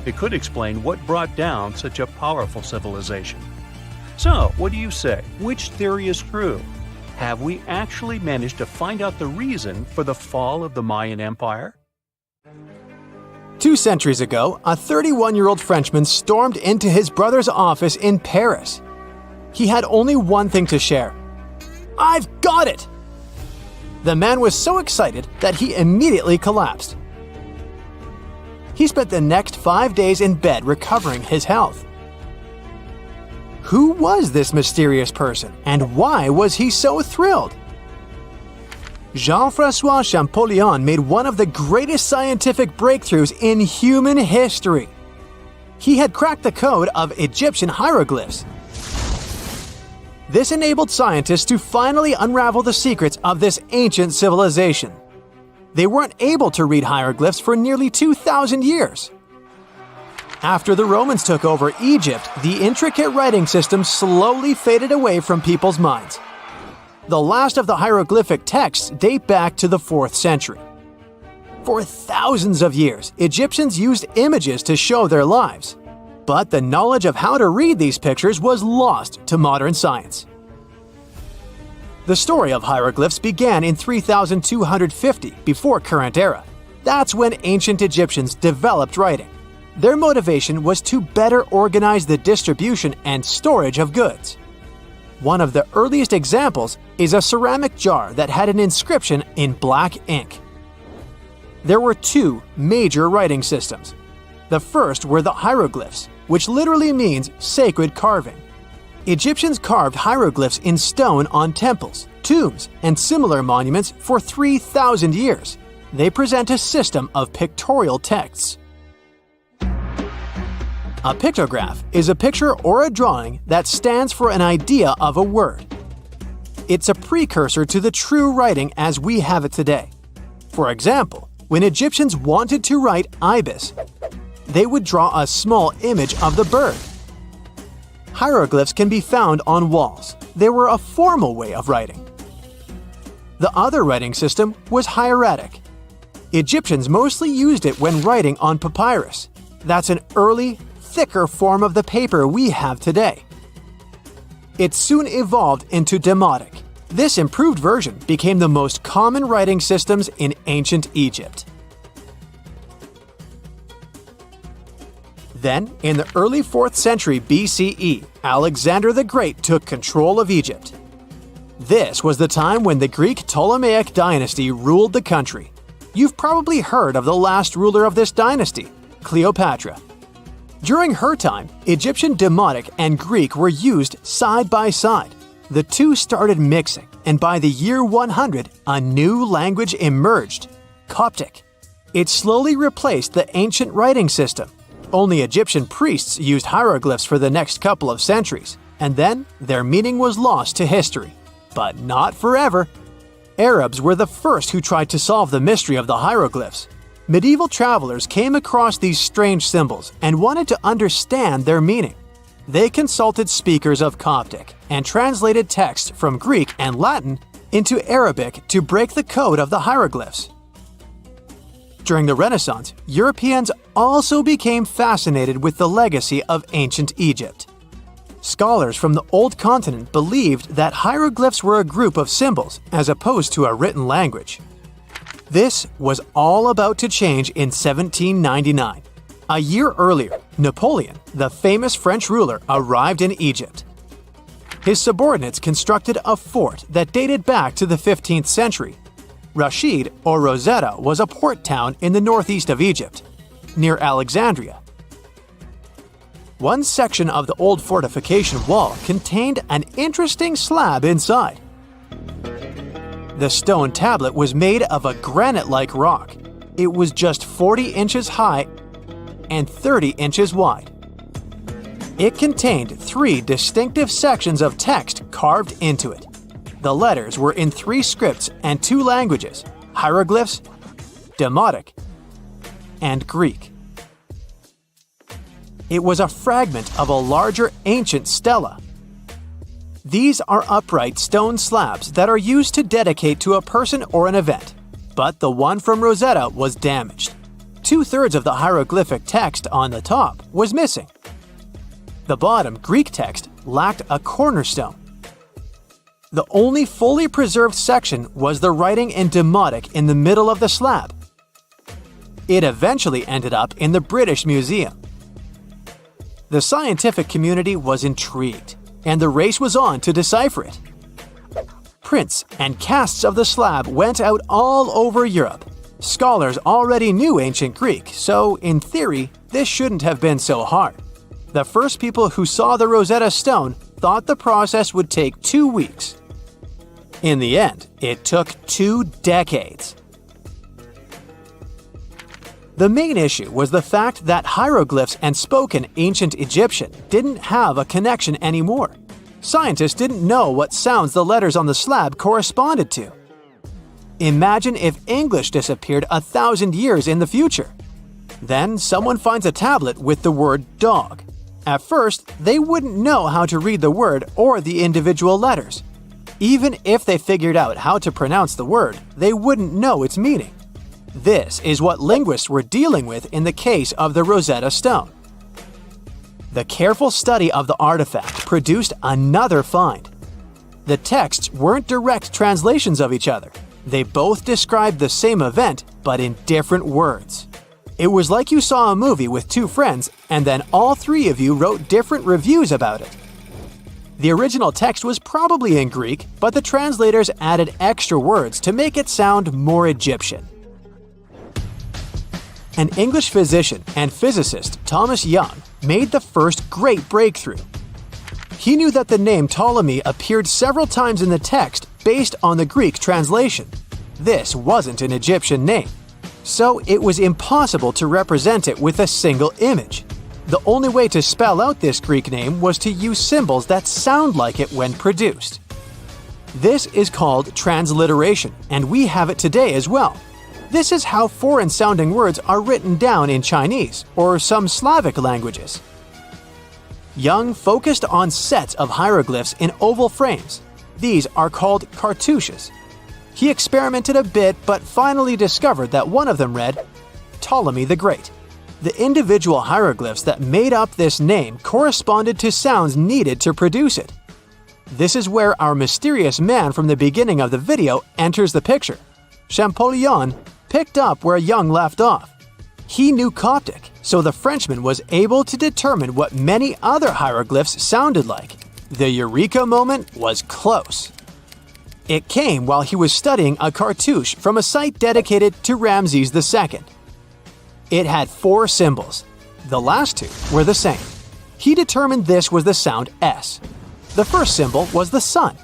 It could explain what brought down such a powerful civilization. So, what do you say? Which theory is true? Have we actually managed to find out the reason for the fall of the Mayan Empire? 2 centuries ago, a 31-year-old Frenchman stormed into his brother's office in Paris. He had only one thing to share. "I've got it!" The man was so excited that he immediately collapsed. He spent the next 5 days in bed recovering his health. Who was this mysterious person, and why was he so thrilled? Jean-François Champollion made one of the greatest scientific breakthroughs in human history. He had cracked the code of Egyptian hieroglyphs. This enabled scientists to finally unravel the secrets of this ancient civilization. They weren't able to read hieroglyphs for nearly 2,000 years. After the Romans took over Egypt, the intricate writing system slowly faded away from people's minds. The last of the hieroglyphic texts date back to the 4th century. For thousands of years, Egyptians used images to show their lives. But the knowledge of how to read these pictures was lost to modern science. The story of hieroglyphs began in 3250 before current era. That's when ancient Egyptians developed writing. Their motivation was to better organize the distribution and storage of goods. One of the earliest examples is a ceramic jar that had an inscription in black ink. There were two major writing systems. The first were the hieroglyphs, which literally means sacred carving. Egyptians carved hieroglyphs in stone on temples, tombs, and similar monuments for 3,000 years. They present a system of pictorial texts. A pictograph is a picture or a drawing that stands for an idea of a word. It's a precursor to the true writing as we have it today. For example, when Egyptians wanted to write ibis, they would draw a small image of the bird. Hieroglyphs can be found on walls. They were a formal way of writing. The other writing system was hieratic. Egyptians mostly used it when writing on papyrus. That's an early, thicker form of the paper we have today. It soon evolved into Demotic. This improved version became the most common writing systems in ancient Egypt. Then, in the early 4th century BCE, Alexander the Great took control of Egypt. This was the time when the Greek Ptolemaic dynasty ruled the country. You've probably heard of the last ruler of this dynasty, Cleopatra. During her time, Egyptian Demotic and Greek were used side by side. The two started mixing, and by the year 100, a new language emerged, Coptic. It slowly replaced the ancient writing system. Only Egyptian priests used hieroglyphs for the next couple of centuries, and then their meaning was lost to history. But not forever. Arabs were the first who tried to solve the mystery of the hieroglyphs. Medieval travelers came across these strange symbols and wanted to understand their meaning. They consulted speakers of Coptic and translated text from Greek and Latin into Arabic to break the code of the hieroglyphs. During the Renaissance, Europeans also became fascinated with the legacy of ancient Egypt. Scholars from the Old Continent believed that hieroglyphs were a group of symbols as opposed to a written language. This was all about to change in 1799. A year earlier, Napoleon, the famous French ruler, arrived in Egypt. His subordinates constructed a fort that dated back to the 15th century. Rashid, or Rosetta, was a port town in the northeast of Egypt, near Alexandria. One section of the old fortification wall contained an interesting slab inside. The stone tablet was made of a granite-like rock. It was just 40 inches high and 30 inches wide. It contained 3 distinctive sections of text carved into it. The letters were in 3 scripts and 2 languages: hieroglyphs, Demotic, and Greek. It was a fragment of a larger ancient stela. These are upright stone slabs that are used to dedicate to a person or an event, but the one from Rosetta was damaged. 2/3 of the hieroglyphic text on the top was missing. The bottom Greek text lacked a cornerstone. The only fully preserved section was the writing in Demotic in the middle of the slab. It eventually ended up in the British Museum. The scientific community was intrigued, and the race was on to decipher it. Prints and casts of the slab went out all over Europe. Scholars already knew ancient Greek, so in theory, this shouldn't have been so hard. The first people who saw the Rosetta Stone thought the process would take 2 weeks. In the end, it took 2 decades. The main issue was the fact that hieroglyphs and spoken ancient Egyptian didn't have a connection anymore. Scientists didn't know what sounds the letters on the slab corresponded to. Imagine if English disappeared 1,000 years in the future. Then someone finds a tablet with the word dog. At first, they wouldn't know how to read the word or the individual letters. Even if they figured out how to pronounce the word, they wouldn't know its meaning. This is what linguists were dealing with in the case of the Rosetta Stone. The careful study of the artifact produced another find. The texts weren't direct translations of each other. They both described the same event, but in different words. It was like you saw a movie with two friends, and then all three of you wrote different reviews about it. The original text was probably in Greek, but the translators added extra words to make it sound more Egyptian. An English physician and physicist, Thomas Young, made the first great breakthrough. He knew that the name Ptolemy appeared several times in the text based on the Greek translation. This wasn't an Egyptian name, so it was impossible to represent it with a single image. The only way to spell out this Greek name was to use symbols that sound like it when produced. This is called transliteration, and we have it today as well. This is how foreign-sounding words are written down in Chinese or some Slavic languages. Young focused on sets of hieroglyphs in oval frames. These are called cartouches. He experimented a bit but finally discovered that one of them read, Ptolemy the Great. The individual hieroglyphs that made up this name corresponded to sounds needed to produce it. This is where our mysterious man from the beginning of the video enters the picture. Champollion picked up where Young left off. He knew Coptic, so the Frenchman was able to determine what many other hieroglyphs sounded like. The eureka moment was close. It came while he was studying a cartouche from a site dedicated to Ramses II. It had 4 symbols. The last 2 were the same. He determined this was the sound S. The first symbol was the sun.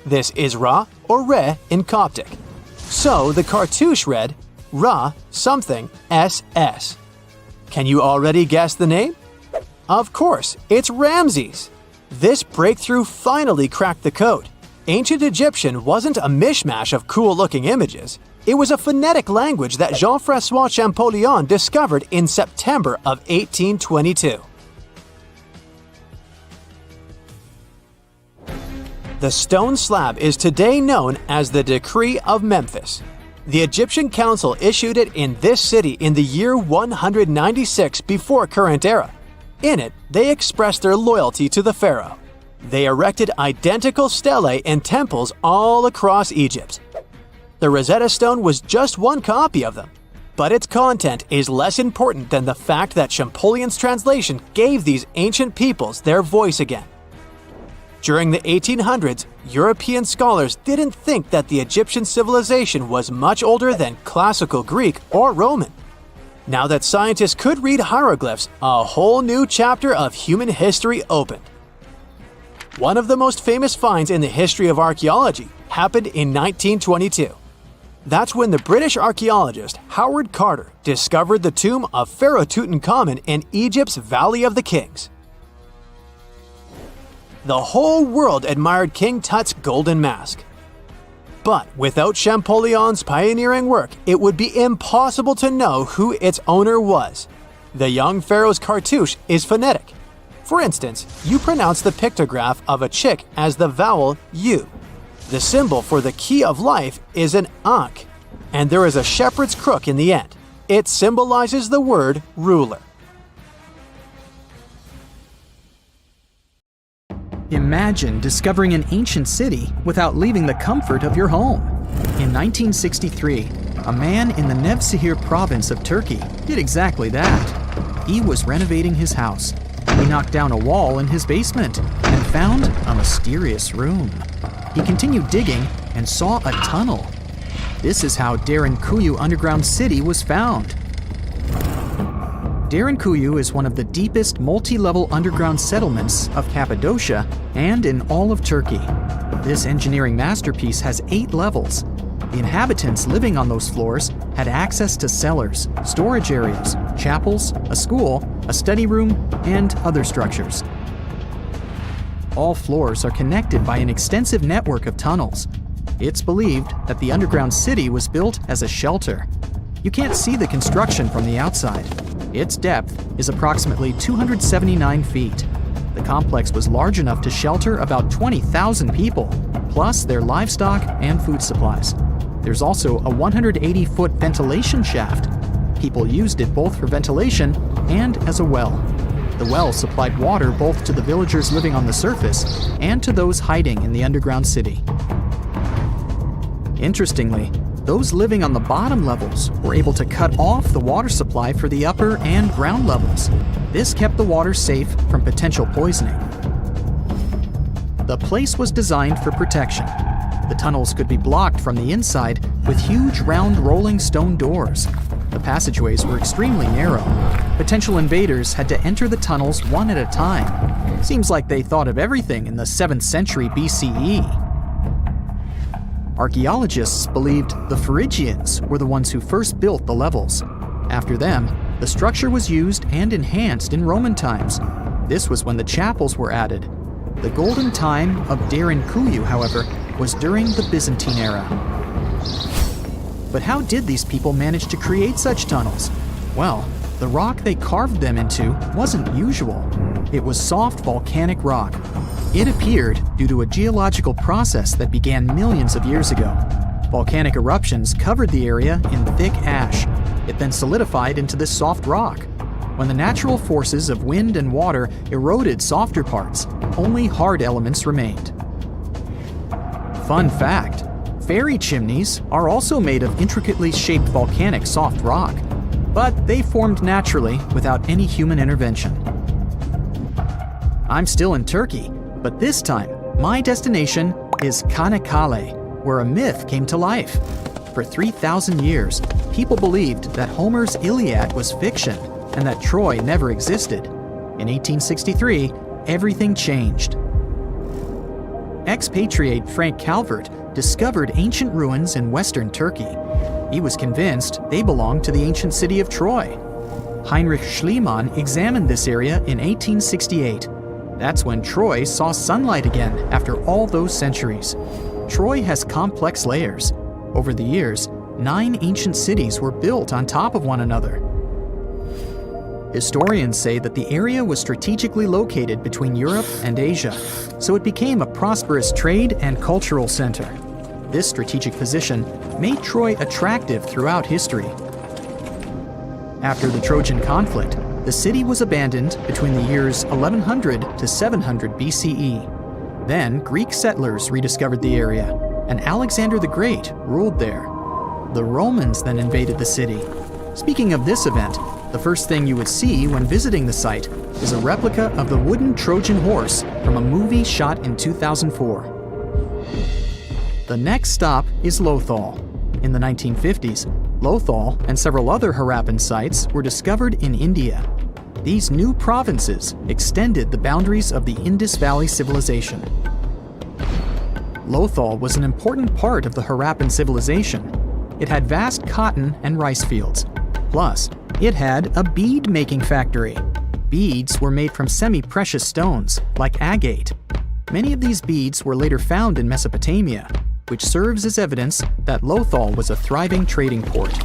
This is Ra or Re in Coptic. So the cartouche read Ra something SS. Can you already guess the name? Of course, it's Ramses. This breakthrough finally cracked the code. Ancient Egyptian wasn't a mishmash of cool-looking images. It was a phonetic language that Jean-François Champollion discovered in September of 1822. The stone slab is today known as the Decree of Memphis. The Egyptian Council issued it in this city in the year 196 before current era. In it, they expressed their loyalty to the pharaoh. They erected identical stelae in temples all across Egypt. The Rosetta Stone was just one copy of them, but its content is less important than the fact that Champollion's translation gave these ancient peoples their voice again. During the 1800s, European scholars didn't think that the Egyptian civilization was much older than classical Greek or Roman. Now that scientists could read hieroglyphs, a whole new chapter of human history opened. One of the most famous finds in the history of archaeology happened in 1922. That's when the British archaeologist Howard Carter discovered the tomb of Pharaoh Tutankhamun in Egypt's Valley of the Kings. The whole world admired King Tut's golden mask. But without Champollion's pioneering work, it would be impossible to know who its owner was. The young pharaoh's cartouche is phonetic. For instance, you pronounce the pictograph of a chick as the vowel U. The symbol for the key of life is an ankh, and there is a shepherd's crook in the end. It symbolizes the word ruler. Imagine discovering an ancient city without leaving the comfort of your home. In 1963, a man in the Nevşehir province of Turkey did exactly that. He was renovating his house. He knocked down a wall in his basement and found a mysterious room. He continued digging and saw a tunnel. This is how Derinkuyu Underground City was found. Derinkuyu is one of the deepest multi-level underground settlements of Cappadocia and in all of Turkey. This engineering masterpiece has 8 levels. The inhabitants living on those floors had access to cellars, storage areas, chapels, a school, a study room, and other structures. All floors are connected by an extensive network of tunnels. It's believed that the underground city was built as a shelter. You can't see the construction from the outside. Its depth is approximately 279 feet. The complex was large enough to shelter about 20,000 people, plus their livestock and food supplies. There's also a 180-foot ventilation shaft. People used it both for ventilation and as a well. The well supplied water both to the villagers living on the surface and to those hiding in the underground city. Interestingly, those living on the bottom levels were able to cut off the water supply for the upper and ground levels. This kept the water safe from potential poisoning. The place was designed for protection. The tunnels could be blocked from the inside with huge round rolling stone doors. The passageways were extremely narrow. Potential invaders had to enter the tunnels one at a time. Seems like they thought of everything in the 7th century BCE. Archaeologists believed the Phrygians were the ones who first built the levels. After them, the structure was used and enhanced in Roman times. This was when the chapels were added. The golden time of Derinkuyu, however, was during the Byzantine era. But how did these people manage to create such tunnels? Well, the rock they carved them into wasn't usual. It was soft volcanic rock. It appeared due to a geological process that began millions of years ago. Volcanic eruptions covered the area in thick ash. It then solidified into this soft rock. When the natural forces of wind and water eroded softer parts, only hard elements remained. Fun fact, fairy chimneys are also made of intricately shaped volcanic soft rock, but they formed naturally without any human intervention. I'm still in Turkey, but this time, my destination is Çanakkale, where a myth came to life. For 3,000 years, people believed that Homer's Iliad was fiction and that Troy never existed. In 1863, everything changed. Expatriate Frank Calvert discovered ancient ruins in western Turkey. He was convinced they belonged to the ancient city of Troy. Heinrich Schliemann examined this area in 1868. That's when Troy saw sunlight again after all those centuries. Troy has complex layers. Over the years, 9 ancient cities were built on top of one another. Historians say that the area was strategically located between Europe and Asia, so it became a prosperous trade and cultural center. This strategic position made Troy attractive throughout history. After the Trojan conflict, the city was abandoned between the years 1100 to 700 BCE. Then Greek settlers rediscovered the area, and Alexander the Great ruled there. The Romans then invaded the city. Speaking of this event, the first thing you would see when visiting the site is a replica of the wooden Trojan horse from a movie shot in 2004. The next stop is Lothal. In the 1950s, Lothal and several other Harappan sites were discovered in India. These new provinces extended the boundaries of the Indus Valley civilization. Lothal was an important part of the Harappan civilization. It had vast cotton and rice fields. Plus, it had a bead-making factory. Beads were made from semi-precious stones, like agate. Many of these beads were later found in Mesopotamia, which serves as evidence that Lothal was a thriving trading port.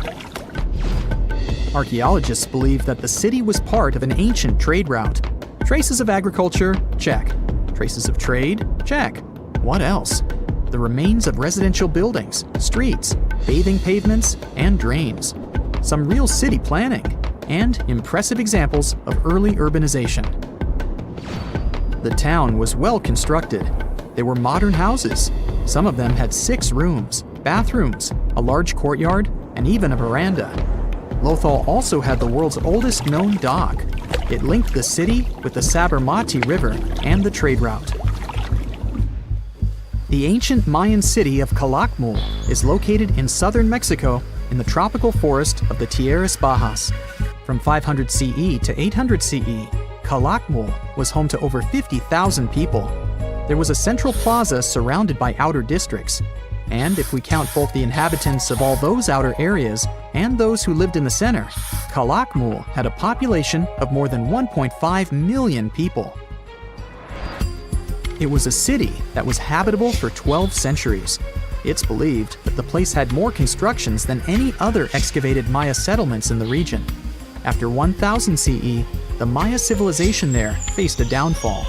Archaeologists believe that the city was part of an ancient trade route. Traces of agriculture? Check. Traces of trade? Check. What else? The remains of residential buildings, streets, bathing pavements, and drains. Some real city planning, and impressive examples of early urbanization. The town was well constructed. There were modern houses. Some of them had 6 rooms, bathrooms, a large courtyard, and even a veranda. Lothal also had the world's oldest known dock. It linked the city with the Sabarmati River and the trade route. The ancient Mayan city of Calakmul is located in southern Mexico in the tropical forest of the Tierras Bajas. From 500 CE to 800 CE, Calakmul was home to over 50,000 people. There was a central plaza surrounded by outer districts. And if we count both the inhabitants of all those outer areas and those who lived in the center, Calakmul had a population of more than 1.5 million people. It was a city that was habitable for 12 centuries. It's believed that the place had more constructions than any other excavated Maya settlements in the region. After 1000 CE, the Maya civilization there faced a downfall.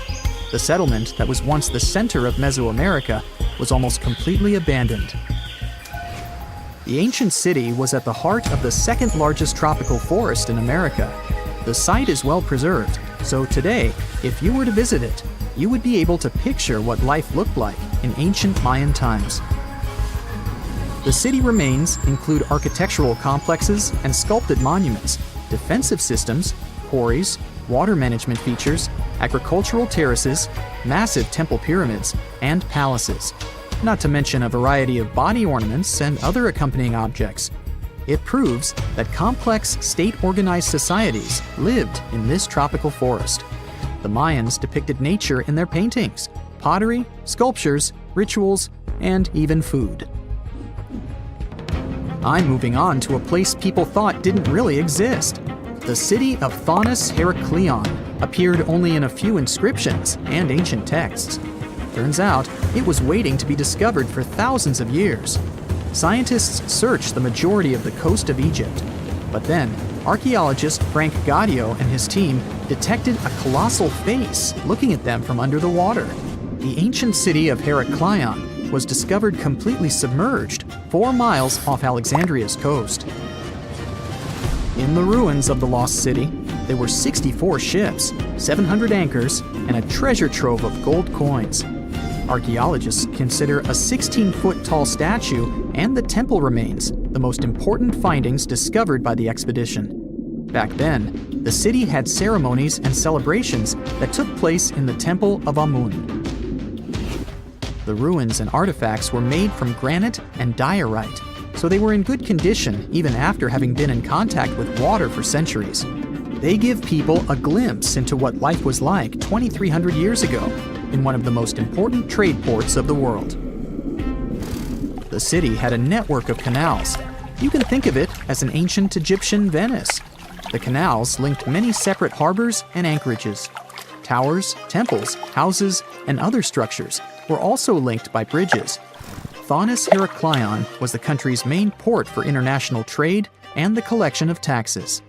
The settlement that was once the center of Mesoamerica was almost completely abandoned. The ancient city was at the heart of the second largest tropical forest in America. The site is well preserved, So today, if you were to visit it, you would be able to picture what life looked like in ancient Mayan times. The city remains include architectural complexes and sculpted monuments, defensive systems, quarries, water management features, agricultural terraces, massive temple pyramids, and palaces, not to mention a variety of body ornaments and other accompanying objects. It proves that complex, state-organized societies lived in this tropical forest. The Mayans depicted nature in their paintings, pottery, sculptures, rituals, and even food. I'm moving on to a place people thought didn't really exist. The city of Thonis-Heracleion appeared only in a few inscriptions and ancient texts. Turns out, it was waiting to be discovered for thousands of years. Scientists searched the majority of the coast of Egypt. But then, archaeologist Frank Gaudio and his team detected a colossal face looking at them from under the water. The ancient city of Heracleion was discovered completely submerged 4 miles off Alexandria's coast. In the ruins of the lost city, there were 64 ships, 700 anchors, and a treasure trove of gold coins. Archaeologists consider a 16-foot tall statue and the temple remains the most important findings discovered by the expedition. Back then, the city had ceremonies and celebrations that took place in the Temple of Amun. The ruins and artifacts were made from granite and diorite, so they were in good condition even after having been in contact with water for centuries. They give people a glimpse into what life was like 2,300 years ago in one of the most important trade ports of the world. The city had a network of canals. You can think of it as an ancient Egyptian Venice. The canals linked many separate harbors and anchorages. Towers, temples, houses, and other structures were also linked by bridges. Thonis-Heracleion was the country's main port for international trade and the collection of taxes.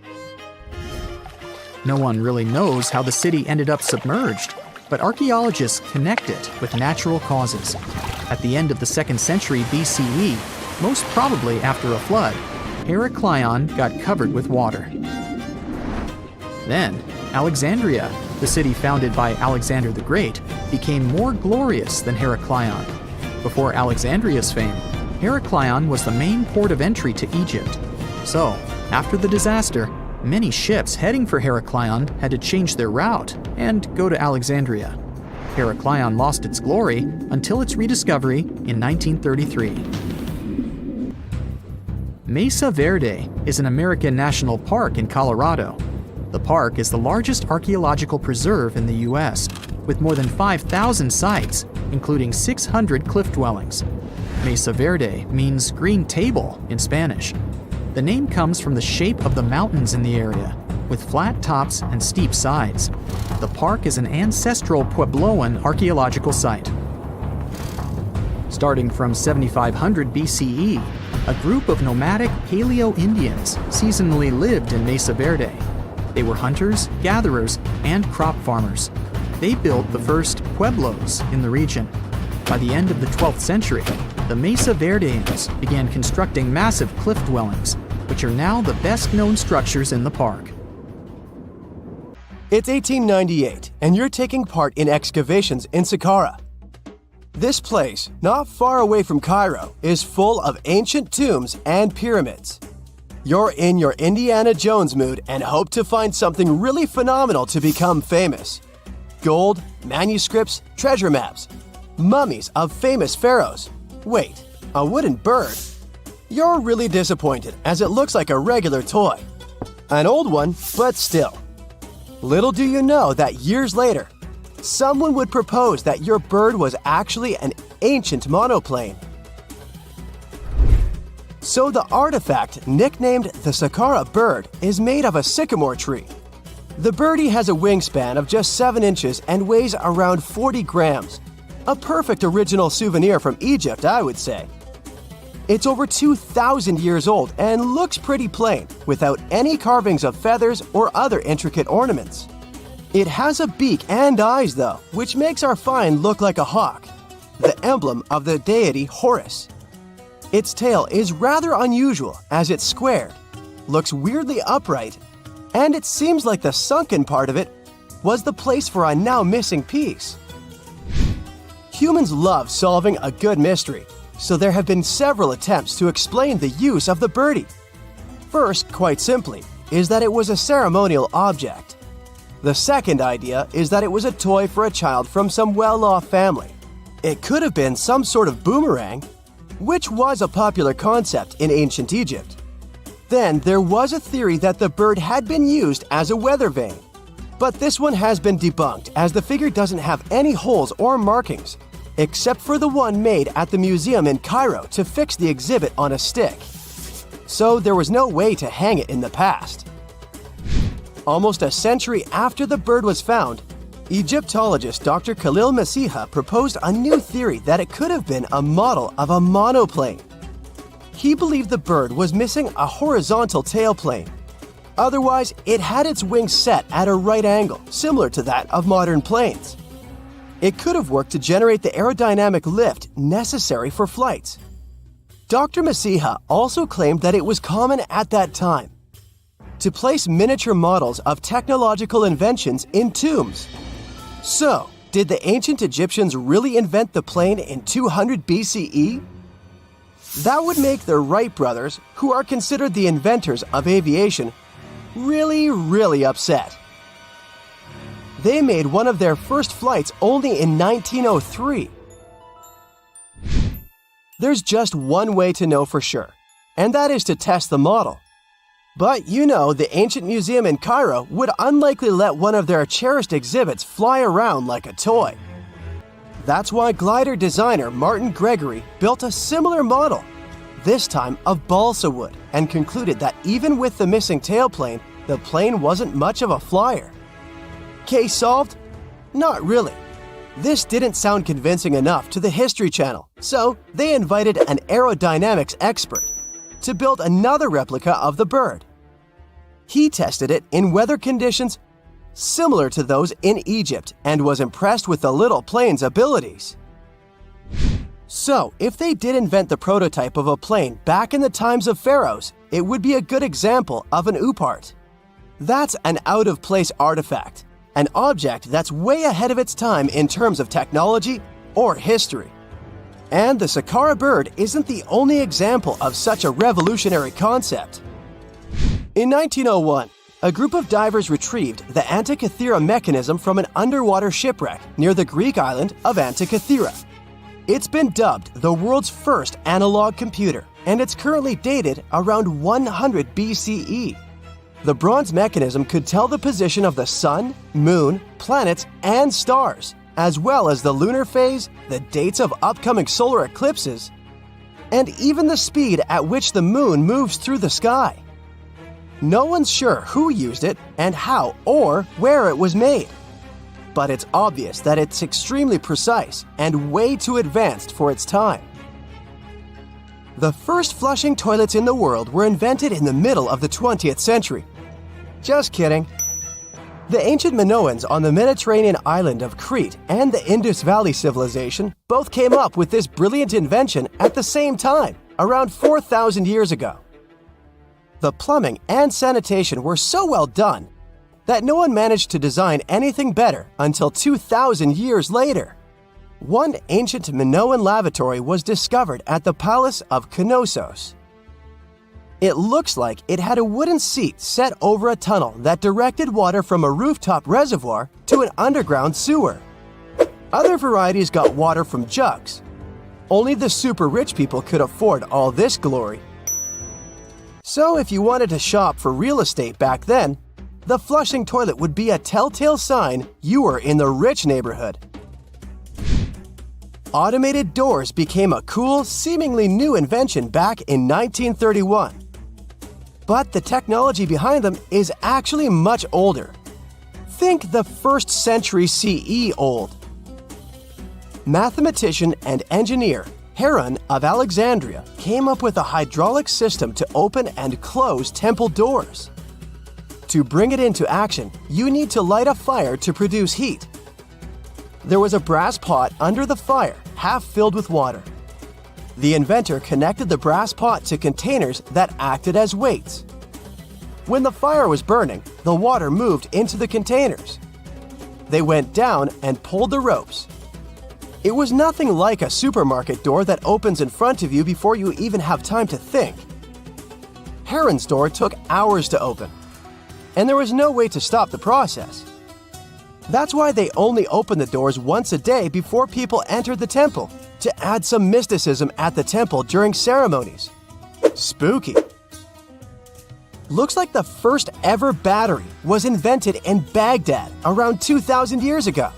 No one really knows how the city ended up submerged, but archaeologists connect it with natural causes. At the end of the 2nd century BCE, most probably after a flood, Heracleion got covered with water. Then, Alexandria, the city founded by Alexander the Great, became more glorious than Heracleion. Before Alexandria's fame, Heracleion was the main port of entry to Egypt. So, after the disaster, many ships heading for Heracleion had to change their route and go to Alexandria. Heracleion lost its glory until its rediscovery in 1933. Mesa Verde is an American national park in Colorado. The park is the largest archaeological preserve in the U.S., with more than 5,000 sites, including 600 cliff dwellings. Mesa Verde means green table in Spanish. The name comes from the shape of the mountains in the area, with flat tops and steep sides. The park is an ancestral Puebloan archaeological site. Starting from 7500 BCE, a group of nomadic Paleo-Indians seasonally lived in Mesa Verde. They were hunters, gatherers, and crop farmers. They built the first pueblos in the region. By the end of the 12th century, the Mesa Verdeans began constructing massive cliff dwellings, which are now the best-known structures in the park. It's 1898, and you're taking part in excavations in Saqqara. This place, not far away from Cairo, is full of ancient tombs and pyramids. You're in your Indiana Jones mood and hope to find something really phenomenal to become famous. Gold, manuscripts, treasure maps, mummies of famous pharaohs. Wait, a wooden bird? You're really disappointed as it looks like a regular toy. An old one, but still. Little do you know that years later, someone would propose that your bird was actually an ancient monoplane. So the artifact, nicknamed the Saqqara bird, is made of a sycamore tree. The birdie has a wingspan of just 7 inches and weighs around 40 grams. A perfect original souvenir from Egypt, I would say. It's over 2,000 years old and looks pretty plain, without any carvings of feathers or other intricate ornaments. It has a beak and eyes though, which makes our find look like a hawk, the emblem of the deity Horus. Its tail is rather unusual as it's squared, looks weirdly upright, and it seems like the sunken part of it was the place for a now missing piece. Humans love solving a good mystery, so there have been several attempts to explain the use of the birdie. First, quite simply, is that it was a ceremonial object. The second idea is that it was a toy for a child from some well-off family. It could have been some sort of boomerang, which was a popular concept in ancient Egypt. Then there was a theory that the bird had been used as a weather vane. But this one has been debunked as the figure doesn't have any holes or markings, except for the one made at the museum in Cairo to fix the exhibit on a stick. So there was no way to hang it in the past. Almost a century after the bird was found, Egyptologist Dr. Khalil Masiha proposed a new theory that it could have been a model of a monoplane. He believed the bird was missing a horizontal tailplane. Otherwise, it had its wings set at a right angle, similar to that of modern planes. It could have worked to generate the aerodynamic lift necessary for flights. Dr. Masiha also claimed that it was common at that time to place miniature models of technological inventions in tombs. So, did the ancient Egyptians really invent the plane in 200 BCE? That would make the Wright brothers, who are considered the inventors of aviation, really upset. They made one of their first flights only in 1903. There's just one way to know for sure, and that is to test the model. But you know, the ancient museum in Cairo would unlikely let one of their cherished exhibits fly around like a toy. That's why glider designer Martin Gregory built a similar model, this time of balsa wood, and concluded that even with the missing tailplane, the plane wasn't much of a flyer. Case solved? Not really. This didn't sound convincing enough to the History Channel, so they invited an aerodynamics expert to build another replica of the bird. He tested it in weather conditions similar to those in Egypt and was impressed with the little plane's abilities. So, if they did invent the prototype of a plane back in the times of pharaohs, it would be a good example of an oupart. That's an out-of-place artifact, an object that's way ahead of its time in terms of technology or history. And the Saqqara bird isn't the only example of such a revolutionary concept. In 1901, a group of divers retrieved the Antikythera mechanism from an underwater shipwreck near the Greek island of Antikythera. It's been dubbed the world's first analog computer, and it's currently dated around 100 BCE. The bronze mechanism could tell the position of the sun, moon, planets, and stars, as well as the lunar phase, the dates of upcoming solar eclipses, and even the speed at which the moon moves through the sky. No one's sure who used it and how or where it was made. But it's obvious that it's extremely precise and way too advanced for its time. The first flushing toilets in the world were invented in the middle of the 20th century. Just kidding. The ancient Minoans on the Mediterranean island of Crete and the Indus Valley civilization both came up with this brilliant invention at the same time, around 4,000 years ago. The plumbing and sanitation were so well done that no one managed to design anything better until 2,000 years later. One ancient Minoan lavatory was discovered at the Palace of Knossos. It looks like it had a wooden seat set over a tunnel that directed water from a rooftop reservoir to an underground sewer. Other varieties got water from jugs. Only the super rich people could afford all this glory. So if you wanted to shop for real estate back then, the flushing toilet would be a telltale sign you were in the rich neighborhood. Automated doors became a cool, seemingly new invention back in 1931. But the technology behind them is actually much older. Think the 1st century CE old. Mathematician and engineer Heron of Alexandria came up with a hydraulic system to open and close temple doors. To bring it into action, you need to light a fire to produce heat. There was a brass pot under the fire, half filled with water. The inventor connected the brass pot to containers that acted as weights. When the fire was burning, the water moved into the containers. they went down and pulled the ropes. It was nothing like a supermarket door that opens in front of you before you even have time to think. Heron's door took hours to open, and there was no way to stop the process. That's why they only opened the doors once a day before people entered the temple, to add some mysticism at the temple during ceremonies. Spooky. Looks like the first ever battery was invented in Baghdad around 2,000 years ago.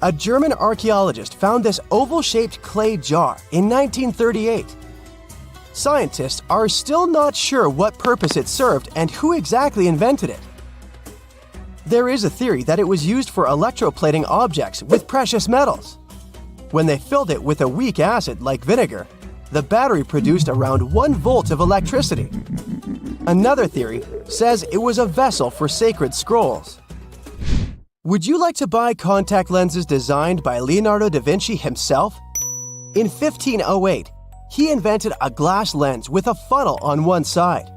A German archaeologist found this oval-shaped clay jar in 1938. Scientists are still not sure what purpose it served and who exactly invented it. There is a theory that it was used for electroplating objects with precious metals. When they filled it with a weak acid like vinegar, the battery produced around 1 volt of electricity. Another theory says it was a vessel for sacred scrolls. Would you like to buy contact lenses designed by Leonardo da Vinci himself? In 1508, he invented a glass lens with a funnel on one side.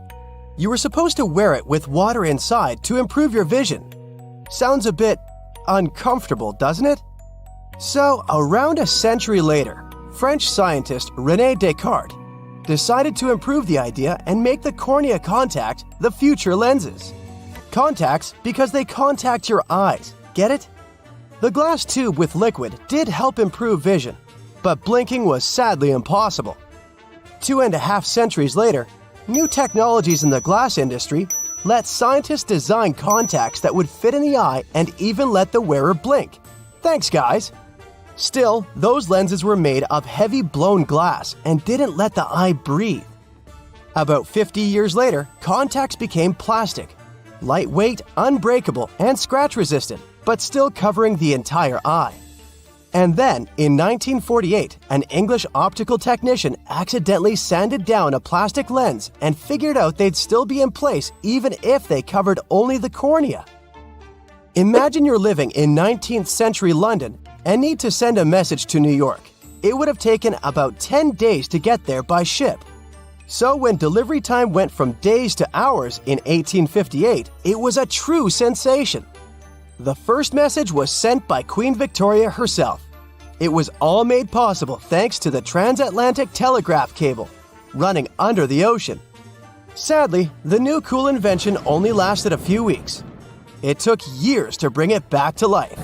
You were supposed to wear it with water inside to improve your vision. Sounds a bit uncomfortable, doesn't it? So, around a century later, French scientist René Descartes decided to improve the idea and make the cornea contact the future lenses. Contacts because they contact your eyes, get it? The glass tube with liquid did help improve vision, but blinking was sadly impossible. 2.5 centuries later, new technologies in the glass industry let scientists design contacts that would fit in the eye and even let the wearer blink. Thanks, guys! Still, those lenses were made of heavy blown glass and didn't let the eye breathe. About 50 years later, contacts became plastic, lightweight, unbreakable, and scratch-resistant, but still covering the entire eye. And then, in 1948, an English optical technician accidentally sanded down a plastic lens and figured out they'd still be in place even if they covered only the cornea. Imagine you're living in 19th century London and need to send a message to New York. It would have taken about 10 days to get there by ship. So when delivery time went from days to hours in 1858, it was a true sensation. The first message was sent by Queen Victoria herself. It was all made possible thanks to the transatlantic telegraph cable, running under the ocean. Sadly, the new cool invention only lasted a few weeks. It took years to bring it back to life.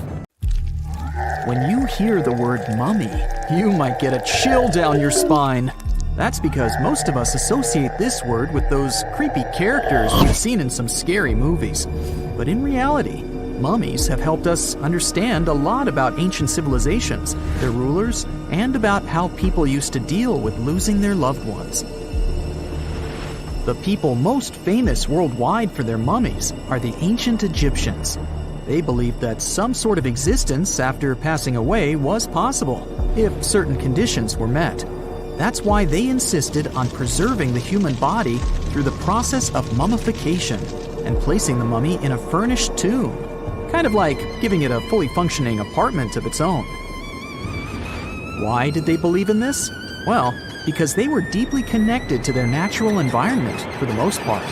When you hear the word mummy, you might get a chill down your spine. That's because most of us associate this word with those creepy characters we've seen in some scary movies. But in reality, mummies have helped us understand a lot about ancient civilizations, their rulers, and about how people used to deal with losing their loved ones. The people most famous worldwide for their mummies are the ancient Egyptians. They believed that some sort of existence after passing away was possible, if certain conditions were met. That's why they insisted on preserving the human body through the process of mummification and placing the mummy in a furnished tomb, kind of like giving it a fully functioning apartment of its own. Why did they believe in this? Well, because they were deeply connected to their natural environment for the most part.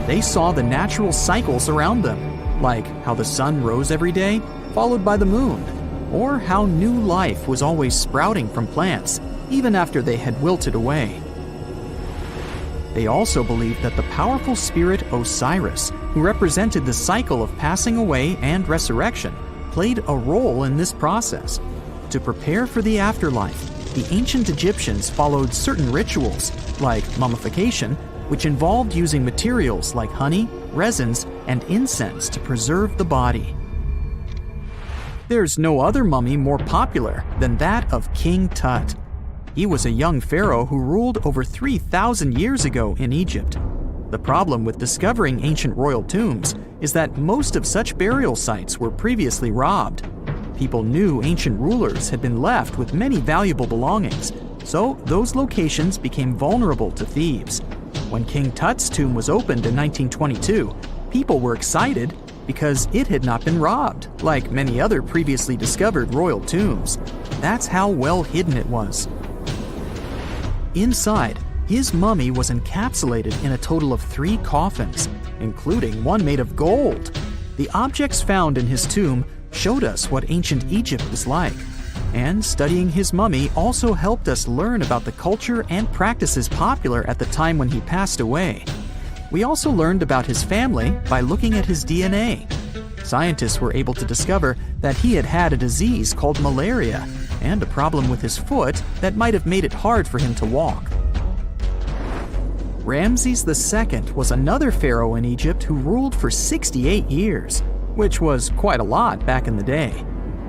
They saw the natural cycles around them, like how the sun rose every day, followed by the moon, or how new life was always sprouting from plants, even after they had wilted away. They also believed that the powerful spirit Osiris, who represented the cycle of passing away and resurrection, played a role in this process. To prepare for the afterlife, the ancient Egyptians followed certain rituals, like mummification, which involved using materials like honey, resins, and incense to preserve the body. There's no other mummy more popular than that of King Tut. He was a young pharaoh who ruled over 3,000 years ago in Egypt. The problem with discovering ancient royal tombs is that most of such burial sites were previously robbed. People knew ancient rulers had been left with many valuable belongings, so those locations became vulnerable to thieves. When King Tut's tomb was opened in 1922, people were excited because it had not been robbed, like many other previously discovered royal tombs. That's how well hidden it was. Inside, his mummy was encapsulated in a total of 3 coffins, including one made of gold. The objects found in his tomb showed us what ancient Egypt was like. And studying his mummy also helped us learn about the culture and practices popular at the time when he passed away. We also learned about his family by looking at his DNA. Scientists were able to discover that he had had a disease called malaria and a problem with his foot that might have made it hard for him to walk. Ramses II was another pharaoh in Egypt who ruled for 68 years, which was quite a lot back in the day.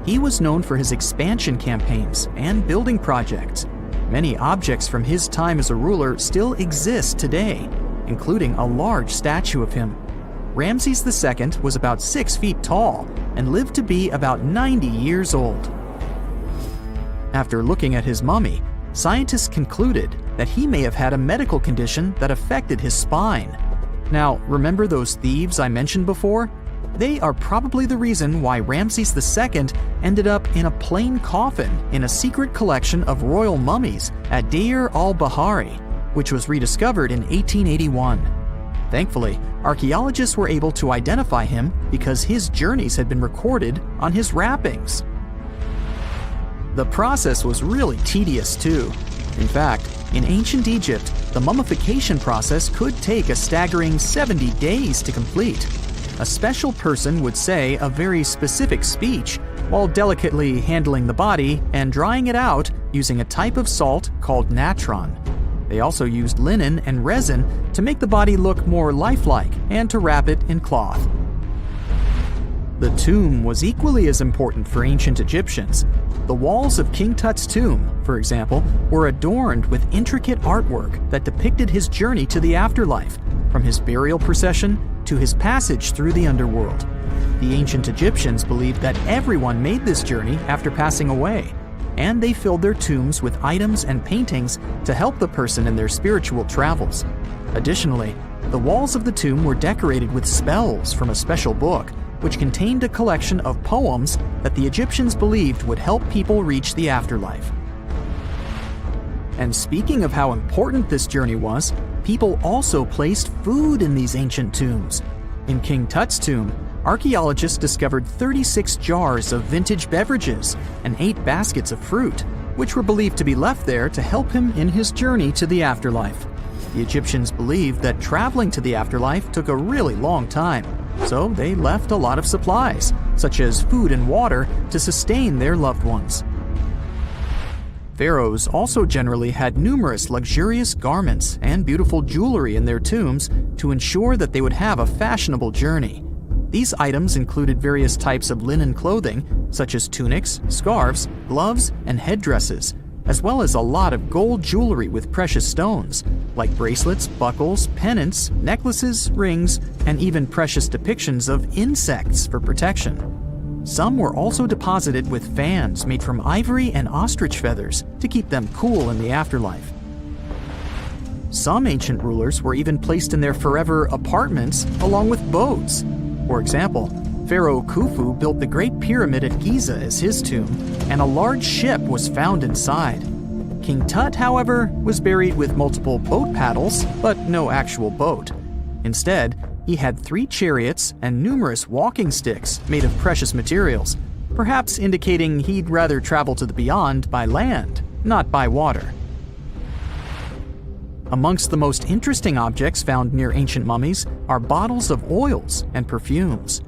He was known for his expansion campaigns and building projects. Many objects from his time as a ruler still exist today, including a large statue of him. Ramses II was about 6 feet tall and lived to be about 90 years old. After looking at his mummy, scientists concluded that he may have had a medical condition that affected his spine. Now, remember those thieves I mentioned before? They are probably the reason why Ramses II ended up in a plain coffin in a secret collection of royal mummies at Deir al-Bahari, which was rediscovered in 1881. Thankfully, archaeologists were able to identify him because his journeys had been recorded on his wrappings. The process was really tedious too. In fact, in ancient Egypt, the mummification process could take a staggering 70 days to complete. A special person would say a very specific speech while delicately handling the body and drying it out using a type of salt called natron. They also used linen and resin to make the body look more lifelike and to wrap it in cloth. The tomb was equally as important for ancient Egyptians. The walls of King Tut's tomb, for example, were adorned with intricate artwork that depicted his journey to the afterlife, from his burial procession to his passage through the underworld. The ancient Egyptians believed that everyone made this journey after passing away, and they filled their tombs with items and paintings to help the person in their spiritual travels. Additionally, the walls of the tomb were decorated with spells from a special book, which contained a collection of poems that the Egyptians believed would help people reach the afterlife. And speaking of how important this journey was, people also placed food in these ancient tombs. In King Tut's tomb, archaeologists discovered 36 jars of vintage beverages and 8 baskets of fruit, which were believed to be left there to help him in his journey to the afterlife. The Egyptians believed that traveling to the afterlife took a really long time, so they left a lot of supplies, such as food and water, to sustain their loved ones. Pharaohs also generally had numerous luxurious garments and beautiful jewelry in their tombs to ensure that they would have a fashionable journey. These items included various types of linen clothing, such as tunics, scarves, gloves, and headdresses, as well as a lot of gold jewelry with precious stones, like bracelets, buckles, pendants, necklaces, rings, and even precious depictions of insects for protection. Some were also deposited with fans made from ivory and ostrich feathers to keep them cool in the afterlife. Some ancient rulers were even placed in their forever apartments along with boats. For example, Pharaoh Khufu built the Great Pyramid at Giza as his tomb, and a large ship was found inside. King Tut, however, was buried with multiple boat paddles, but no actual boat. Instead, he had 3 chariots and numerous walking sticks made of precious materials, perhaps indicating he'd rather travel to the beyond by land, not by water. Amongst the most interesting objects found near ancient mummies are bottles of oils and perfumes.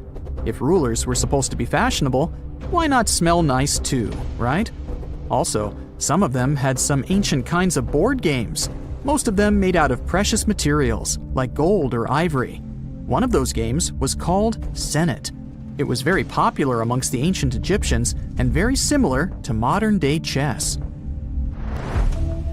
If rulers were supposed to be fashionable, why not smell nice too, right? Also, some of them had some ancient kinds of board games, most of them made out of precious materials like gold or ivory. One of those games was called Senet. It was very popular amongst the ancient Egyptians and very similar to modern-day chess.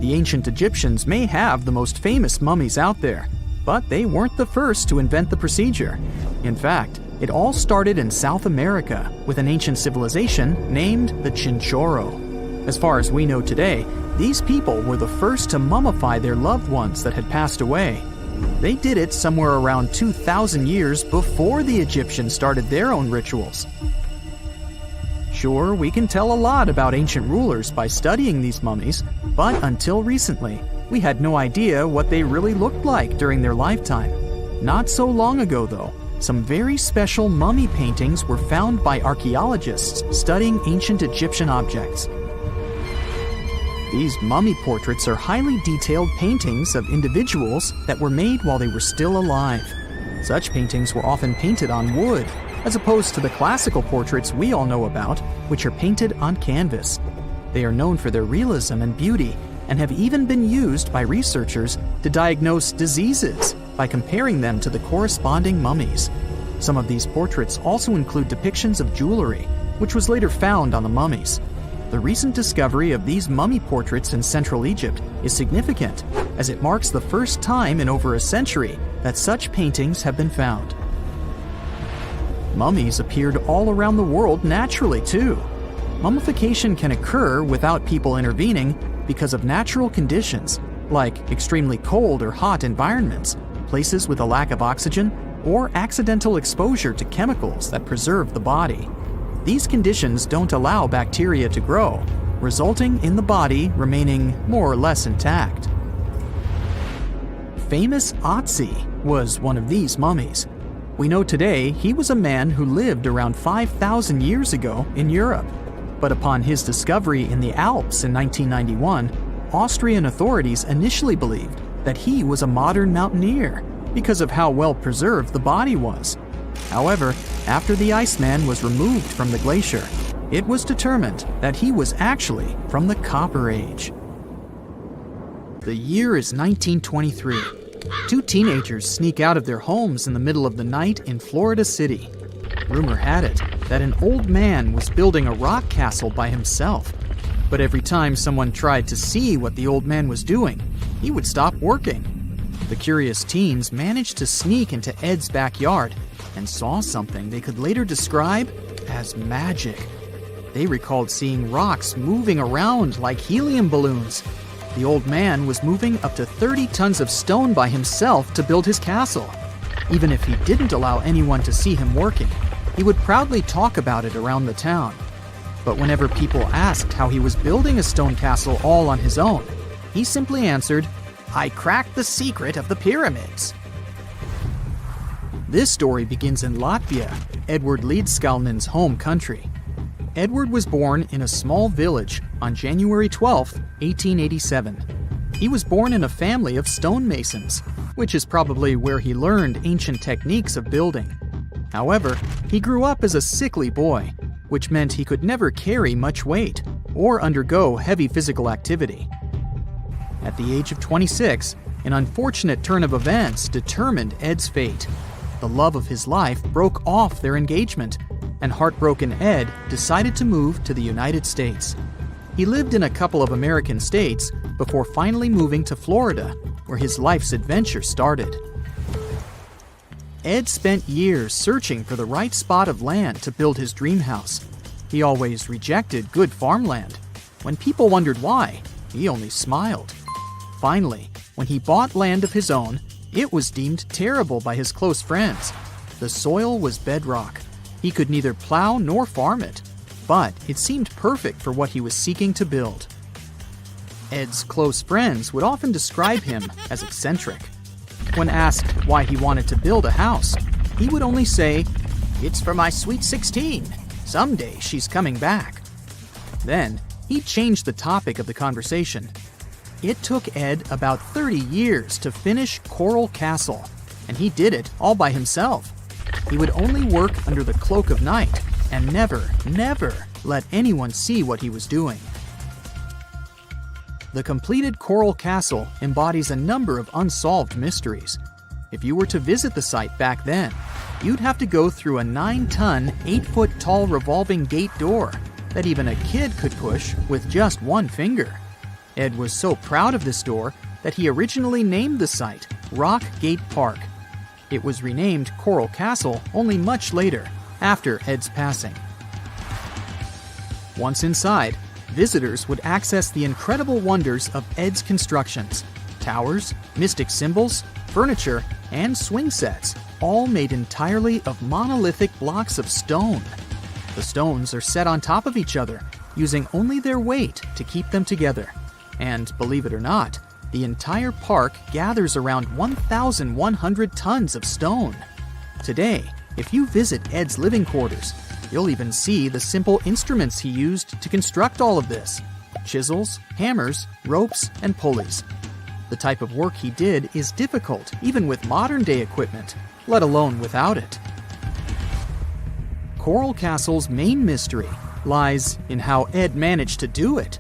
The ancient Egyptians may have the most famous mummies out there, but they weren't the first to invent the procedure. In fact, it all started in South America with an ancient civilization named the Chinchorro. As far as we know today, these people were the first to mummify their loved ones that had passed away. They did it somewhere around 2,000 years before the Egyptians started their own rituals. Sure, we can tell a lot about ancient rulers by studying these mummies, but until recently, we had no idea what they really looked like during their lifetime. Not so long ago, though, some very special mummy paintings were found by archaeologists studying ancient Egyptian objects. These mummy portraits are highly detailed paintings of individuals that were made while they were still alive. Such paintings were often painted on wood, as opposed to the classical portraits we all know about, which are painted on canvas. They are known for their realism and beauty, and have even been used by researchers to diagnose diseases by comparing them to the corresponding mummies. Some of these portraits also include depictions of jewelry, which was later found on the mummies. The recent discovery of these mummy portraits in Central Egypt is significant, as it marks the first time in over a century that such paintings have been found. Mummies appeared all around the world naturally, too. Mummification can occur without people intervening because of natural conditions, like extremely cold or hot environments, places with a lack of oxygen, or accidental exposure to chemicals that preserve the body. These conditions don't allow bacteria to grow, resulting in the body remaining more or less intact. Famous Otzi was one of these mummies. We know today he was a man who lived around 5,000 years ago in Europe. But upon his discovery in the Alps in 1991, Austrian authorities initially believed that he was a modern mountaineer because of how well preserved the body was. However, after the Iceman was removed from the glacier, it was determined that he was actually from the Copper Age. The year is 1923. Two teenagers sneak out of their homes in the middle of the night in Florida City. Rumor had it that an old man was building a rock castle by himself. But every time someone tried to see what the old man was doing, he would stop working. The curious teens managed to sneak into Ed's backyard and saw something they could later describe as magic. They recalled seeing rocks moving around like helium balloons. The old man was moving up to 30 tons of stone by himself to build his castle. Even if he didn't allow anyone to see him working, he would proudly talk about it around the town. But whenever people asked how he was building a stone castle all on his own, he simply answered, "I cracked the secret of the pyramids." This story begins in Latvia, Edward Leedskalnin's home country. Edward was born in a small village on January 12, 1887. He was born in a family of stonemasons, which is probably where he learned ancient techniques of building. However, he grew up as a sickly boy, which meant he could never carry much weight or undergo heavy physical activity. At the age of 26, an unfortunate turn of events determined Ed's fate. The love of his life broke off their engagement, and heartbroken Ed decided to move to the United States. He lived in a couple of American states before finally moving to Florida, where his life's adventure started. Ed spent years searching for the right spot of land to build his dream house. He always rejected good farmland. When people wondered why, he only smiled. Finally, when he bought land of his own, it was deemed terrible by his close friends. The soil was bedrock. He could neither plow nor farm it, but it seemed perfect for what he was seeking to build. Ed's close friends would often describe him as eccentric. When asked why he wanted to build a house, he would only say, "It's for my sweet 16. Someday she's coming back." Then, he changed the topic of the conversation. It took Ed about 30 years to finish Coral Castle, and he did it all by himself. He would only work under the cloak of night and never let anyone see what he was doing. The completed Coral Castle embodies a number of unsolved mysteries. If you were to visit the site back then, you'd have to go through a 9-ton, 8-foot-tall revolving gate door that even a kid could push with just one finger. Ed was so proud of this door that he originally named the site Rock Gate Park. It was renamed Coral Castle only much later, after Ed's passing. Once inside, visitors would access the incredible wonders of Ed's constructions. Towers, mystic symbols, furniture, and swing sets, all made entirely of monolithic blocks of stone. The stones are set on top of each other, using only their weight to keep them together. And believe it or not, the entire park gathers around 1,100 tons of stone. Today, if you visit Ed's living quarters, you'll even see the simple instruments he used to construct all of this: chisels, hammers, ropes, and pulleys. The type of work he did is difficult even with modern-day equipment, let alone without it. Coral Castle's main mystery lies in how Ed managed to do it.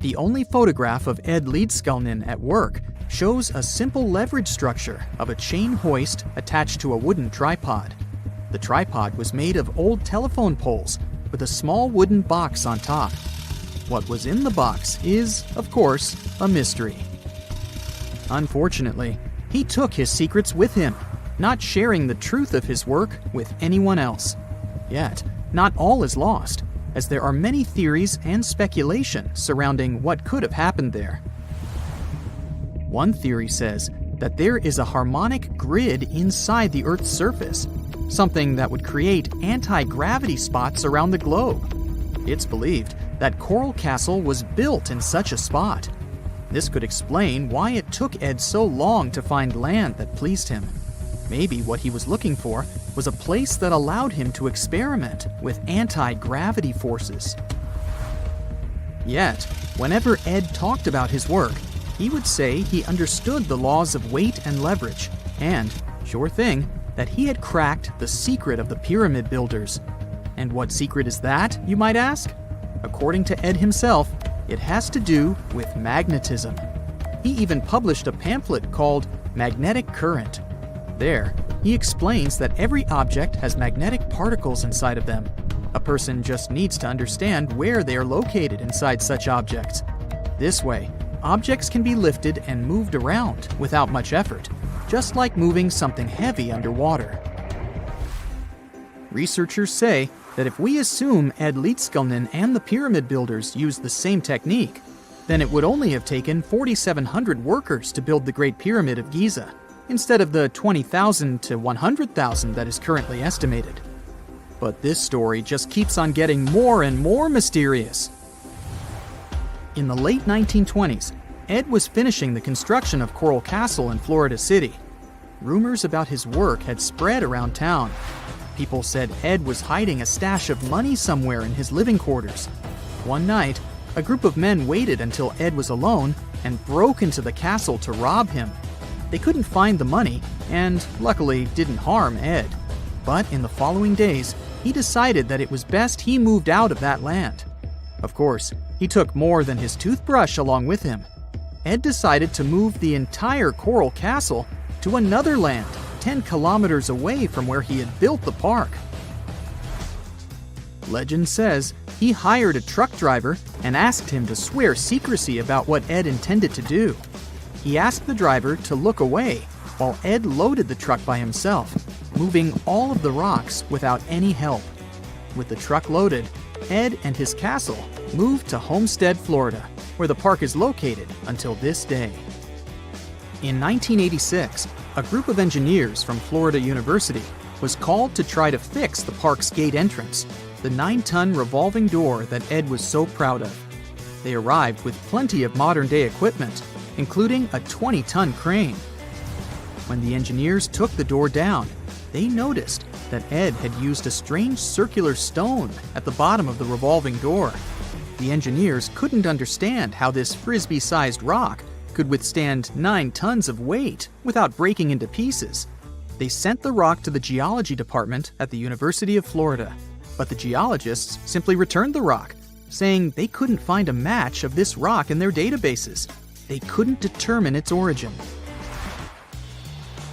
The only photograph of Ed Leedskalnin at work shows a simple leverage structure of a chain hoist attached to a wooden tripod. The tripod was made of old telephone poles with a small wooden box on top. What was in the box is, of course, a mystery. Unfortunately, he took his secrets with him, not sharing the truth of his work with anyone else. Yet, not all is lost, as there are many theories and speculation surrounding what could have happened there. One theory says that there is a harmonic grid inside the Earth's surface, something that would create anti-gravity spots around the globe. It's believed that Coral Castle was built in such a spot. This could explain why it took Ed so long to find land that pleased him. Maybe what he was looking for was a place that allowed him to experiment with anti-gravity forces. Yet, whenever Ed talked about his work, he would say he understood the laws of weight and leverage, and, sure thing, that he had cracked the secret of the pyramid builders. And what secret is that, you might ask? According to Ed himself, it has to do with magnetism. He even published a pamphlet called Magnetic Current. There, he explains that every object has magnetic particles inside of them. A person just needs to understand where they are located inside such objects. This way, objects can be lifted and moved around without much effort, just like moving something heavy underwater. Researchers say that if we assume Ed Leedskalnin and the pyramid builders used the same technique, then it would only have taken 4,700 workers to build the Great Pyramid of Giza, instead of the 20,000 to 100,000 that is currently estimated. But this story just keeps on getting more and more mysterious. In the late 1920s, Ed was finishing the construction of Coral Castle in Florida City. Rumors about his work had spread around town. People said Ed was hiding a stash of money somewhere in his living quarters. One night, a group of men waited until Ed was alone and broke into the castle to rob him. They couldn't find the money, and luckily didn't harm Ed. But in the following days, he decided that it was best he moved out of that land. Of course, he took more than his toothbrush along with him. Ed decided to move the entire Coral Castle to another land, 10 kilometers away from where he had built the park. Legend says he hired a truck driver and asked him to swear secrecy about what Ed intended to do. He asked the driver to look away while Ed loaded the truck by himself, moving all of the rocks without any help. With the truck loaded, Ed and his castle moved to Homestead, Florida, where the park is located until this day. In 1986, a group of engineers from Florida University was called to try to fix the park's gate entrance, the 9-ton revolving door that Ed was so proud of. They arrived with plenty of modern-day equipment, including a 20-ton crane. When the engineers took the door down, they noticed that Ed had used a strange circular stone at the bottom of the revolving door. The engineers couldn't understand how this frisbee-sized rock could withstand 9 tons of weight without breaking into pieces. They sent the rock to the geology department at the University of Florida, but the geologists simply returned the rock, saying they couldn't find a match of this rock in their databases. They couldn't determine its origin.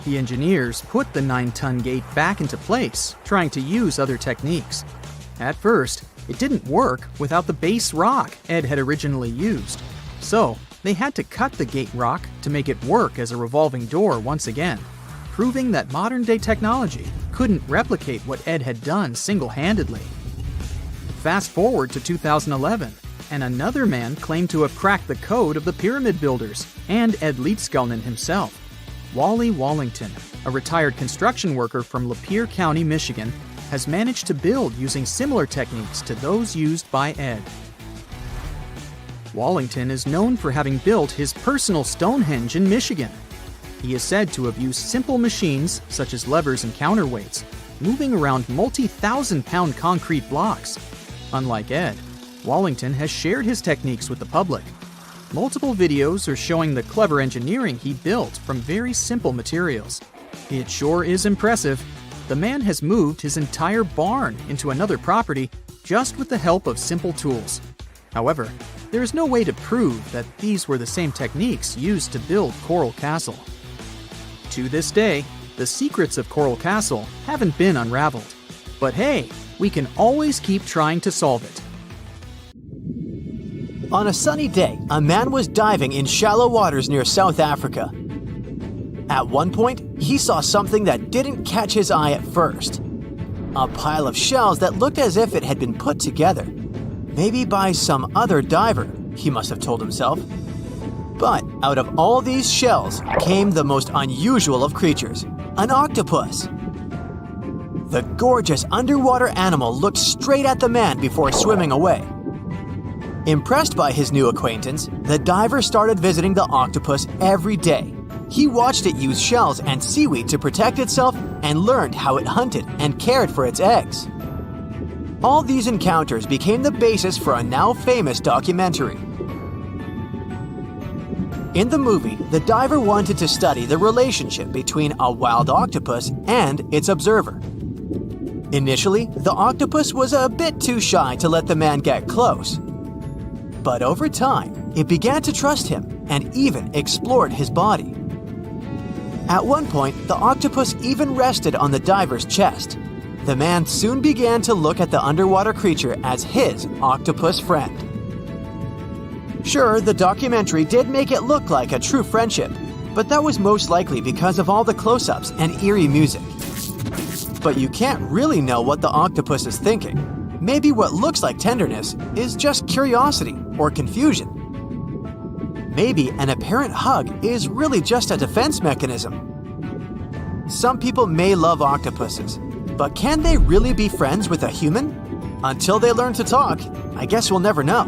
The engineers put the 9-ton gate back into place, trying to use other techniques. At first, it didn't work without the base rock Ed had originally used. So, they had to cut the gate rock to make it work as a revolving door once again, proving that modern-day technology couldn't replicate what Ed had done single-handedly. Fast forward to 2011, and another man claimed to have cracked the code of the pyramid builders and Ed Leedskalnin himself. Wally Wallington, a retired construction worker from Lapeer County, Michigan, has managed to build using similar techniques to those used by Ed. Wallington is known for having built his personal Stonehenge in Michigan. He is said to have used simple machines, such as levers and counterweights, moving around multi-thousand-pound concrete blocks. Unlike Ed, Wallington has shared his techniques with the public. Multiple videos are showing the clever engineering he built from very simple materials. It sure is impressive. The man has moved his entire barn into another property just with the help of simple tools. However, there is no way to prove that these were the same techniques used to build Coral Castle. To this day, the secrets of Coral Castle haven't been unraveled. But hey, we can always keep trying to solve it. On a sunny day, a man was diving in shallow waters near South Africa. At one point, he saw something that didn't catch his eye at first. A pile of shells that looked as if it had been put together. Maybe by some other diver, he must have told himself. But out of all these shells came the most unusual of creatures, an octopus. The gorgeous underwater animal looked straight at the man before swimming away. Impressed by his new acquaintance, the diver started visiting the octopus every day. He watched it use shells and seaweed to protect itself and learned how it hunted and cared for its eggs. All these encounters became the basis for a now famous documentary. In the movie, the diver wanted to study the relationship between a wild octopus and its observer. Initially, the octopus was a bit too shy to let the man get close. But over time, it began to trust him and even explored his body. At one point, the octopus even rested on the diver's chest. The man soon began to look at the underwater creature as his octopus friend. Sure, the documentary did make it look like a true friendship, but that was most likely because of all the close-ups and eerie music. But you can't really know what the octopus is thinking. Maybe what looks like tenderness is just curiosity or confusion. Maybe an apparent hug is really just a defense mechanism. Some people may love octopuses, but can they really be friends with a human? Until they learn to talk, I guess we'll never know.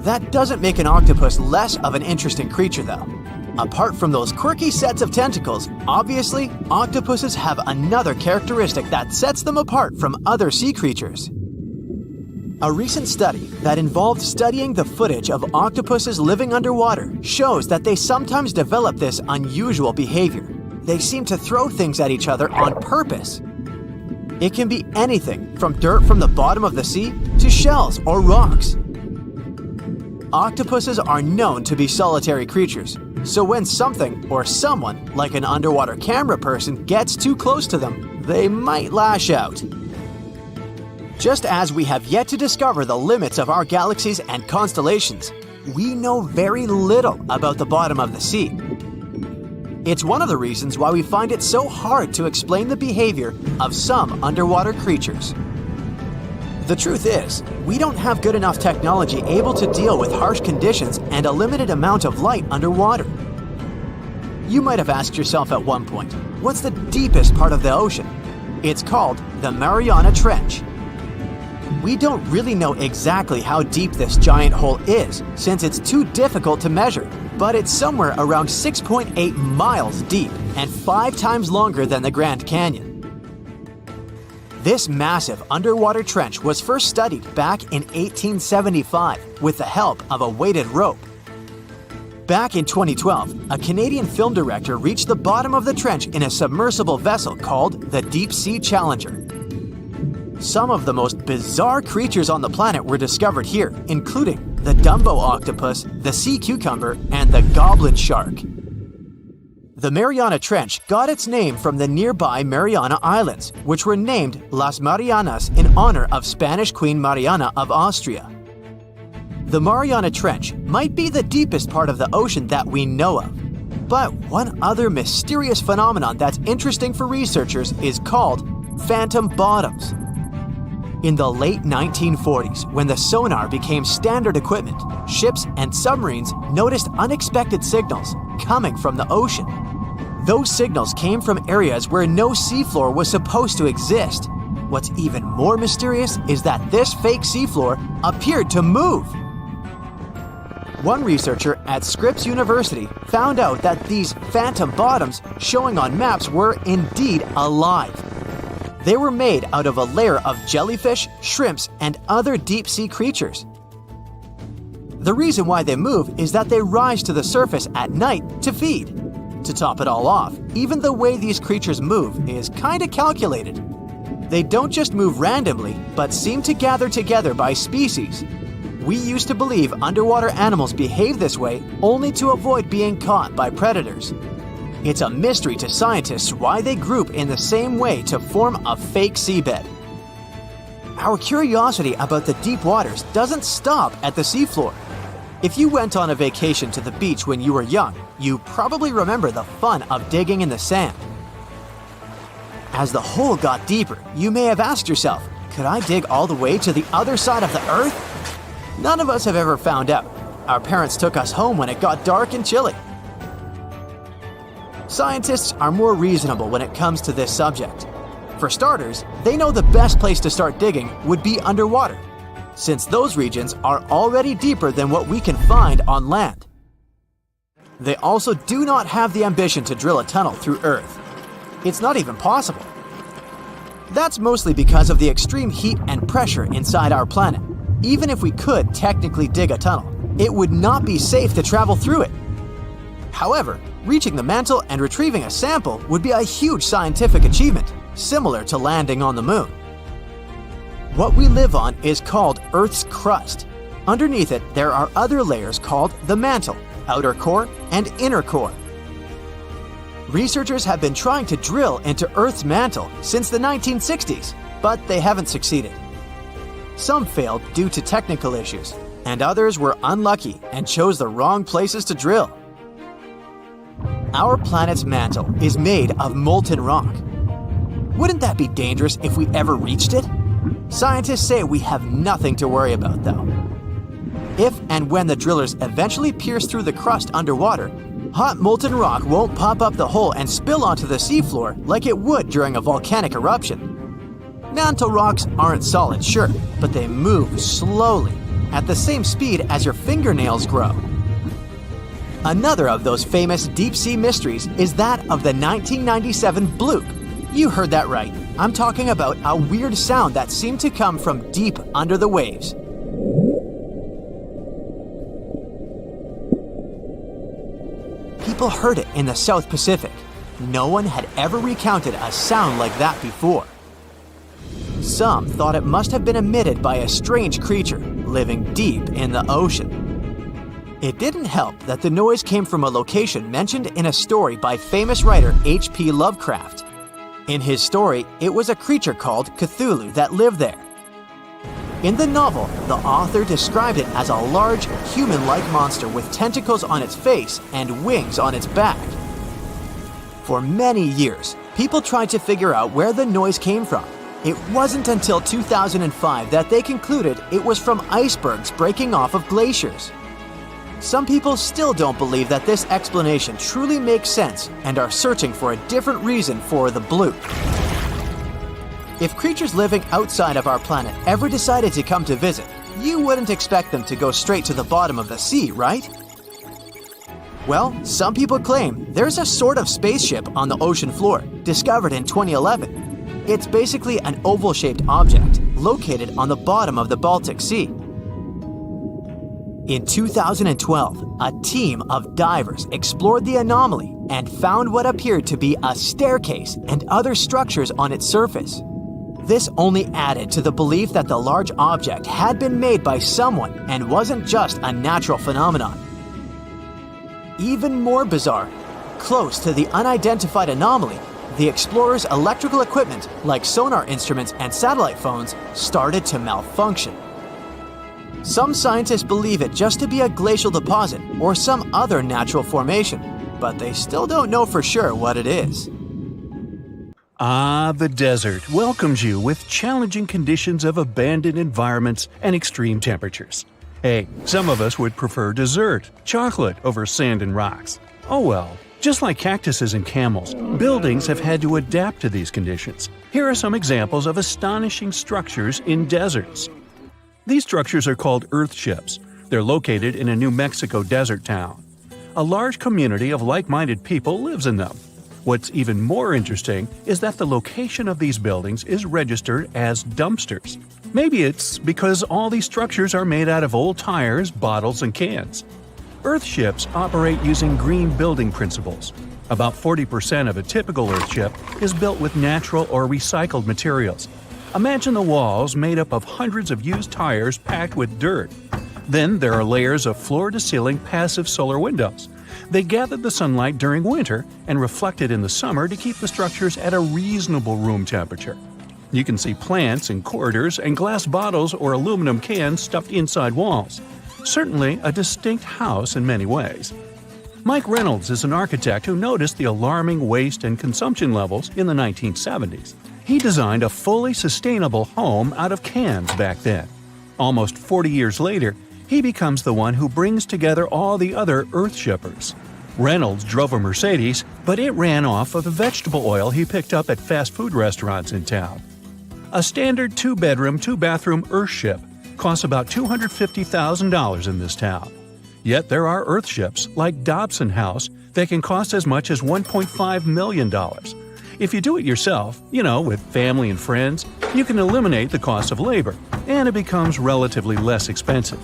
That doesn't make an octopus less of an interesting creature, though. Apart from those quirky sets of tentacles, obviously, octopuses have another characteristic that sets them apart from other sea creatures. A recent study that involved studying the footage of octopuses living underwater shows that they sometimes develop this unusual behavior. They seem to throw things at each other on purpose. It can be anything from dirt from the bottom of the sea to shells or rocks. Octopuses are known to be solitary creatures, so when something or someone, like an underwater camera person, gets too close to them, they might lash out. Just as we have yet to discover the limits of our galaxies and constellations, we know very little about the bottom of the sea. It's one of the reasons why we find it so hard to explain the behavior of some underwater creatures. The truth is, we don't have good enough technology able to deal with harsh conditions and a limited amount of light underwater. You might have asked yourself at one point, what's the deepest part of the ocean? It's called the Mariana Trench. We don't really know exactly how deep this giant hole is, since it's too difficult to measure, but it's somewhere around 6.8 miles deep and 5 times longer than the Grand Canyon. This massive underwater trench was first studied back in 1875 with the help of a weighted rope. Back in 2012, a Canadian film director reached the bottom of the trench in a submersible vessel called the Deep Sea Challenger. Some of the most bizarre creatures on the planet were discovered here, including the Dumbo octopus, the sea cucumber, and the goblin shark. The Mariana Trench got its name from the nearby Mariana Islands, which were named Las Marianas in honor of Spanish Queen Mariana of Austria. The Mariana Trench might be the deepest part of the ocean that we know of. But one other mysterious phenomenon that's interesting for researchers is called phantom bottoms. In the late 1940s, when the sonar became standard equipment, ships and submarines noticed unexpected signals coming from the ocean. Those signals came from areas where no seafloor was supposed to exist. What's even more mysterious is that this fake seafloor appeared to move. One researcher at Scripps University found out that these phantom bottoms showing on maps were indeed alive. They were made out of a layer of jellyfish, shrimps, and other deep-sea creatures. The reason why they move is that they rise to the surface at night to feed. To top it all off, even the way these creatures move is kinda calculated. They don't just move randomly, but seem to gather together by species. We used to believe underwater animals behave this way only to avoid being caught by predators. It's a mystery to scientists why they group in the same way to form a fake seabed. Our curiosity about the deep waters doesn't stop at the seafloor. If you went on a vacation to the beach when you were young, you probably remember the fun of digging in the sand. As the hole got deeper, you may have asked yourself, could I dig all the way to the other side of the Earth? None of us have ever found out. Our parents took us home when it got dark and chilly. Scientists are more reasonable when it comes to this subject. For starters, they know the best place to start digging would be underwater, since those regions are already deeper than what we can find on land. They also do not have the ambition to drill a tunnel through Earth. It's not even possible. That's mostly because of the extreme heat and pressure inside our planet. Even if we could technically dig a tunnel, it would not be safe to travel through it. However, reaching the mantle and retrieving a sample would be a huge scientific achievement, similar to landing on the moon. What we live on is called Earth's crust. Underneath it, there are other layers called the mantle, outer core, and inner core. Researchers have been trying to drill into Earth's mantle since the 1960s, but they haven't succeeded. Some failed due to technical issues, and others were unlucky and chose the wrong places to drill. Our planet's mantle is made of molten rock. Wouldn't that be dangerous if we ever reached it? Scientists say we have nothing to worry about, though. If and when the drillers eventually pierce through the crust underwater, hot molten rock won't pop up the hole and spill onto the seafloor like it would during a volcanic eruption. Mantle rocks aren't solid, sure, but they move slowly, at the same speed as your fingernails grow. Another of those famous deep-sea mysteries is that of the 1997 bloop. You heard that right. I'm talking about a weird sound that seemed to come from deep under the waves. People heard it in the South Pacific. No one had ever recounted a sound like that before. Some thought it must have been emitted by a strange creature living deep in the ocean. It didn't help that the noise came from a location mentioned in a story by famous writer H.P. Lovecraft. In his story, it was a creature called Cthulhu that lived there. In the novel, the author described it as a large, human-like monster with tentacles on its face and wings on its back. For many years, people tried to figure out where the noise came from. It wasn't until 2005 that they concluded it was from icebergs breaking off of glaciers. Some people still don't believe that this explanation truly makes sense and are searching for a different reason for the bloop. If creatures living outside of our planet ever decided to come to visit, you wouldn't expect them to go straight to the bottom of the sea, right? Well, some people claim there's a sort of spaceship on the ocean floor, discovered in 2011. It's basically an oval-shaped object located on the bottom of the Baltic Sea. In 2012, a team of divers explored the anomaly and found what appeared to be a staircase and other structures on its surface. This only added to the belief that the large object had been made by someone and wasn't just a natural phenomenon. Even more bizarre, close to the unidentified anomaly, the explorers' electrical equipment, like sonar instruments and satellite phones, started to malfunction. Some scientists believe it just to be a glacial deposit or some other natural formation, but they still don't know for sure what it is. Ah, the desert welcomes you with challenging conditions of abandoned environments and extreme temperatures. Hey, some of us would prefer dessert, chocolate over sand and rocks. Oh well. Just like cactuses and camels, buildings have had to adapt to these conditions. Here are some examples of astonishing structures in deserts. These structures are called earthships. They're located in a New Mexico desert town. A large community of like-minded people lives in them. What's even more interesting is that the location of these buildings is registered as dumpsters. Maybe it's because all these structures are made out of old tires, bottles, and cans. Earthships operate using green building principles. About 40% of a typical Earthship is built with natural or recycled materials. Imagine the walls made up of hundreds of used tires packed with dirt. Then there are layers of floor-to-ceiling passive solar windows. They gather the sunlight during winter and reflect it in the summer to keep the structures at a reasonable room temperature. You can see plants in corridors and glass bottles or aluminum cans stuffed inside walls. Certainly a distinct house in many ways. Mike Reynolds is an architect who noticed the alarming waste and consumption levels in the 1970s. He designed a fully sustainable home out of cans back then. Almost 40 years later, he becomes the one who brings together all the other Earthshippers. Reynolds drove a Mercedes, but it ran off of the vegetable oil he picked up at fast food restaurants in town. A standard 2-bedroom, 2-bathroom Earthship costs about $250,000 in this town. Yet there are Earthships like Dobson House that can cost as much as $1.5 million. If you do it yourself, with family and friends, you can eliminate the cost of labor, and it becomes relatively less expensive.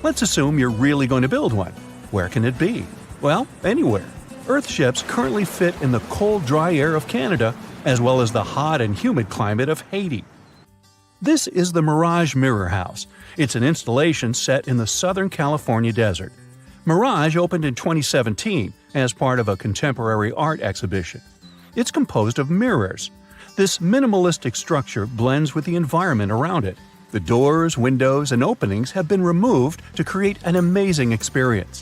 Let's assume you're really going to build one. Where can it be? Well, anywhere. Earthships currently fit in the cold, dry air of Canada, as well as the hot and humid climate of Haiti. This is the Mirage Mirror House. It's an installation set in the Southern California desert. Mirage opened in 2017 as part of a contemporary art exhibition. It's composed of mirrors. This minimalistic structure blends with the environment around it. The doors, windows, and openings have been removed to create an amazing experience.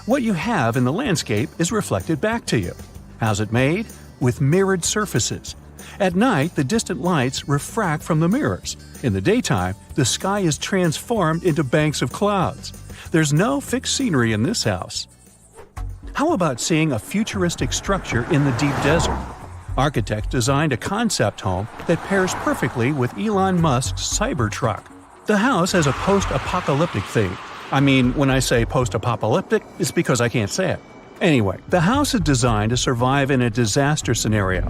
What you have in the landscape is reflected back to you. How's it made? With mirrored surfaces. At night, the distant lights refract from the mirrors. In the daytime, the sky is transformed into banks of clouds. There's no fixed scenery in this house. How about seeing a futuristic structure in the deep desert? Architects designed a concept home that pairs perfectly with Elon Musk's Cybertruck. The house has a post-apocalyptic theme. I mean, when I say post-apocalyptic, it's because I can't say it. Anyway, the house is designed to survive in a disaster scenario.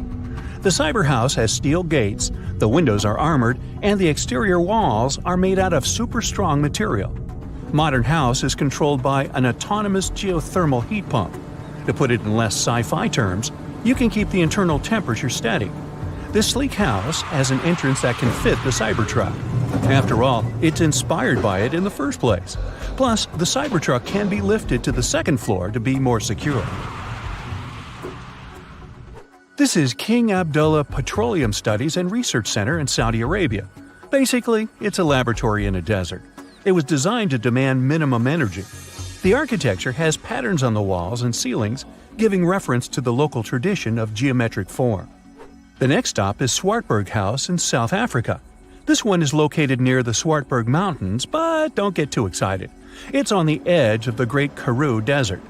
The cyber house has steel gates, the windows are armored, and the exterior walls are made out of super strong material. Modern house is controlled by an autonomous geothermal heat pump. To put it in less sci-fi terms, you can keep the internal temperature steady. This sleek house has an entrance that can fit the Cybertruck. After all, it's inspired by it in the first place. Plus, the Cybertruck can be lifted to the second floor to be more secure. This is King Abdullah Petroleum Studies and Research Center in Saudi Arabia. Basically, it's a laboratory in a desert. It was designed to demand minimum energy. The architecture has patterns on the walls and ceilings, giving reference to the local tradition of geometric form. The next stop is Swartberg House in South Africa. This one is located near the Swartberg Mountains, but don't get too excited. It's on the edge of the Great Karoo Desert.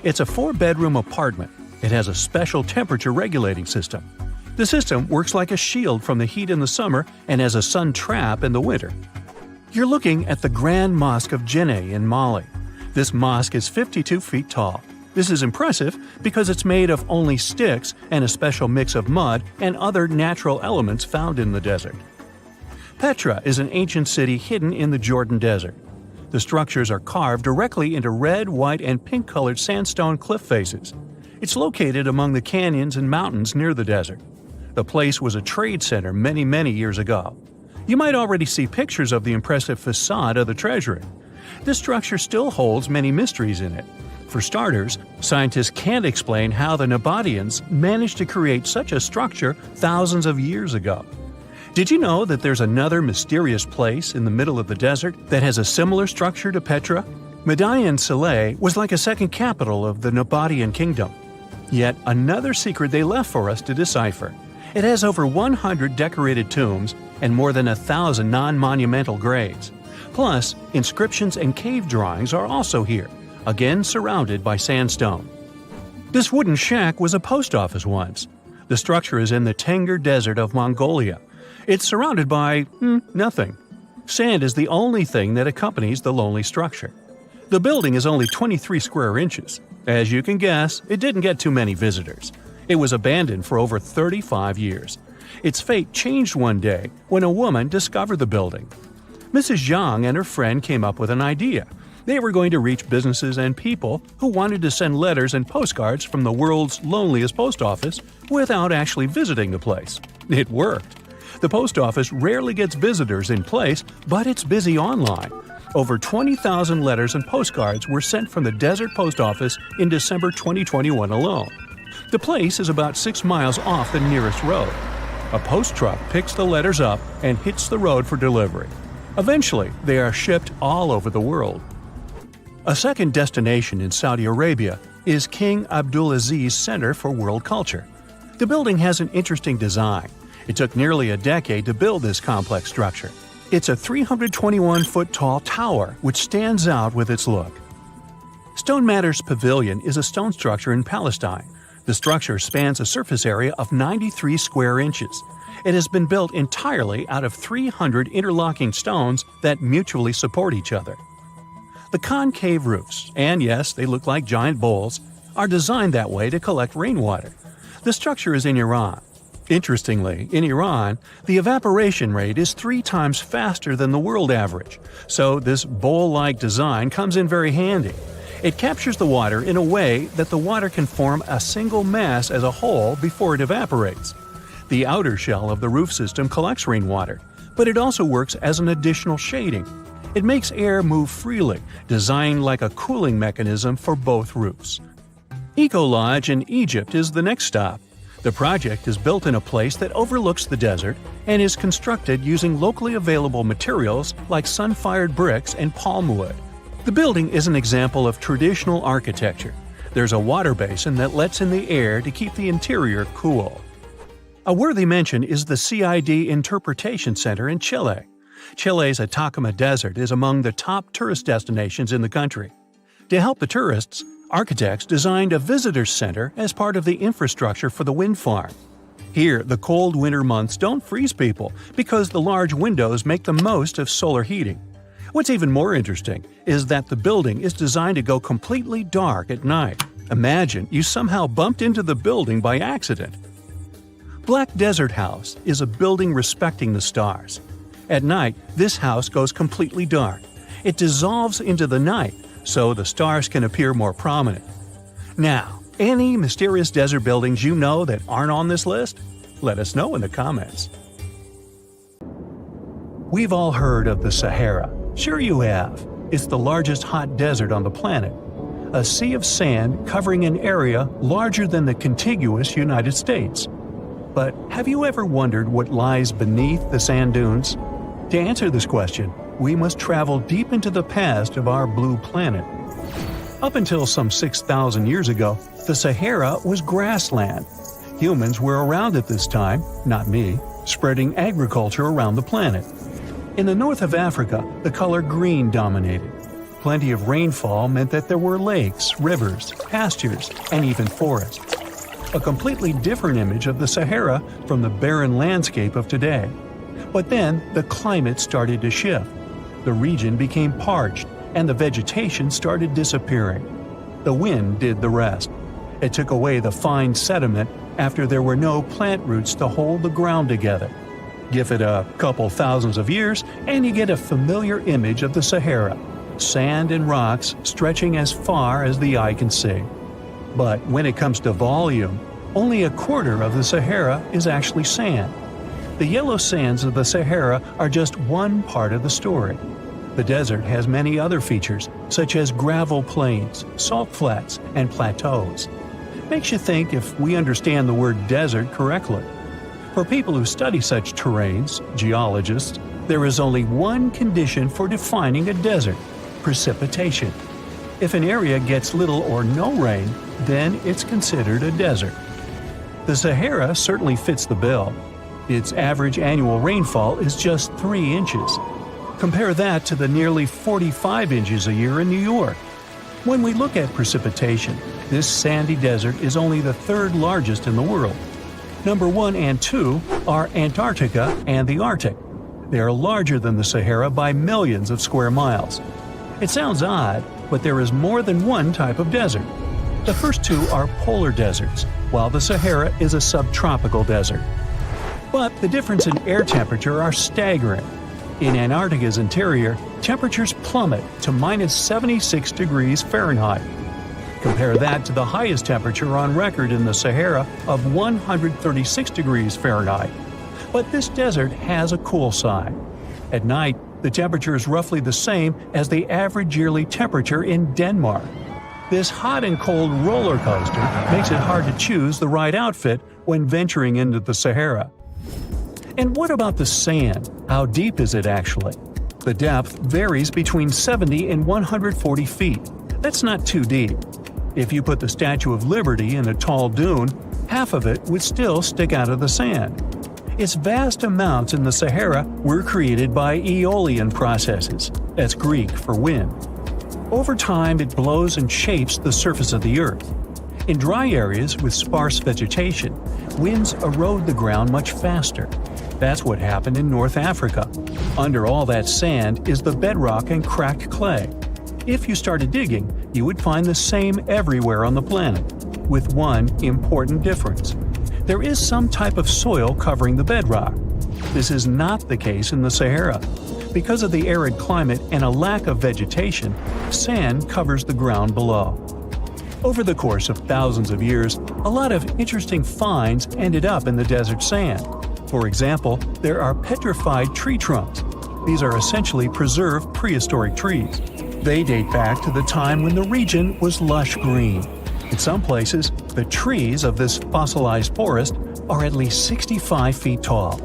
It's a 4-bedroom apartment. It has a special temperature regulating system. The system works like a shield from the heat in the summer and as a sun trap in the winter. You're looking at the Grand Mosque of Djenné in Mali. This mosque is 52 feet tall. This is impressive because it's made of only sticks and a special mix of mud and other natural elements found in the desert. Petra is an ancient city hidden in the Jordan Desert. The structures are carved directly into red, white, and pink-colored sandstone cliff faces. It's located among the canyons and mountains near the desert. The place was a trade center many years ago. You might already see pictures of the impressive facade of the treasury. This structure still holds many mysteries in it. For starters, scientists can't explain how the Nabateans managed to create such a structure thousands of years ago. Did you know that there's another mysterious place in the middle of the desert that has a similar structure to Petra? Madain Saleh was like a second capital of the Nabatean kingdom. Yet another secret they left for us to decipher. It has over 100 decorated tombs and more than 1,000 non-monumental graves. Plus, inscriptions and cave drawings are also here, again surrounded by sandstone. This wooden shack was a post office once. The structure is in the Tengger Desert of Mongolia. It's surrounded by nothing. Sand is the only thing that accompanies the lonely structure. The building is only 23 square inches. As you can guess, it didn't get too many visitors. It was abandoned for over 35 years. Its fate changed one day when a woman discovered the building. Mrs. Zhang and her friend came up with an idea. They were going to reach businesses and people who wanted to send letters and postcards from the world's loneliest post office without actually visiting the place. It worked. The post office rarely gets visitors in place, but it's busy online. Over 20,000 letters and postcards were sent from the desert post office in December 2021 alone. The place is about 6 miles off the nearest road. A post truck picks the letters up and hits the road for delivery. Eventually, they are shipped all over the world. A second destination in Saudi Arabia is King Abdulaziz Center for World Culture. The building has an interesting design. It took nearly a decade to build this complex structure. It's a 321-foot-tall tower which stands out with its look. Stone Matters Pavilion is a stone structure in Palestine. The structure spans a surface area of 93 square inches. It has been built entirely out of 300 interlocking stones that mutually support each other. The concave roofs, and yes, they look like giant bowls, are designed that way to collect rainwater. The structure is in Iran. Interestingly, in Iran, the evaporation rate is 3 times faster than the world average, so this bowl-like design comes in very handy. It captures the water in a way that the water can form a single mass as a whole before it evaporates. The outer shell of the roof system collects rainwater, but it also works as an additional shading. It makes air move freely, designed like a cooling mechanism for both roofs. Eco Lodge in Egypt is the next stop. The project is built in a place that overlooks the desert and is constructed using locally available materials like sun-fired bricks and palm wood. The building is an example of traditional architecture. There's a water basin that lets in the air to keep the interior cool. A worthy mention is the CID Interpretation Center in Chile. Chile's Atacama Desert is among the top tourist destinations in the country. To help the tourists, architects designed a visitor center as part of the infrastructure for the wind farm. Here, the cold winter months don't freeze people because the large windows make the most of solar heating. What's even more interesting is that the building is designed to go completely dark at night. Imagine you somehow bumped into the building by accident. Black Desert House is a building respecting the stars. At night, this house goes completely dark. It dissolves into the night, so the stars can appear more prominent. Now, any mysterious desert buildings you know that aren't on this list? Let us know in the comments. We've all heard of the Sahara. Sure you have. It's the largest hot desert on the planet. A sea of sand covering an area larger than the contiguous United States. But have you ever wondered what lies beneath the sand dunes? To answer this question, we must travel deep into the past of our blue planet. Up until some 6,000 years ago, the Sahara was grassland. Humans were around at this time, not me, spreading agriculture around the planet. In the north of Africa, the color green dominated. Plenty of rainfall meant that there were lakes, rivers, pastures, and even forests. A completely different image of the Sahara from the barren landscape of today. But then, the climate started to shift. The region became parched, and the vegetation started disappearing. The wind did the rest. It took away the fine sediment after there were no plant roots to hold the ground together. Give it a couple thousands of years, and you get a familiar image of the Sahara. Sand and rocks stretching as far as the eye can see. But when it comes to volume, only a quarter of the Sahara is actually sand. The yellow sands of the Sahara are just one part of the story. The desert has many other features, such as gravel plains, salt flats, and plateaus. Makes you think if we understand the word desert correctly. For people who study such terrains, geologists, there is only one condition for defining a desert: precipitation. If an area gets little or no rain, then it's considered a desert. The Sahara certainly fits the bill. Its average annual rainfall is just 3 inches. Compare that to the nearly 45 inches a year in New York. When we look at precipitation, this sandy desert is only the third largest in the world. Number 1 and 2 are Antarctica and the Arctic. They are larger than the Sahara by millions of square miles. It sounds odd, but there is more than one type of desert. The first two are polar deserts, while the Sahara is a subtropical desert. But the difference in air temperature are staggering. In Antarctica's interior, temperatures plummet to minus 76 degrees Fahrenheit. Compare that to the highest temperature on record in the Sahara of 136 degrees Fahrenheit. But this desert has a cool side. At night, the temperature is roughly the same as the average yearly temperature in Denmark. This hot and cold roller coaster makes it hard to choose the right outfit when venturing into the Sahara. And what about the sand? How deep is it actually? The depth varies between 70 and 140 feet. That's not too deep. If you put the Statue of Liberty in a tall dune, half of it would still stick out of the sand. Its vast amounts in the Sahara were created by aeolian processes. That's Greek for wind. Over time, it blows and shapes the surface of the Earth. In dry areas with sparse vegetation, winds erode the ground much faster. That's what happened in North Africa. Under all that sand is the bedrock and cracked clay. If you started digging, you would find the same everywhere on the planet, with one important difference. There is some type of soil covering the bedrock. This is not the case in the Sahara. Because of the arid climate and a lack of vegetation, sand covers the ground below. Over the course of thousands of years, a lot of interesting finds ended up in the desert sand. For example, there are petrified tree trunks. These are essentially preserved prehistoric trees. They date back to the time when the region was lush green. In some places, the trees of this fossilized forest are at least 65 feet tall.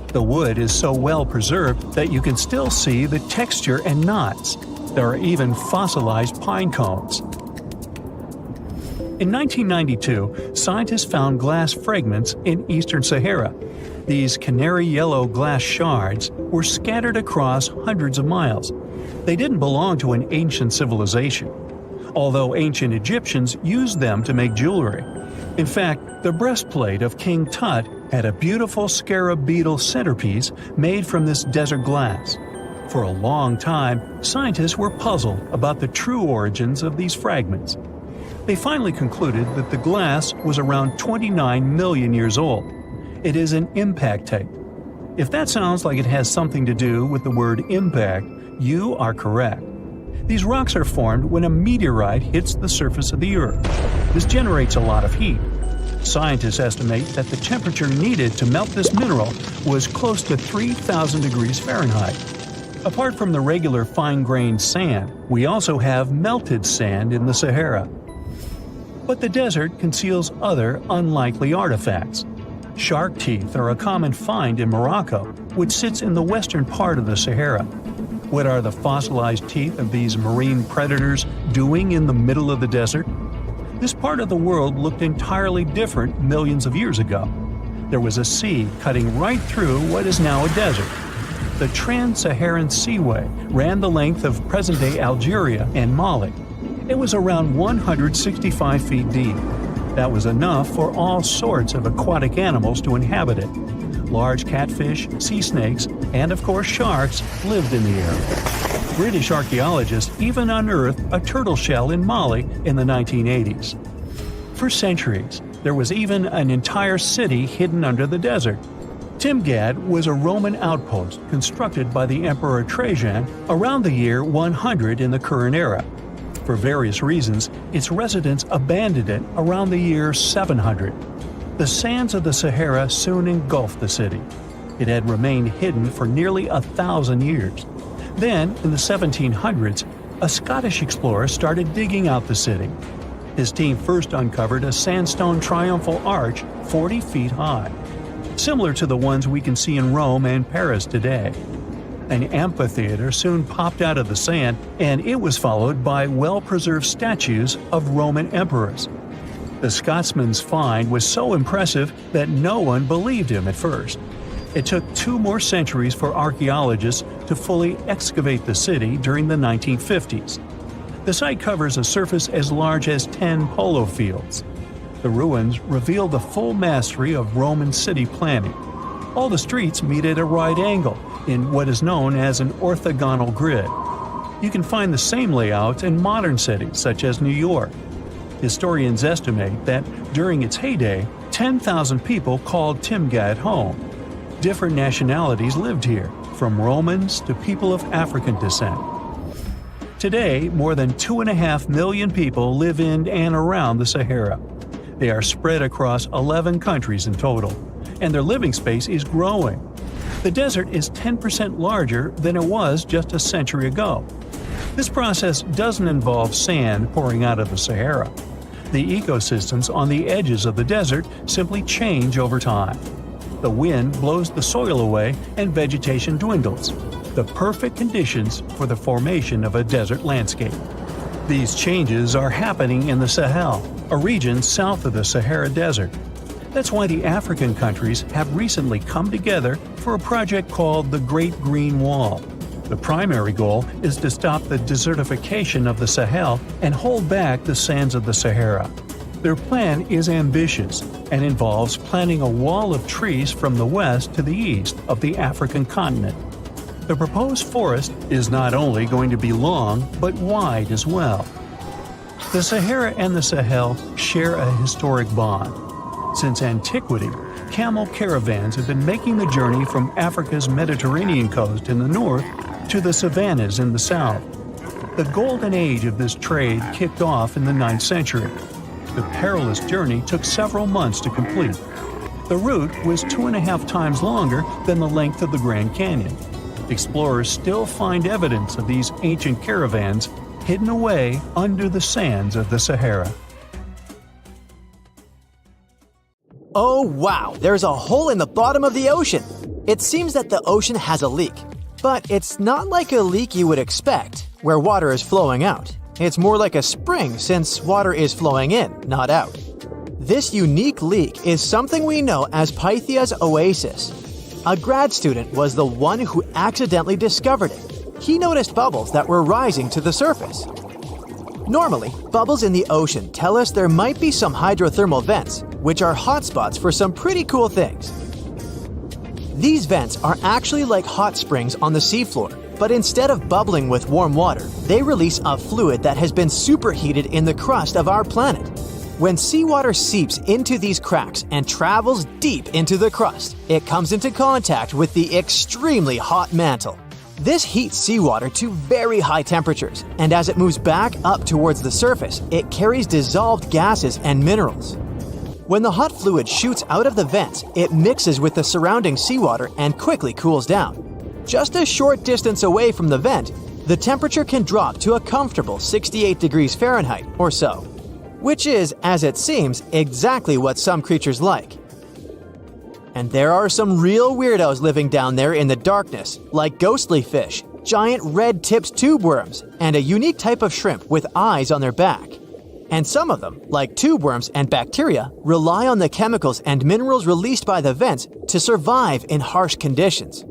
The wood is so well preserved that you can still see the texture and knots. There are even fossilized pine cones. In 1992, scientists found glass fragments in eastern Sahara. These canary yellow glass shards were scattered across hundreds of miles. They didn't belong to an ancient civilization, although ancient Egyptians used them to make jewelry. In fact, the breastplate of King Tut had a beautiful scarab beetle centerpiece made from this desert glass. For a long time, scientists were puzzled about the true origins of these fragments. They finally concluded that the glass was around 29 million years old. It is an impact tape. If that sounds like it has something to do with the word impact, you are correct. These rocks are formed when a meteorite hits the surface of the Earth. This generates a lot of heat. Scientists estimate that the temperature needed to melt this mineral was close to 3,000 degrees Fahrenheit. Apart from the regular fine-grained sand, we also have melted sand in the Sahara. But the desert conceals other unlikely artifacts. Shark teeth are a common find in Morocco, which sits in the western part of the Sahara. What are the fossilized teeth of these marine predators doing in the middle of the desert? This part of the world looked entirely different millions of years ago. There was a sea cutting right through what is now a desert. The Trans-Saharan Seaway ran the length of present-day Algeria and Mali. It was around 165 feet deep. That was enough for all sorts of aquatic animals to inhabit it. Large catfish, sea snakes, and of course sharks lived in the area. British archaeologists even unearthed a turtle shell in Mali in the 1980s. For centuries, there was even an entire city hidden under the desert. Timgad was a Roman outpost constructed by the Emperor Trajan around the year 100 in the current era. For various reasons, its residents abandoned it around the year 700. The sands of the Sahara soon engulfed the city. It had remained hidden for nearly 1,000 years. Then, in the 1700s, a Scottish explorer started digging out the city. His team first uncovered a sandstone triumphal arch 40 feet high, similar to the ones we can see in Rome and Paris today. An amphitheater soon popped out of the sand, and it was followed by well-preserved statues of Roman emperors. The Scotsman's find was so impressive that no one believed him at first. It took 2 more centuries for archaeologists to fully excavate the city during the 1950s. The site covers a surface as large as 10 polo fields. The ruins reveal the full mastery of Roman city planning. All the streets meet at a right angle in what is known as an orthogonal grid. You can find the same layouts in modern cities such as New York. Historians estimate that during its heyday, 10,000 people called Timgad home. Different nationalities lived here, from Romans to people of African descent. Today, more than 2.5 million people live in and around the Sahara. They are spread across 11 countries in total, and their living space is growing. The desert is 10% larger than it was just a century ago. This process doesn't involve sand pouring out of the Sahara. The ecosystems on the edges of the desert simply change over time. The wind blows the soil away and vegetation dwindles. The perfect conditions for the formation of a desert landscape. These changes are happening in the Sahel, a region south of the Sahara Desert. That's why the African countries have recently come together for a project called the Great Green Wall. The primary goal is to stop the desertification of the Sahel and hold back the sands of the Sahara. Their plan is ambitious and involves planting a wall of trees from the west to the east of the African continent. The proposed forest is not only going to be long, but wide as well. The Sahara and the Sahel share a historic bond. Since antiquity, camel caravans have been making the journey from Africa's Mediterranean coast in the north to the savannas in the south. The golden age of this trade kicked off in the 9th century. The perilous journey took several months to complete. The route was 2.5 times longer than the length of the Grand Canyon. Explorers still find evidence of these ancient caravans hidden away under the sands of the Sahara. Oh wow, there's a hole in the bottom of the ocean! It seems that the ocean has a leak. But it's not like a leak you would expect, where water is flowing out. It's more like a spring since water is flowing in, not out. This unique leak is something we know as Pythia's Oasis. A grad student was the one who accidentally discovered it. He noticed bubbles that were rising to the surface. Normally, bubbles in the ocean tell us there might be some hydrothermal vents, which are hotspots for some pretty cool things. These vents are actually like hot springs on the seafloor, but instead of bubbling with warm water, they release a fluid that has been superheated in the crust of our planet. When seawater seeps into these cracks and travels deep into the crust, it comes into contact with the extremely hot mantle. This heats seawater to very high temperatures, and as it moves back up towards the surface, it carries dissolved gases and minerals. When the hot fluid shoots out of the vents, it mixes with the surrounding seawater and quickly cools down. Just a short distance away from the vent, the temperature can drop to a comfortable 68 degrees Fahrenheit or so, which is, as it seems, exactly what some creatures like. And there are some real weirdos living down there in the darkness, like ghostly fish, giant red-tipped tube worms, and a unique type of shrimp with eyes on their back. And some of them, like tube worms and bacteria, rely on the chemicals and minerals released by the vents to survive in harsh conditions.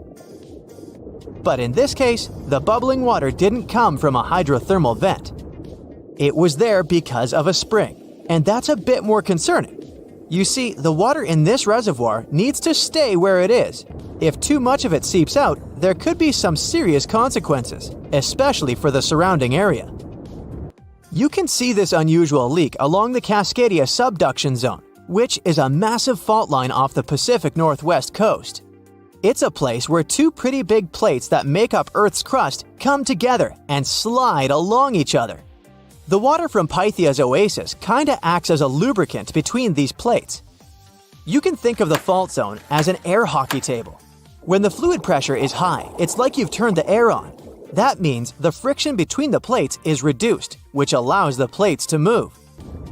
But in this case, the bubbling water didn't come from a hydrothermal vent. It was there because of a spring, and that's a bit more concerning. You see, the water in this reservoir needs to stay where it is. If too much of it seeps out, there could be some serious consequences, especially for the surrounding area. You can see this unusual leak along the Cascadia subduction zone, which is a massive fault line off the Pacific Northwest coast. It's a place where two pretty big plates that make up Earth's crust come together and slide along each other. The water from Pythia's Oasis kinda acts as a lubricant between these plates. You can think of the fault zone as an air hockey table. When the fluid pressure is high, it's like you've turned the air on. That means the friction between the plates is reduced, which allows the plates to move.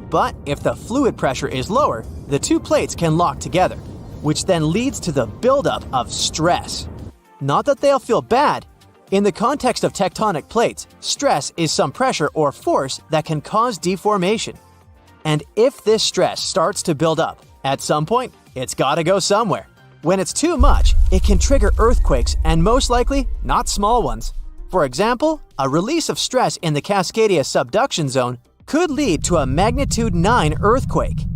But if the fluid pressure is lower, the two plates can lock together, which then leads to the buildup of stress. Not that they'll feel bad. In the context of tectonic plates, stress is some pressure or force that can cause deformation. And if this stress starts to build up, at some point, it's gotta go somewhere. When it's too much, it can trigger earthquakes and most likely, not small ones. For example, a release of stress in the Cascadia subduction zone could lead to a magnitude 9 earthquake.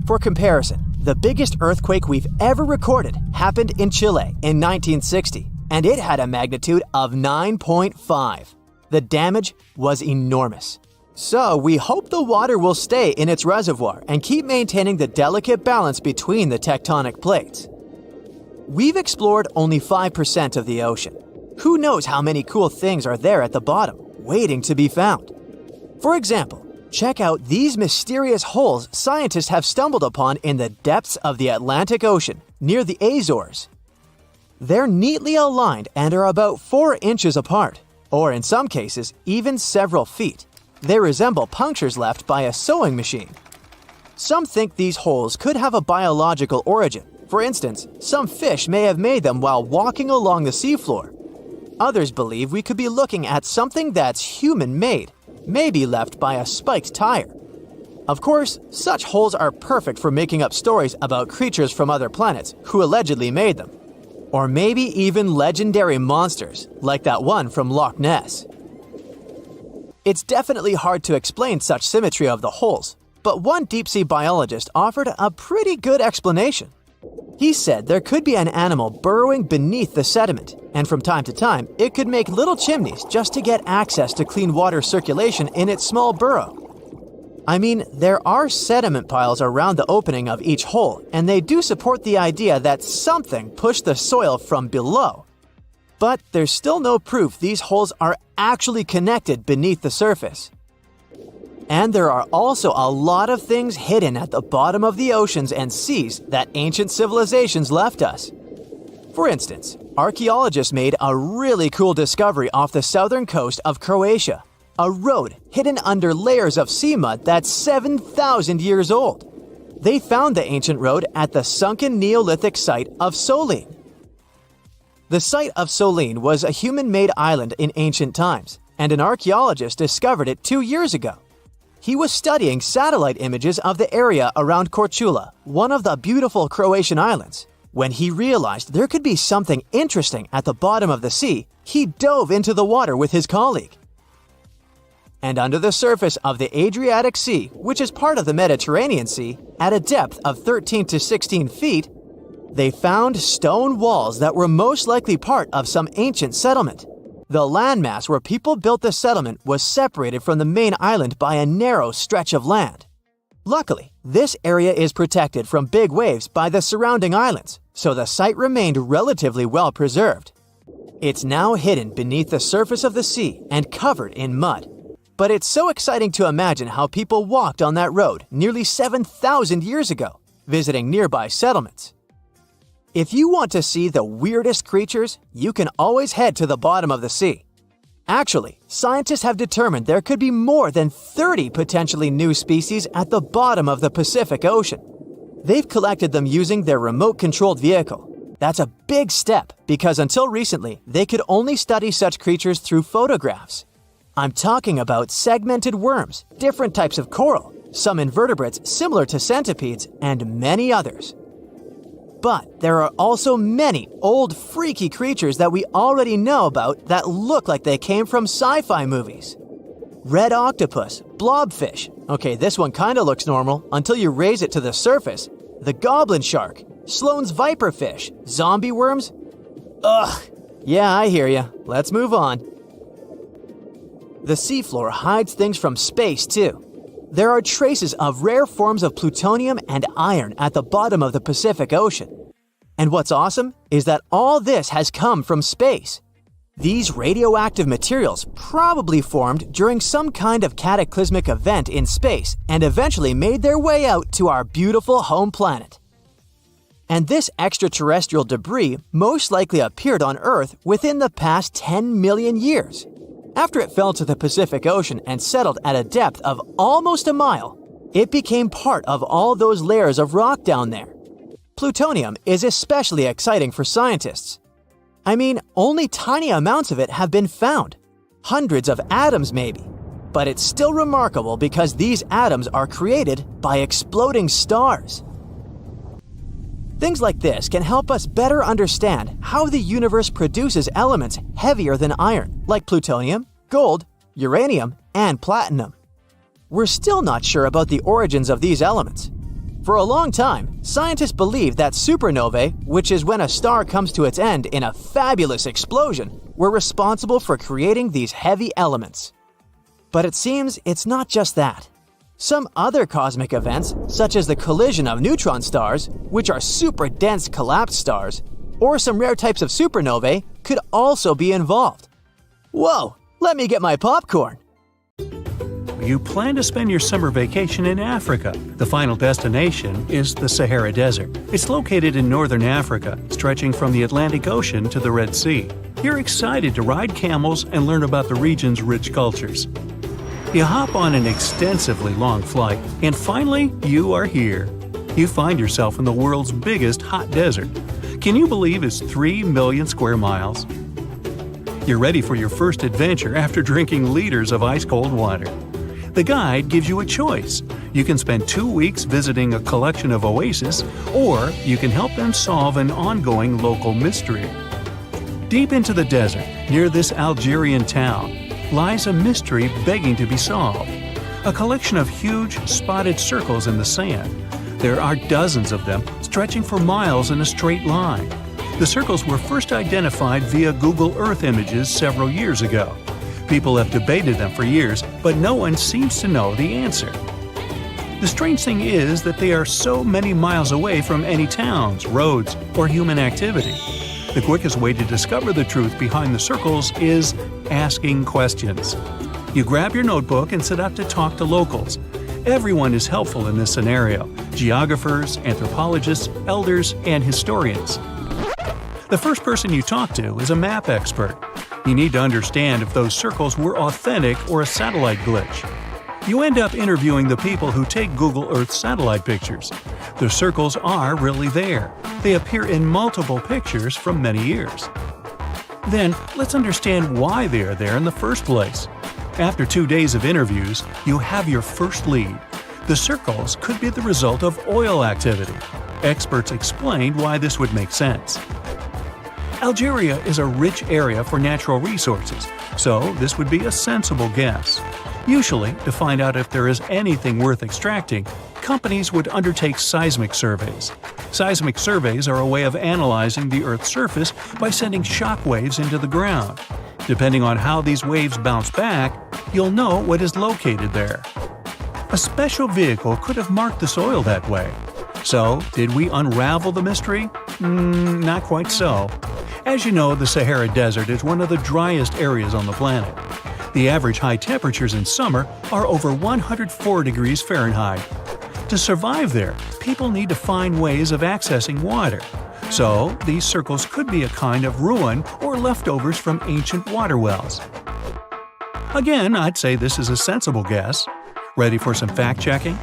For comparison, the biggest earthquake we've ever recorded happened in Chile in 1960, and it had a magnitude of 9.5. The damage was enormous. So we hope the water will stay in its reservoir and keep maintaining the delicate balance between the tectonic plates. We've explored only 5% of the ocean. Who knows how many cool things are there at the bottom, waiting to be found? For example, check out these mysterious holes scientists have stumbled upon in the depths of the Atlantic Ocean, near the Azores. They're neatly aligned and are about 4 inches apart, or in some cases, even several feet. They resemble punctures left by a sewing machine. Some think these holes could have a biological origin. For instance, some fish may have made them while walking along the seafloor. Others believe we could be looking at something that's human-made, maybe left by a spiked tire. Of course, such holes are perfect for making up stories about creatures from other planets who allegedly made them. Or maybe even legendary monsters, like that one from Loch Ness. It's definitely hard to explain such symmetry of the holes, but one deep-sea biologist offered a pretty good explanation. He said there could be an animal burrowing beneath the sediment, and from time to time, it could make little chimneys just to get access to clean water circulation in its small burrow. I mean, there are sediment piles around the opening of each hole, and they do support the idea that something pushed the soil from below. But there's still no proof these holes are actually connected beneath the surface. And there are also a lot of things hidden at the bottom of the oceans and seas that ancient civilizations left us. For instance, archaeologists made a really cool discovery off the southern coast of Croatia, a road hidden under layers of sea mud that's 7,000 years old. They found the ancient road at the sunken Neolithic site of Solin. The site of Solin was a human-made island in ancient times, and an archaeologist discovered it 2 years ago. He was studying satellite images of the area around Korčula, one of the beautiful Croatian islands. When he realized there could be something interesting at the bottom of the sea, he dove into the water with his colleague. And under the surface of the Adriatic Sea, which is part of the Mediterranean Sea, at a depth of 13 to 16 feet, they found stone walls that were most likely part of some ancient settlement. The landmass where people built the settlement was separated from the main island by a narrow stretch of land. Luckily, this area is protected from big waves by the surrounding islands, so the site remained relatively well preserved. It's now hidden beneath the surface of the sea and covered in mud. But it's so exciting to imagine how people walked on that road nearly 7,000 years ago, visiting nearby settlements. If you want to see the weirdest creatures, you can always head to the bottom of the sea. Actually, scientists have determined there could be more than 30 potentially new species at the bottom of the Pacific Ocean. They've collected them using their remote-controlled vehicle. That's a big step because until recently, they could only study such creatures through photographs. I'm talking about segmented worms, different types of coral, some invertebrates similar to centipedes, and many others. But there are also many old freaky creatures that we already know about that look like they came from sci-fi movies. Red octopus, blobfish. Okay, this one kinda looks normal until you raise it to the surface. The goblin shark, Sloane's viperfish, zombie worms. Ugh. Yeah, I hear ya. Let's move on. The seafloor hides things from space too. There are traces of rare forms of plutonium and iron at the bottom of the Pacific Ocean. And what's awesome is that all this has come from space. These radioactive materials probably formed during some kind of cataclysmic event in space and eventually made their way out to our beautiful home planet. And this extraterrestrial debris most likely appeared on Earth within the past 10 million years. After it fell to the Pacific Ocean and settled at a depth of almost a mile, it became part of all those layers of rock down there. Plutonium is especially exciting for scientists. I mean, only tiny amounts of it have been found. Hundreds of atoms maybe. But it's still remarkable because these atoms are created by exploding stars. Things like this can help us better understand how the universe produces elements heavier than iron, like plutonium, gold, uranium, and platinum. We're still not sure about the origins of these elements. For a long time, scientists believed that supernovae, which is when a star comes to its end in a fabulous explosion, were responsible for creating these heavy elements. But it seems it's not just that. Some other cosmic events, such as the collision of neutron stars, which are super dense collapsed stars, or some rare types of supernovae, could also be involved. Whoa, let me get my popcorn! You plan to spend your summer vacation in Africa. The final destination is the Sahara Desert. It's located in northern Africa, stretching from the Atlantic Ocean to the Red Sea. You're excited to ride camels and learn about the region's rich cultures. You hop on an extensively long flight, and finally, you are here. You find yourself in the world's biggest hot desert. Can you believe it's 3 million square miles? You're ready for your first adventure after drinking liters of ice-cold water. The guide gives you a choice. You can spend 2 weeks visiting a collection of oases, or you can help them solve an ongoing local mystery. Deep into the desert, near this Algerian town, lies a mystery begging to be solved. A collection of huge, spotted circles in the sand. There are dozens of them, stretching for miles in a straight line. The circles were first identified via Google Earth images several years ago. People have debated them for years, but no one seems to know the answer. The strange thing is that they are so many miles away from any towns, roads, or human activity. The quickest way to discover the truth behind the circles is asking questions. You grab your notebook and set out to talk to locals. Everyone is helpful in this scenario: geographers, anthropologists, elders, and historians. The first person you talk to is a map expert. You need to understand if those circles were authentic or a satellite glitch. You end up interviewing the people who take Google Earth satellite pictures. The circles are really there. They appear in multiple pictures from many years. Then, let's understand why they are there in the first place. After 2 days of interviews, you have your first lead. The circles could be the result of oil activity. Experts explained why this would make sense. Algeria is a rich area for natural resources, so this would be a sensible guess. Usually, to find out if there is anything worth extracting, companies would undertake seismic surveys. Seismic surveys are a way of analyzing the Earth's surface by sending shock waves into the ground. Depending on how these waves bounce back, you'll know what is located there. A special vehicle could have marked the soil that way. So, did we unravel the mystery? Not quite so. As you know, the Sahara Desert is one of the driest areas on the planet. The average high temperatures in summer are over 104 degrees Fahrenheit. To survive there, people need to find ways of accessing water. So, these circles could be a kind of ruin or leftovers from ancient water wells. Again, I'd say this is a sensible guess. Ready for some fact-checking?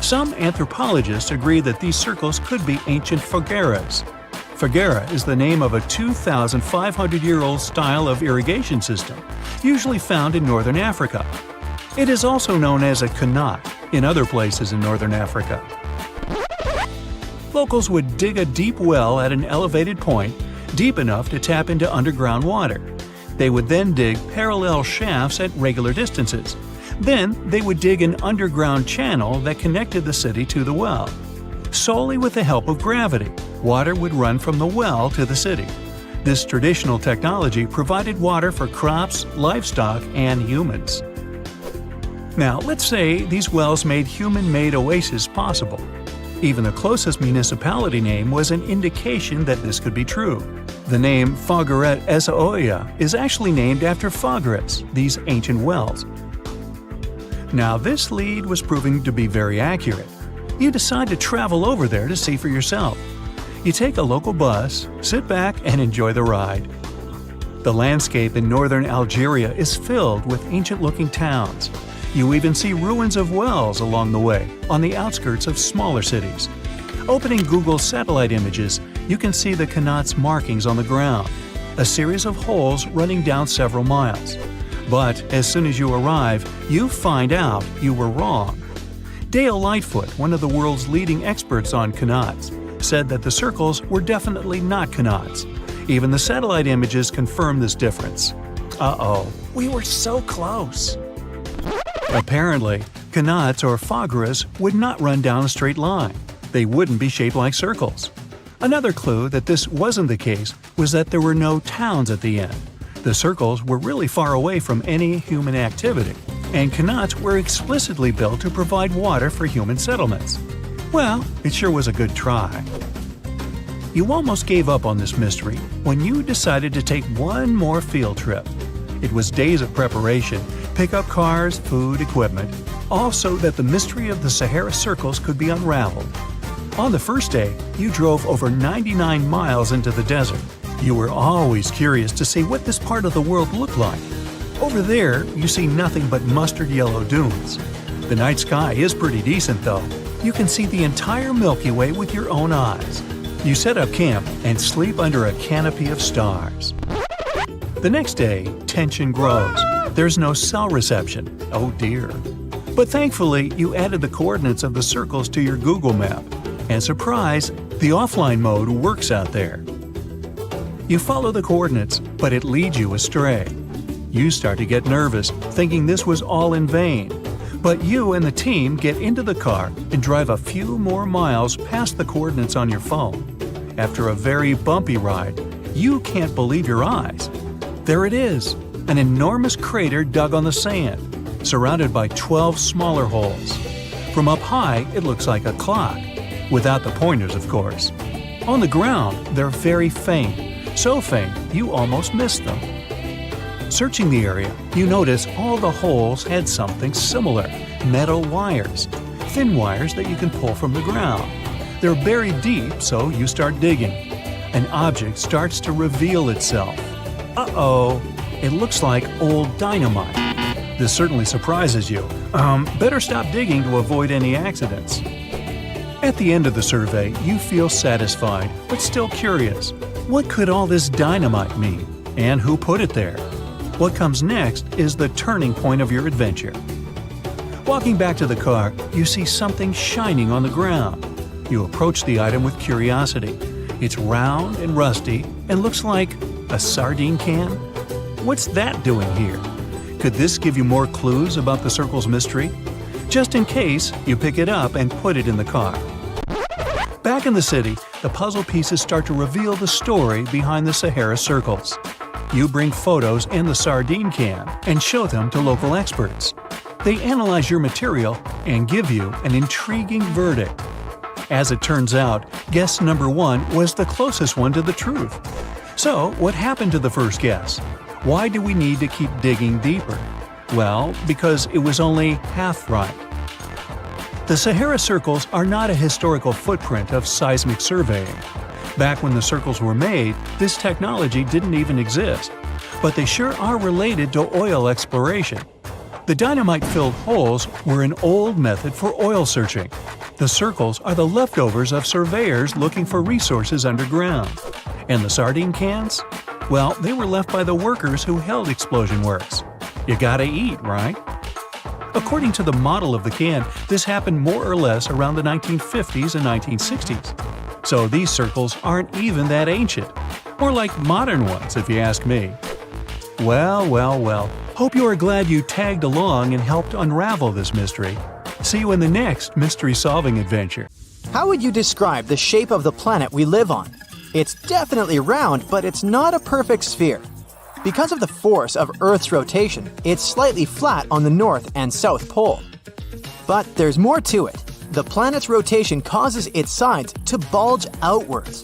Some anthropologists agree that these circles could be ancient fogueras. Foguera is the name of a 2,500-year-old style of irrigation system, usually found in northern Africa. It is also known as a qanat in other places in northern Africa. Locals would dig a deep well at an elevated point, deep enough to tap into underground water. They would then dig parallel shafts at regular distances. Then they would dig an underground channel that connected the city to the well. Solely with the help of gravity, water would run from the well to the city. This traditional technology provided water for crops, livestock, and humans. Now, let's say these wells made human-made oases possible. Even the closest municipality name was an indication that this could be true. The name Fogueret Essaouira is actually named after Fogueras, these ancient wells. Now, this lead was proving to be very accurate. You decide to travel over there to see for yourself. You take a local bus, sit back, and enjoy the ride. The landscape in northern Algeria is filled with ancient-looking towns. You even see ruins of wells along the way, on the outskirts of smaller cities. Opening Google satellite images, you can see the qanat's markings on the ground, a series of holes running down several miles. But as soon as you arrive, you find out you were wrong. Dale Lightfoot, one of the world's leading experts on qanats, said that the circles were definitely not qanats. Even the satellite images confirm this difference. Uh-oh, we were so close. Apparently, Kanats or phageras would not run down a straight line. They wouldn't be shaped like circles. Another clue that this wasn't the case was that there were no towns at the end. The circles were really far away from any human activity, and Kanats were explicitly built to provide water for human settlements. Well, it sure was a good try. You almost gave up on this mystery when you decided to take one more field trip. It was days of preparation, pick up cars, food, equipment, all so that the mystery of the Sahara Circles could be unraveled. On the first day, you drove over 99 miles into the desert. You were always curious to see what this part of the world looked like. Over there, you see nothing but mustard yellow dunes. The night sky is pretty decent though. You can see the entire Milky Way with your own eyes. You set up camp and sleep under a canopy of stars. The next day, tension grows. There's no cell reception. Oh dear. But thankfully, you added the coordinates of the circles to your Google map. And surprise, the offline mode works out there. You follow the coordinates, but it leads you astray. You start to get nervous, thinking this was all in vain. But you and the team get into the car and drive a few more miles past the coordinates on your phone. After a very bumpy ride, you can't believe your eyes. There it is, an enormous crater dug on the sand, surrounded by 12 smaller holes. From up high, it looks like a clock, without the pointers, of course. On the ground, they're very faint, so faint you almost miss them. Searching the area, you notice all the holes had something similar, metal wires, thin wires that you can pull from the ground. They're buried deep, so you start digging. An object starts to reveal itself. Uh-oh, it looks like old dynamite. This certainly surprises you. Better stop digging to avoid any accidents. At the end of the survey, you feel satisfied, but still curious. What could all this dynamite mean? And who put it there? What comes next is the turning point of your adventure. Walking back to the car, you see something shining on the ground. You approach the item with curiosity. It's round and rusty and looks like a sardine can. What's that doing here? Could this give you more clues about the circle's mystery? Just in case, you pick it up and put it in the car. Back in the city, the puzzle pieces start to reveal the story behind the Sahara Circles. You bring photos and the sardine can and show them to local experts. They analyze your material and give you an intriguing verdict. As it turns out, guess number 1 was the closest one to the truth. So, what happened to the first guess? Why do we need to keep digging deeper? Well, because it was only half right. The Sahara Circles are not a historical footprint of seismic surveying. Back when the circles were made, this technology didn't even exist. But they sure are related to oil exploration. The dynamite-filled holes were an old method for oil searching. The circles are the leftovers of surveyors looking for resources underground. And the sardine cans? Well, they were left by the workers who held explosion works. You gotta eat, right? According to the model of the can, this happened more or less around the 1950s and 1960s. So these circles aren't even that ancient. More like modern ones, if you ask me. Well. Hope you are glad you tagged along and helped unravel this mystery. See you in the next mystery-solving adventure. How would you describe the shape of the planet we live on? It's definitely round, but it's not a perfect sphere. Because of the force of Earth's rotation, it's slightly flat on the north and south pole. But there's more to it. The planet's rotation causes its sides to bulge outwards.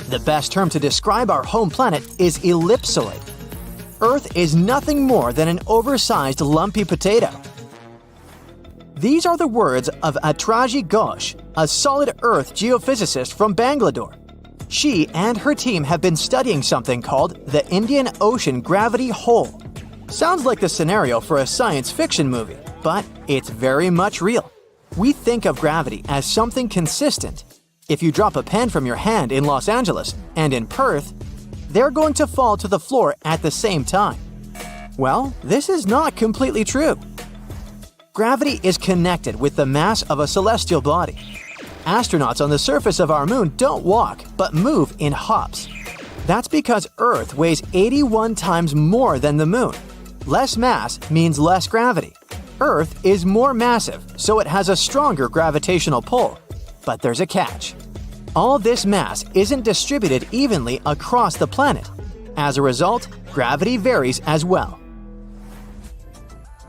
The best term to describe our home planet is ellipsoid. Earth is nothing more than an oversized lumpy potato. These are the words of Atraji Ghosh, a solid Earth geophysicist from Bangalore. She and her team have been studying something called the Indian Ocean Gravity Hole. Sounds like the scenario for a science fiction movie, but it's very much real. We think of gravity as something consistent. If you drop a pen from your hand in Los Angeles and in Perth, they're going to fall to the floor at the same time. Well, this is not completely true. Gravity is connected with the mass of a celestial body. Astronauts on the surface of our moon don't walk, but move in hops. That's because Earth weighs 81 times more than the moon. Less mass means less gravity. Earth is more massive, so it has a stronger gravitational pull. But there's a catch. All this mass isn't distributed evenly across the planet. As a result, gravity varies as well.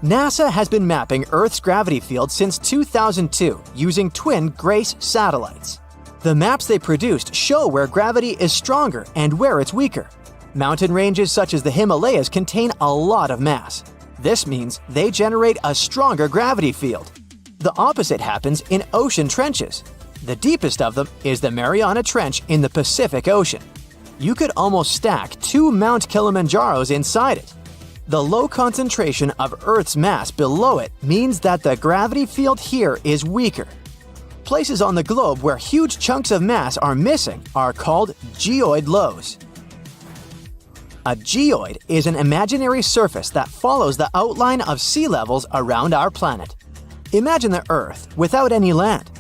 NASA has been mapping Earth's gravity field since 2002 using twin GRACE satellites. The maps they produced show where gravity is stronger and where it's weaker. Mountain ranges such as the Himalayas contain a lot of mass. This means they generate a stronger gravity field. The opposite happens in ocean trenches. The deepest of them is the Mariana Trench in the Pacific Ocean. You could almost stack 2 Mount Kilimanjaros inside it. The low concentration of Earth's mass below it means that the gravity field here is weaker. Places on the globe where huge chunks of mass are missing are called geoid lows. A geoid is an imaginary surface that follows the outline of sea levels around our planet. Imagine the Earth without any land.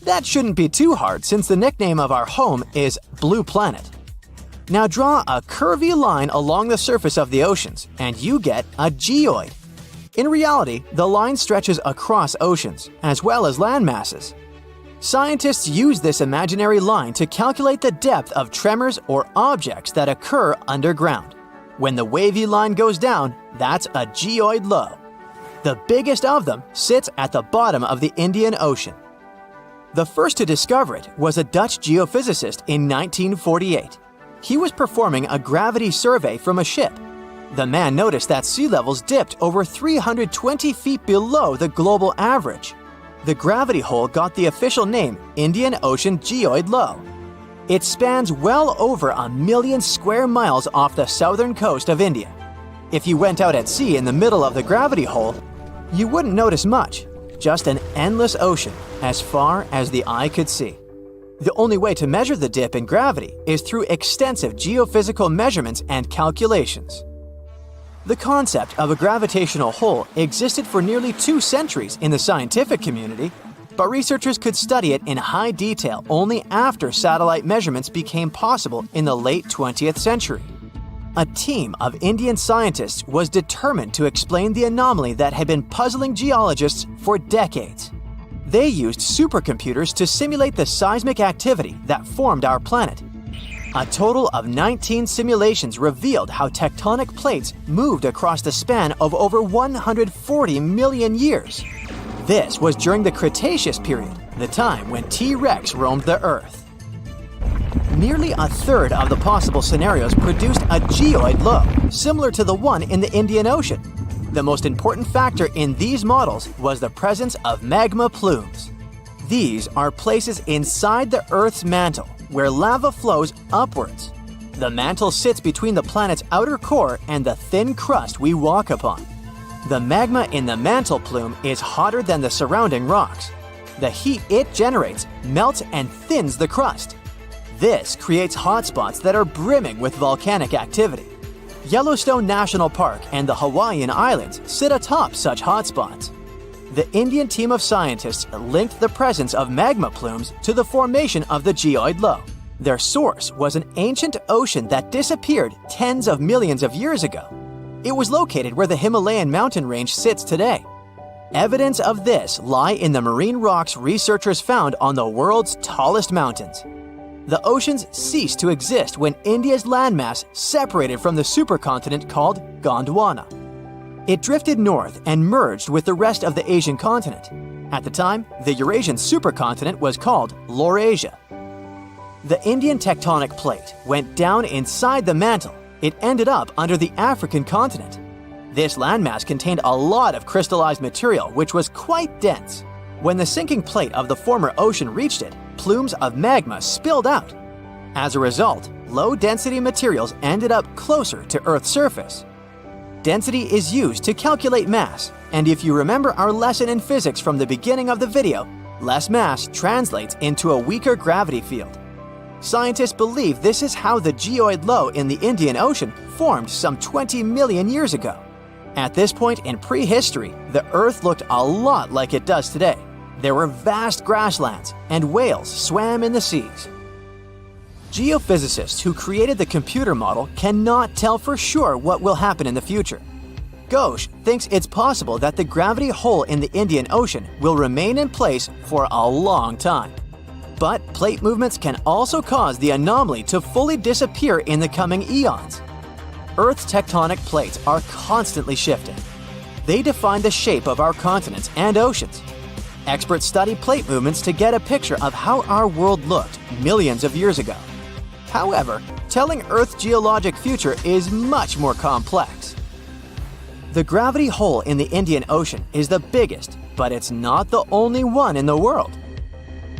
That shouldn't be too hard since the nickname of our home is Blue Planet. Now draw a curvy line along the surface of the oceans, and you get a geoid. In reality, the line stretches across oceans, as well as land masses. Scientists use this imaginary line to calculate the depth of tremors or objects that occur underground. When the wavy line goes down, that's a geoid low. The biggest of them sits at the bottom of the Indian Ocean. The first to discover it was a Dutch geophysicist in 1948. He was performing a gravity survey from a ship. The man noticed that sea levels dipped over 320 feet below the global average. The gravity hole got the official name Indian Ocean Geoid Low. It spans well over 1 million square miles off the southern coast of India. If you went out at sea in the middle of the gravity hole, you wouldn't notice much, just an endless ocean as far as the eye could see. The only way to measure the dip in gravity is through extensive geophysical measurements and calculations. The concept of a gravitational hole existed for nearly 2 centuries in the scientific community, but researchers could study it in high detail only after satellite measurements became possible in the late 20th century. A team of Indian scientists was determined to explain the anomaly that had been puzzling geologists for decades. They used supercomputers to simulate the seismic activity that formed our planet. A total of 19 simulations revealed how tectonic plates moved across the span of over 140 million years. This was during the Cretaceous period, the time when T-Rex roamed the Earth. Nearly a third of the possible scenarios produced a geoid low, similar to the one in the Indian Ocean. The most important factor in these models was the presence of magma plumes. These are places inside the Earth's mantle where lava flows upwards. The mantle sits between the planet's outer core and the thin crust we walk upon. The magma in the mantle plume is hotter than the surrounding rocks. The heat it generates melts and thins the crust. This creates hotspots that are brimming with volcanic activity. Yellowstone National Park and the Hawaiian Islands sit atop such hotspots. The Indian team of scientists linked the presence of magma plumes to the formation of the geoid low. Their source was an ancient ocean that disappeared tens of millions of years ago. It was located where the Himalayan mountain range sits today. Evidence of this lie in the marine rocks researchers found on the world's tallest mountains. The oceans ceased to exist when India's landmass separated from the supercontinent called Gondwana. It drifted north and merged with the rest of the Asian continent. At the time, the Eurasian supercontinent was called Laurasia. The Indian tectonic plate went down inside the mantle. It ended up under the African continent. This landmass contained a lot of crystallized material which was quite dense. When the sinking plate of the former ocean reached it, plumes of magma spilled out. As a result, low-density materials ended up closer to Earth's surface. Density is used to calculate mass, and if you remember our lesson in physics from the beginning of the video, less mass translates into a weaker gravity field. Scientists believe this is how the geoid low in the Indian Ocean formed some 20 million years ago. At this point in prehistory, the Earth looked a lot like it does today. There were vast grasslands, and whales swam in the seas. Geophysicists who created the computer model cannot tell for sure what will happen in the future. Ghosh thinks it's possible that the gravity hole in the Indian Ocean will remain in place for a long time. But plate movements can also cause the anomaly to fully disappear in the coming eons. Earth's tectonic plates are constantly shifting. They define the shape of our continents and oceans. Experts study plate movements to get a picture of how our world looked millions of years ago. However, telling Earth's geologic future is much more complex. The gravity hole in the Indian Ocean is the biggest, but it's not the only one in the world.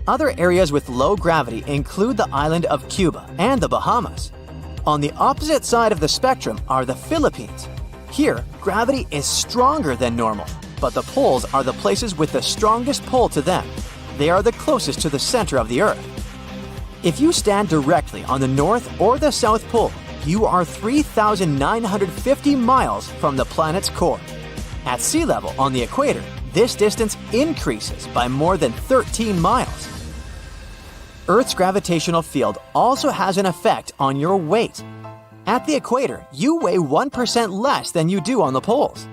Other areas with low gravity include the island of Cuba and the Bahamas. On the opposite side of the spectrum are the Philippines. Here, gravity is stronger than normal, but the poles are the places with the strongest pull to them. They are the closest to the center of the Earth. If you stand directly on the North or the South Pole, you are 3,950 miles from the planet's core. At sea level on the equator, this distance increases by more than 13 miles. Earth's gravitational field also has an effect on your weight. At the equator, you weigh 1% less than you do on the poles.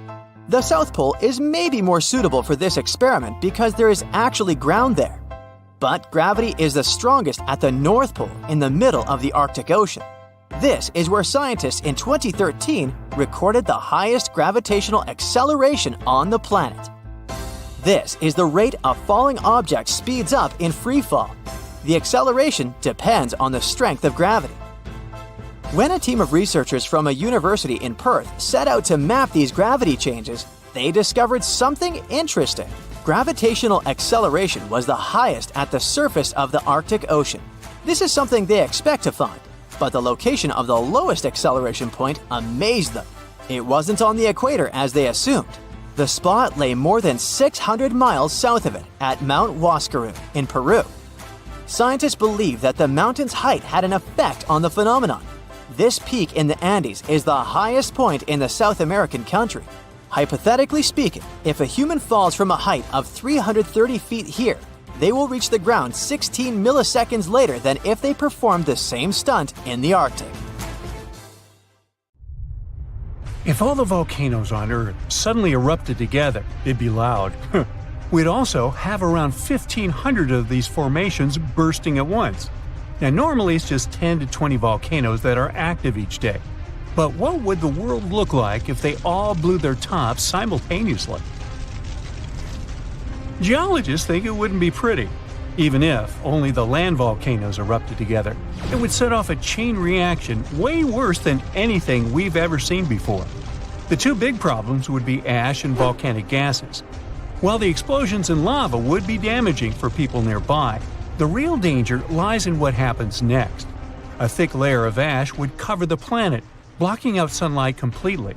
The South Pole is maybe more suitable for this experiment because there is actually ground there. But gravity is the strongest at the North Pole in the middle of the Arctic Ocean. This is where scientists in 2013 recorded the highest gravitational acceleration on the planet. This is the rate a falling object speeds up in freefall. The acceleration depends on the strength of gravity. When a team of researchers from a university in Perth set out to map these gravity changes, they discovered something interesting. Gravitational acceleration was the highest at the surface of the Arctic Ocean. This is something they expect to find, but the location of the lowest acceleration point amazed them. It wasn't on the equator as they assumed. The spot lay more than 600 miles south of it at Mount Huascarán in Peru. Scientists believe that the mountain's height had an effect on the phenomenon. This peak in the Andes is the highest point in the South American country. Hypothetically speaking, if a human falls from a height of 330 feet here, they will reach the ground 16 milliseconds later than if they performed the same stunt in the Arctic. If all the volcanoes on Earth suddenly erupted together, it'd be loud. We'd also have around 1,500 of these formations bursting at once. Now, normally it's just 10 to 20 volcanoes that are active each day. But what would the world look like if they all blew their tops simultaneously? Geologists think it wouldn't be pretty. Even if only the land volcanoes erupted together, it would set off a chain reaction way worse than anything we've ever seen before. The two big problems would be ash and volcanic gases. While the explosions in lava would be damaging for people nearby, the real danger lies in what happens next. A thick layer of ash would cover the planet, blocking out sunlight completely.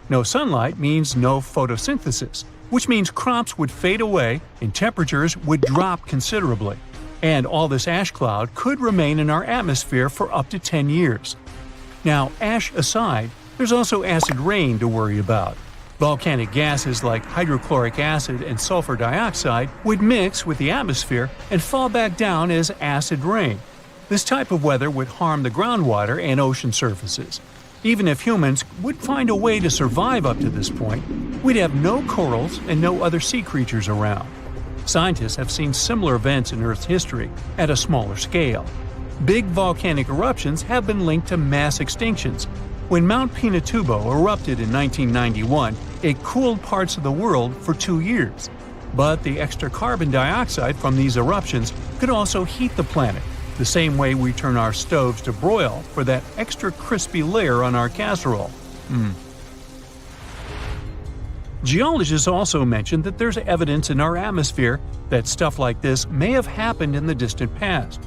No sunlight means no photosynthesis, which means crops would fade away and temperatures would drop considerably. And all this ash cloud could remain in our atmosphere for up to 10 years. Now, ash aside, there's also acid rain to worry about. Volcanic gases like hydrochloric acid and sulfur dioxide would mix with the atmosphere and fall back down as acid rain. This type of weather would harm the groundwater and ocean surfaces. Even if humans would find a way to survive up to this point, we'd have no corals and no other sea creatures around. Scientists have seen similar events in Earth's history at a smaller scale. Big volcanic eruptions have been linked to mass extinctions. When Mount Pinatubo erupted in 1991, it cooled parts of the world for 2 years. But the extra carbon dioxide from these eruptions could also heat the planet, the same way we turn our stoves to broil for that extra crispy layer on our casserole. Geologists also mentioned that there's evidence in our atmosphere that stuff like this may have happened in the distant past.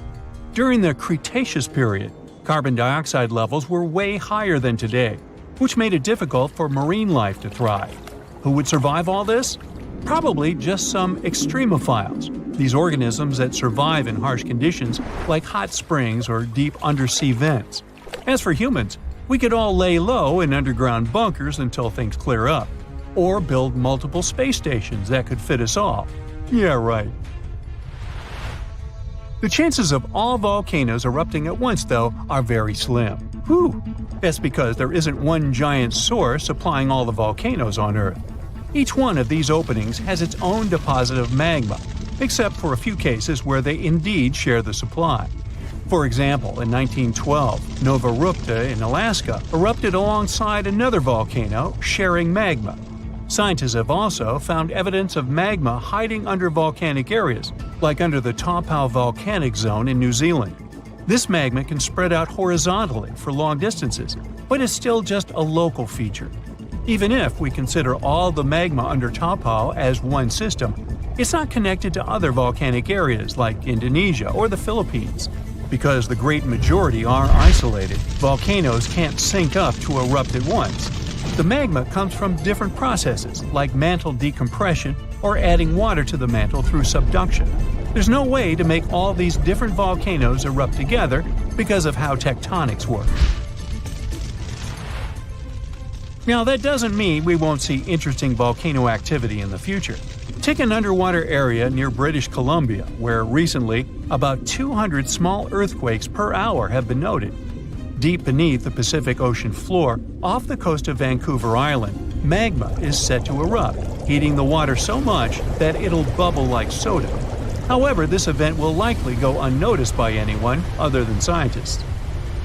During the Cretaceous period, carbon dioxide levels were way higher than today, which made it difficult for marine life to thrive. Who would survive all this? Probably just some extremophiles, these organisms that survive in harsh conditions like hot springs or deep undersea vents. As for humans, we could all lay low in underground bunkers until things clear up, or build multiple space stations that could fit us all. Yeah, right. The chances of all volcanoes erupting at once, though, are very slim. Whew! That's because there isn't one giant source supplying all the volcanoes on Earth. Each one of these openings has its own deposit of magma, except for a few cases where they indeed share the supply. For example, in 1912, Nova Rupta in Alaska erupted alongside another volcano sharing magma. Scientists have also found evidence of magma hiding under volcanic areas, like under the Taupau volcanic zone in New Zealand. This magma can spread out horizontally for long distances, but is still just a local feature. Even if we consider all the magma under Taupau as one system, it's not connected to other volcanic areas like Indonesia or the Philippines. Because the great majority are isolated, volcanoes can't sync up to erupt at once. The magma comes from different processes like mantle decompression or adding water to the mantle through subduction. There's no way to make all these different volcanoes erupt together because of how tectonics work. Now, that doesn't mean we won't see interesting volcano activity in the future. Take an underwater area near British Columbia, where recently about 200 small earthquakes per hour have been noted. Deep beneath the Pacific Ocean floor, off the coast of Vancouver Island, magma is set to erupt, heating the water so much that it'll bubble like soda. However, this event will likely go unnoticed by anyone other than scientists.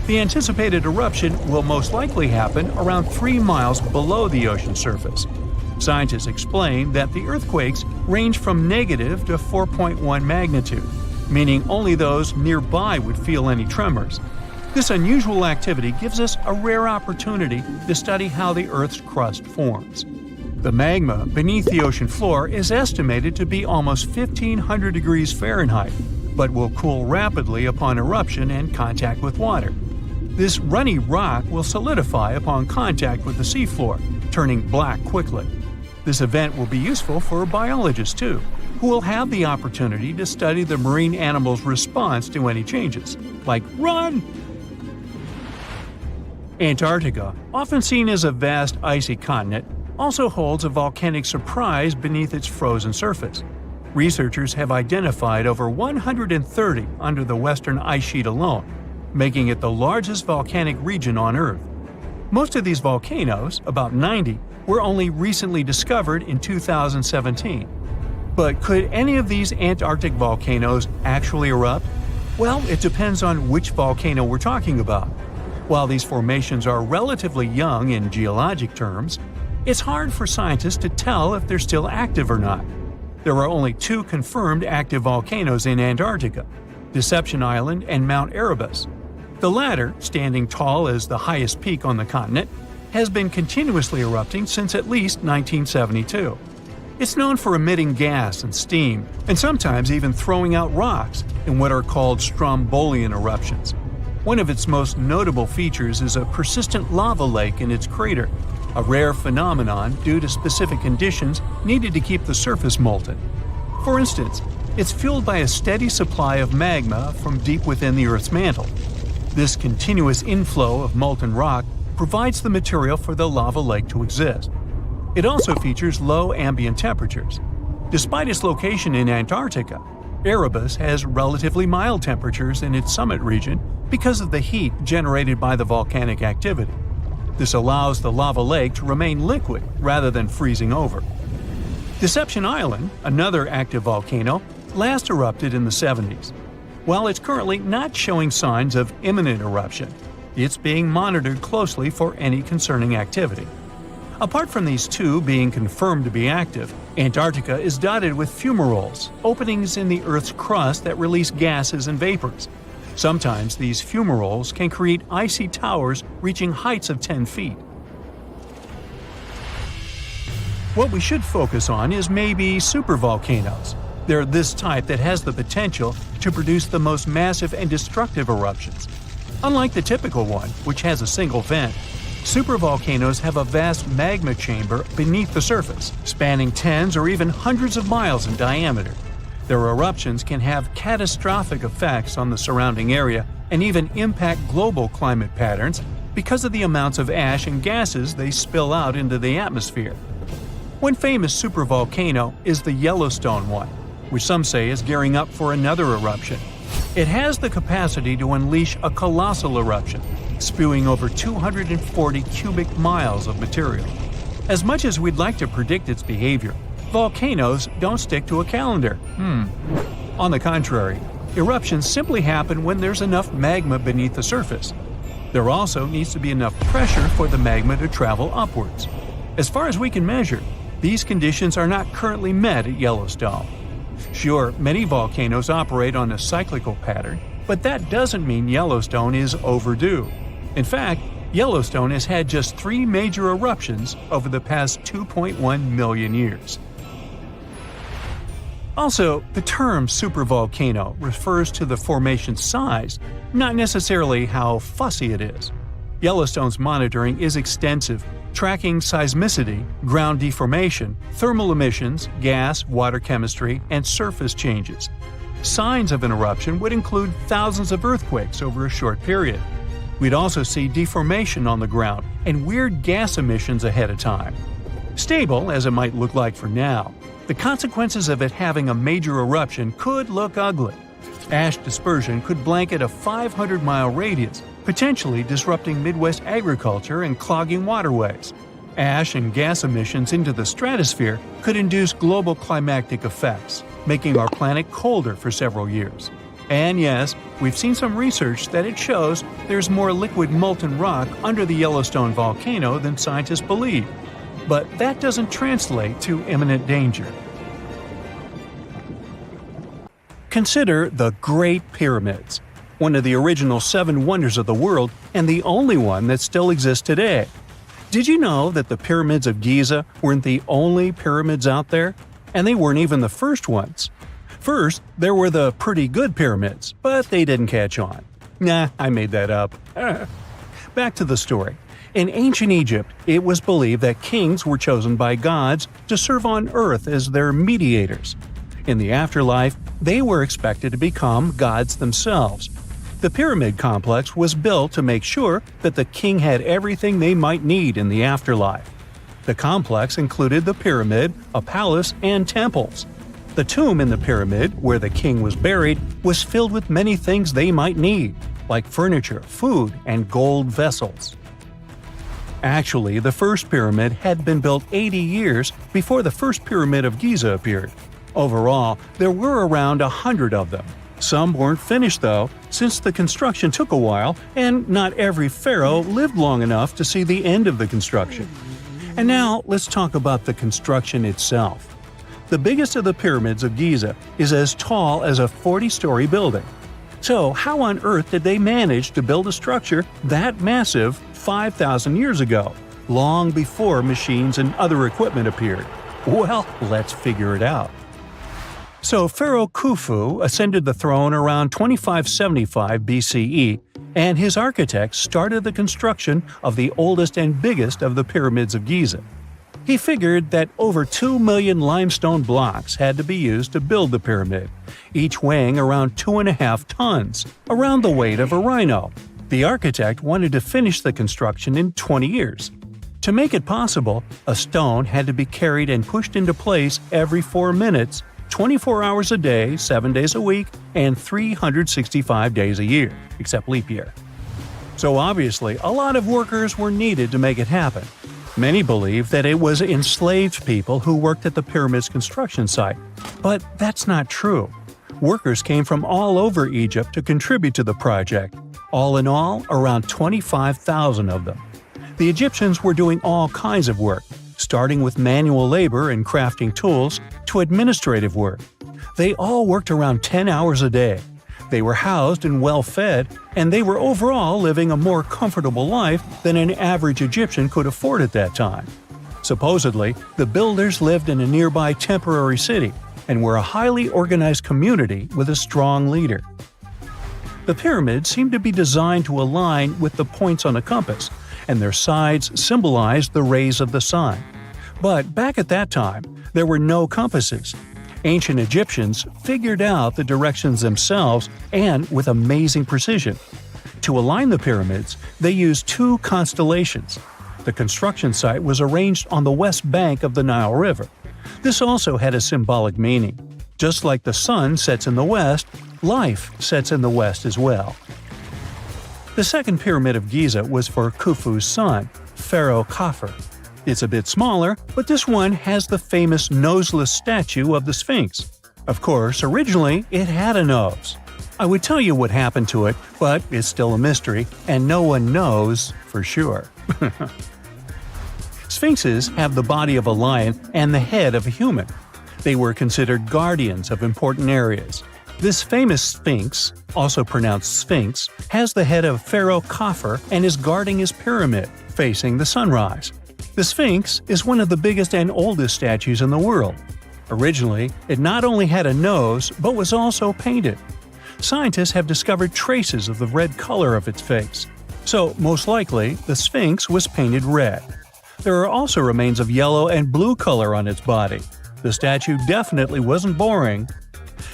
The anticipated eruption will most likely happen around 3 miles below the ocean surface. Scientists explain that the earthquakes range from negative to 4.1 magnitude, meaning only those nearby would feel any tremors. This unusual activity gives us a rare opportunity to study how the Earth's crust forms. The magma beneath the ocean floor is estimated to be almost 1,500 degrees Fahrenheit, but will cool rapidly upon eruption and contact with water. This runny rock will solidify upon contact with the seafloor, turning black quickly. This event will be useful for biologists too, who will have the opportunity to study the marine animal's response to any changes, like run! Antarctica, often seen as a vast icy continent, also holds a volcanic surprise beneath its frozen surface. Researchers have identified over 130 under the western ice sheet alone, making it the largest volcanic region on Earth. Most of these volcanoes, about 90, were only recently discovered in 2017. But could any of these Antarctic volcanoes actually erupt? Well, it depends on which volcano we're talking about. While these formations are relatively young in geologic terms, it's hard for scientists to tell if they're still active or not. There are only 2 confirmed active volcanoes in Antarctica, Deception Island and Mount Erebus. The latter, standing tall as the highest peak on the continent, has been continuously erupting since at least 1972. It's known for emitting gas and steam, and sometimes even throwing out rocks in what are called strombolian eruptions. One of its most notable features is a persistent lava lake in its crater, a rare phenomenon due to specific conditions needed to keep the surface molten. For instance, it's fueled by a steady supply of magma from deep within the Earth's mantle. This continuous inflow of molten rock provides the material for the lava lake to exist. It also features low ambient temperatures. Despite its location in Antarctica, Erebus has relatively mild temperatures in its summit region because of the heat generated by the volcanic activity. This allows the lava lake to remain liquid rather than freezing over. Deception Island, another active volcano, last erupted in the 70s. While it's currently not showing signs of imminent eruption, it's being monitored closely for any concerning activity. Apart from these 2 being confirmed to be active, Antarctica is dotted with fumaroles, openings in the Earth's crust that release gases and vapors. Sometimes these fumaroles can create icy towers reaching heights of 10 feet. What we should focus on is maybe supervolcanoes. They're this type that has the potential to produce the most massive and destructive eruptions. Unlike the typical one, which has a single vent, supervolcanoes have a vast magma chamber beneath the surface, spanning tens or even hundreds of miles in diameter. Their eruptions can have catastrophic effects on the surrounding area and even impact global climate patterns because of the amounts of ash and gases they spill out into the atmosphere. One famous supervolcano is the Yellowstone one, which some say is gearing up for another eruption. It has the capacity to unleash a colossal eruption, spewing over 240 cubic miles of material. As much as we'd like to predict its behavior, volcanoes don't stick to a calendar. On the contrary, eruptions simply happen when there's enough magma beneath the surface. There also needs to be enough pressure for the magma to travel upwards. As far as we can measure, these conditions are not currently met at Yellowstone. Sure, many volcanoes operate on a cyclical pattern, but that doesn't mean Yellowstone is overdue. In fact, Yellowstone has had just 3 major eruptions over the past 2.1 million years. Also, the term supervolcano refers to the formation's size, not necessarily how fussy it is. Yellowstone's monitoring is extensive, tracking seismicity, ground deformation, thermal emissions, gas, water chemistry, and surface changes. Signs of an eruption would include thousands of earthquakes over a short period. We'd also see deformation on the ground and weird gas emissions ahead of time. Stable as it might look like for now, the consequences of it having a major eruption could look ugly. Ash dispersion could blanket a 500-mile radius, potentially disrupting Midwest agriculture and clogging waterways. Ash and gas emissions into the stratosphere could induce global climatic effects, making our planet colder for several years. And yes, we've seen some research that it shows there's more liquid molten rock under the Yellowstone volcano than scientists believe. But that doesn't translate to imminent danger. Consider the Great Pyramids, one of the original 7 wonders of the world and the only one that still exists today. Did you know that the pyramids of Giza weren't the only pyramids out there? And they weren't even the first ones. First, there were the pretty good pyramids, but they didn't catch on. Nah, I made that up. Back to the story. In ancient Egypt, it was believed that kings were chosen by gods to serve on earth as their mediators. In the afterlife, they were expected to become gods themselves. The pyramid complex was built to make sure that the king had everything they might need in the afterlife. The complex included the pyramid, a palace, and temples. The tomb in the pyramid, where the king was buried, was filled with many things they might need, like furniture, food, and gold vessels. Actually, the first pyramid had been built 80 years before the first pyramid of Giza appeared. Overall, there were around 100 of them. Some weren't finished though, since the construction took a while and not every pharaoh lived long enough to see the end of the construction. And now let's talk about the construction itself. The biggest of the pyramids of Giza is as tall as a 40-story building. So how on earth did they manage to build a structure that massive 5,000 years ago, long before machines and other equipment appeared? Well, let's figure it out. So Pharaoh Khufu ascended the throne around 2575 BCE, and his architects started the construction of the oldest and biggest of the pyramids of Giza. He figured that over 2 million limestone blocks had to be used to build the pyramid, each weighing around 2.5 tons, around the weight of a rhino. The architect wanted to finish the construction in 20 years. To make it possible, a stone had to be carried and pushed into place every 4 minutes, 24 hours a day, 7 days a week, and 365 days a year, except leap year. So obviously, a lot of workers were needed to make it happen. Many believe that it was enslaved people who worked at the pyramid's construction site, but that's not true. Workers came from all over Egypt to contribute to the project. All in all, around 25,000 of them. The Egyptians were doing all kinds of work, starting with manual labor and crafting tools to administrative work. They all worked around 10 hours a day. They were housed and well-fed, and they were overall living a more comfortable life than an average Egyptian could afford at that time. Supposedly, the builders lived in a nearby temporary city and were a highly organized community with a strong leader. The pyramids seemed to be designed to align with the points on a compass, and their sides symbolized the rays of the sun. But back at that time, there were no compasses. Ancient Egyptians figured out the directions themselves and with amazing precision. To align the pyramids, they used 2 constellations. The construction site was arranged on the west bank of the Nile River. This also had a symbolic meaning. Just like the sun sets in the west, Life sets in the west as well. The second pyramid of Giza was for Khufu's son, Pharaoh Khafre. It's a bit smaller, but this one has the famous noseless statue of the Sphinx. Of course, originally it had a nose. I would tell you what happened to it, but it's still a mystery, and no one knows for sure. Sphinxes have the body of a lion and the head of a human. They were considered guardians of important areas. This famous Sphinx, also pronounced Sphinx, has the head of Pharaoh Khafre and is guarding his pyramid, facing the sunrise. The Sphinx is one of the biggest and oldest statues in the world. Originally, it not only had a nose, but was also painted. Scientists have discovered traces of the red color of its face. So, most likely, the Sphinx was painted red. There are also remains of yellow and blue color on its body. The statue definitely wasn't boring.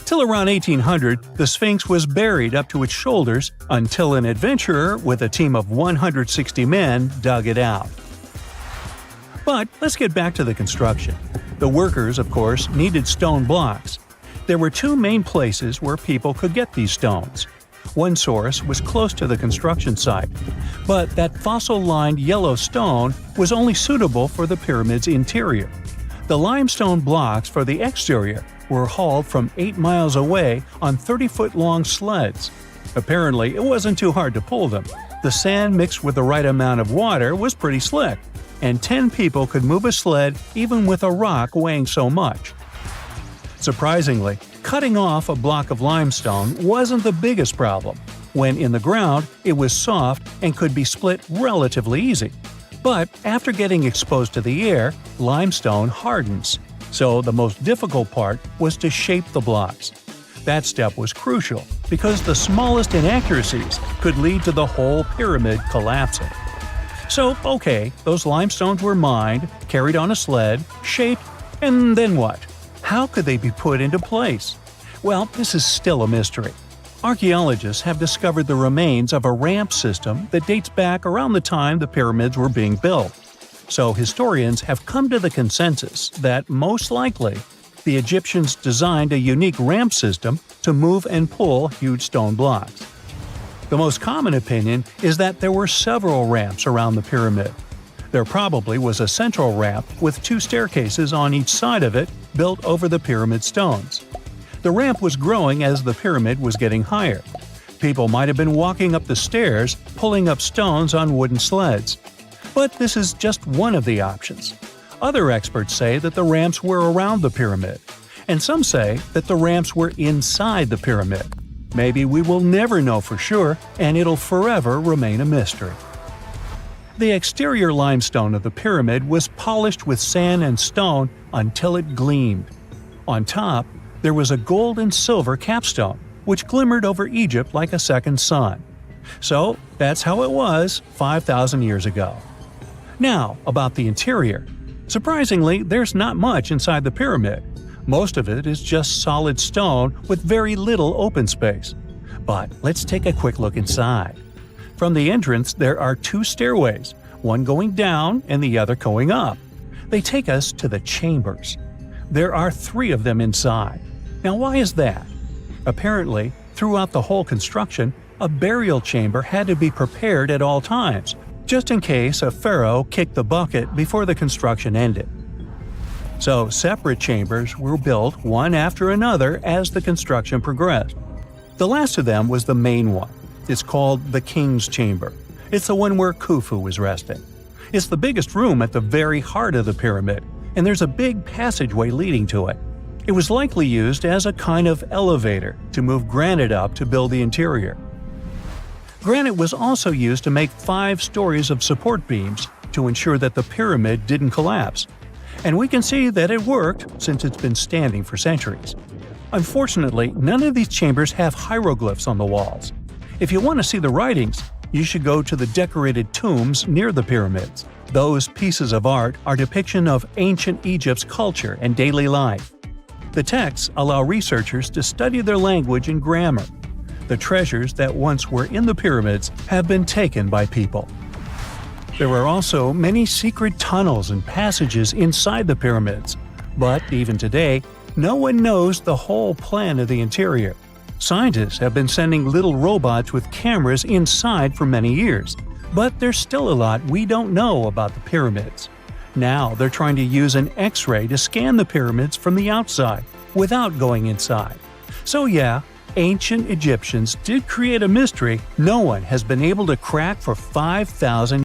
Till around 1800, the Sphinx was buried up to its shoulders until an adventurer with a team of 160 men dug it out. But let's get back to the construction. The workers, of course, needed stone blocks. There were two main places where people could get these stones. One source was close to the construction site, but that fossil-lined yellow stone was only suitable for the pyramid's interior. The limestone blocks for the exterior were hauled from 8 miles away on 30-foot-long sleds. Apparently, it wasn't too hard to pull them. The sand mixed with the right amount of water was pretty slick, and 10 people could move a sled even with a rock weighing so much. Surprisingly, cutting off a block of limestone wasn't the biggest problem. When in the ground, it was soft and could be split relatively easy. But after getting exposed to the air, limestone hardens. So the most difficult part was to shape the blocks. That step was crucial because the smallest inaccuracies could lead to the whole pyramid collapsing. So, okay, those limestones were mined, carried on a sled, shaped, and then what? How could they be put into place? Well, this is still a mystery. Archaeologists have discovered the remains of a ramp system that dates back around the time the pyramids were being built. So historians have come to the consensus that, most likely, the Egyptians designed a unique ramp system to move and pull huge stone blocks. The most common opinion is that there were several ramps around the pyramid. There probably was a central ramp with 2 staircases on each side of it built over the pyramid stones. The ramp was growing as the pyramid was getting higher. People might have been walking up the stairs, pulling up stones on wooden sleds. But this is just one of the options. Other experts say that the ramps were around the pyramid, and some say that the ramps were inside the pyramid. Maybe we will never know for sure, and it'll forever remain a mystery. The exterior limestone of the pyramid was polished with sand and stone until it gleamed. On top, there was a gold and silver capstone, which glimmered over Egypt like a second sun. So, that's how it was 5,000 years ago. Now, about the interior. Surprisingly, there's not much inside the pyramid. Most of it is just solid stone with very little open space. But let's take a quick look inside. From the entrance, there are 2 stairways, one going down and the other going up. They take us to the chambers. There are 3 of them inside. Now, why is that? Apparently, throughout the whole construction, a burial chamber had to be prepared at all times, just in case a pharaoh kicked the bucket before the construction ended. So, separate chambers were built one after another as the construction progressed. The last of them was the main one. It's called the King's Chamber. It's the one where Khufu was resting. It's the biggest room at the very heart of the pyramid, and there's a big passageway leading to it. It was likely used as a kind of elevator to move granite up to build the interior. Granite was also used to make 5 stories of support beams to ensure that the pyramid didn't collapse. And we can see that it worked since it's been standing for centuries. Unfortunately, none of these chambers have hieroglyphs on the walls. If you want to see the writings, you should go to the decorated tombs near the pyramids. Those pieces of art are depiction of ancient Egypt's culture and daily life. The texts allow researchers to study their language and grammar. The treasures that once were in the pyramids have been taken by people. There are also many secret tunnels and passages inside the pyramids, but even today, no one knows the whole plan of the interior. Scientists have been sending little robots with cameras inside for many years, but there's still a lot we don't know about the pyramids. Now they're trying to use an X-ray to scan the pyramids from the outside, without going inside. So yeah, ancient Egyptians did create a mystery no one has been able to crack for 5,000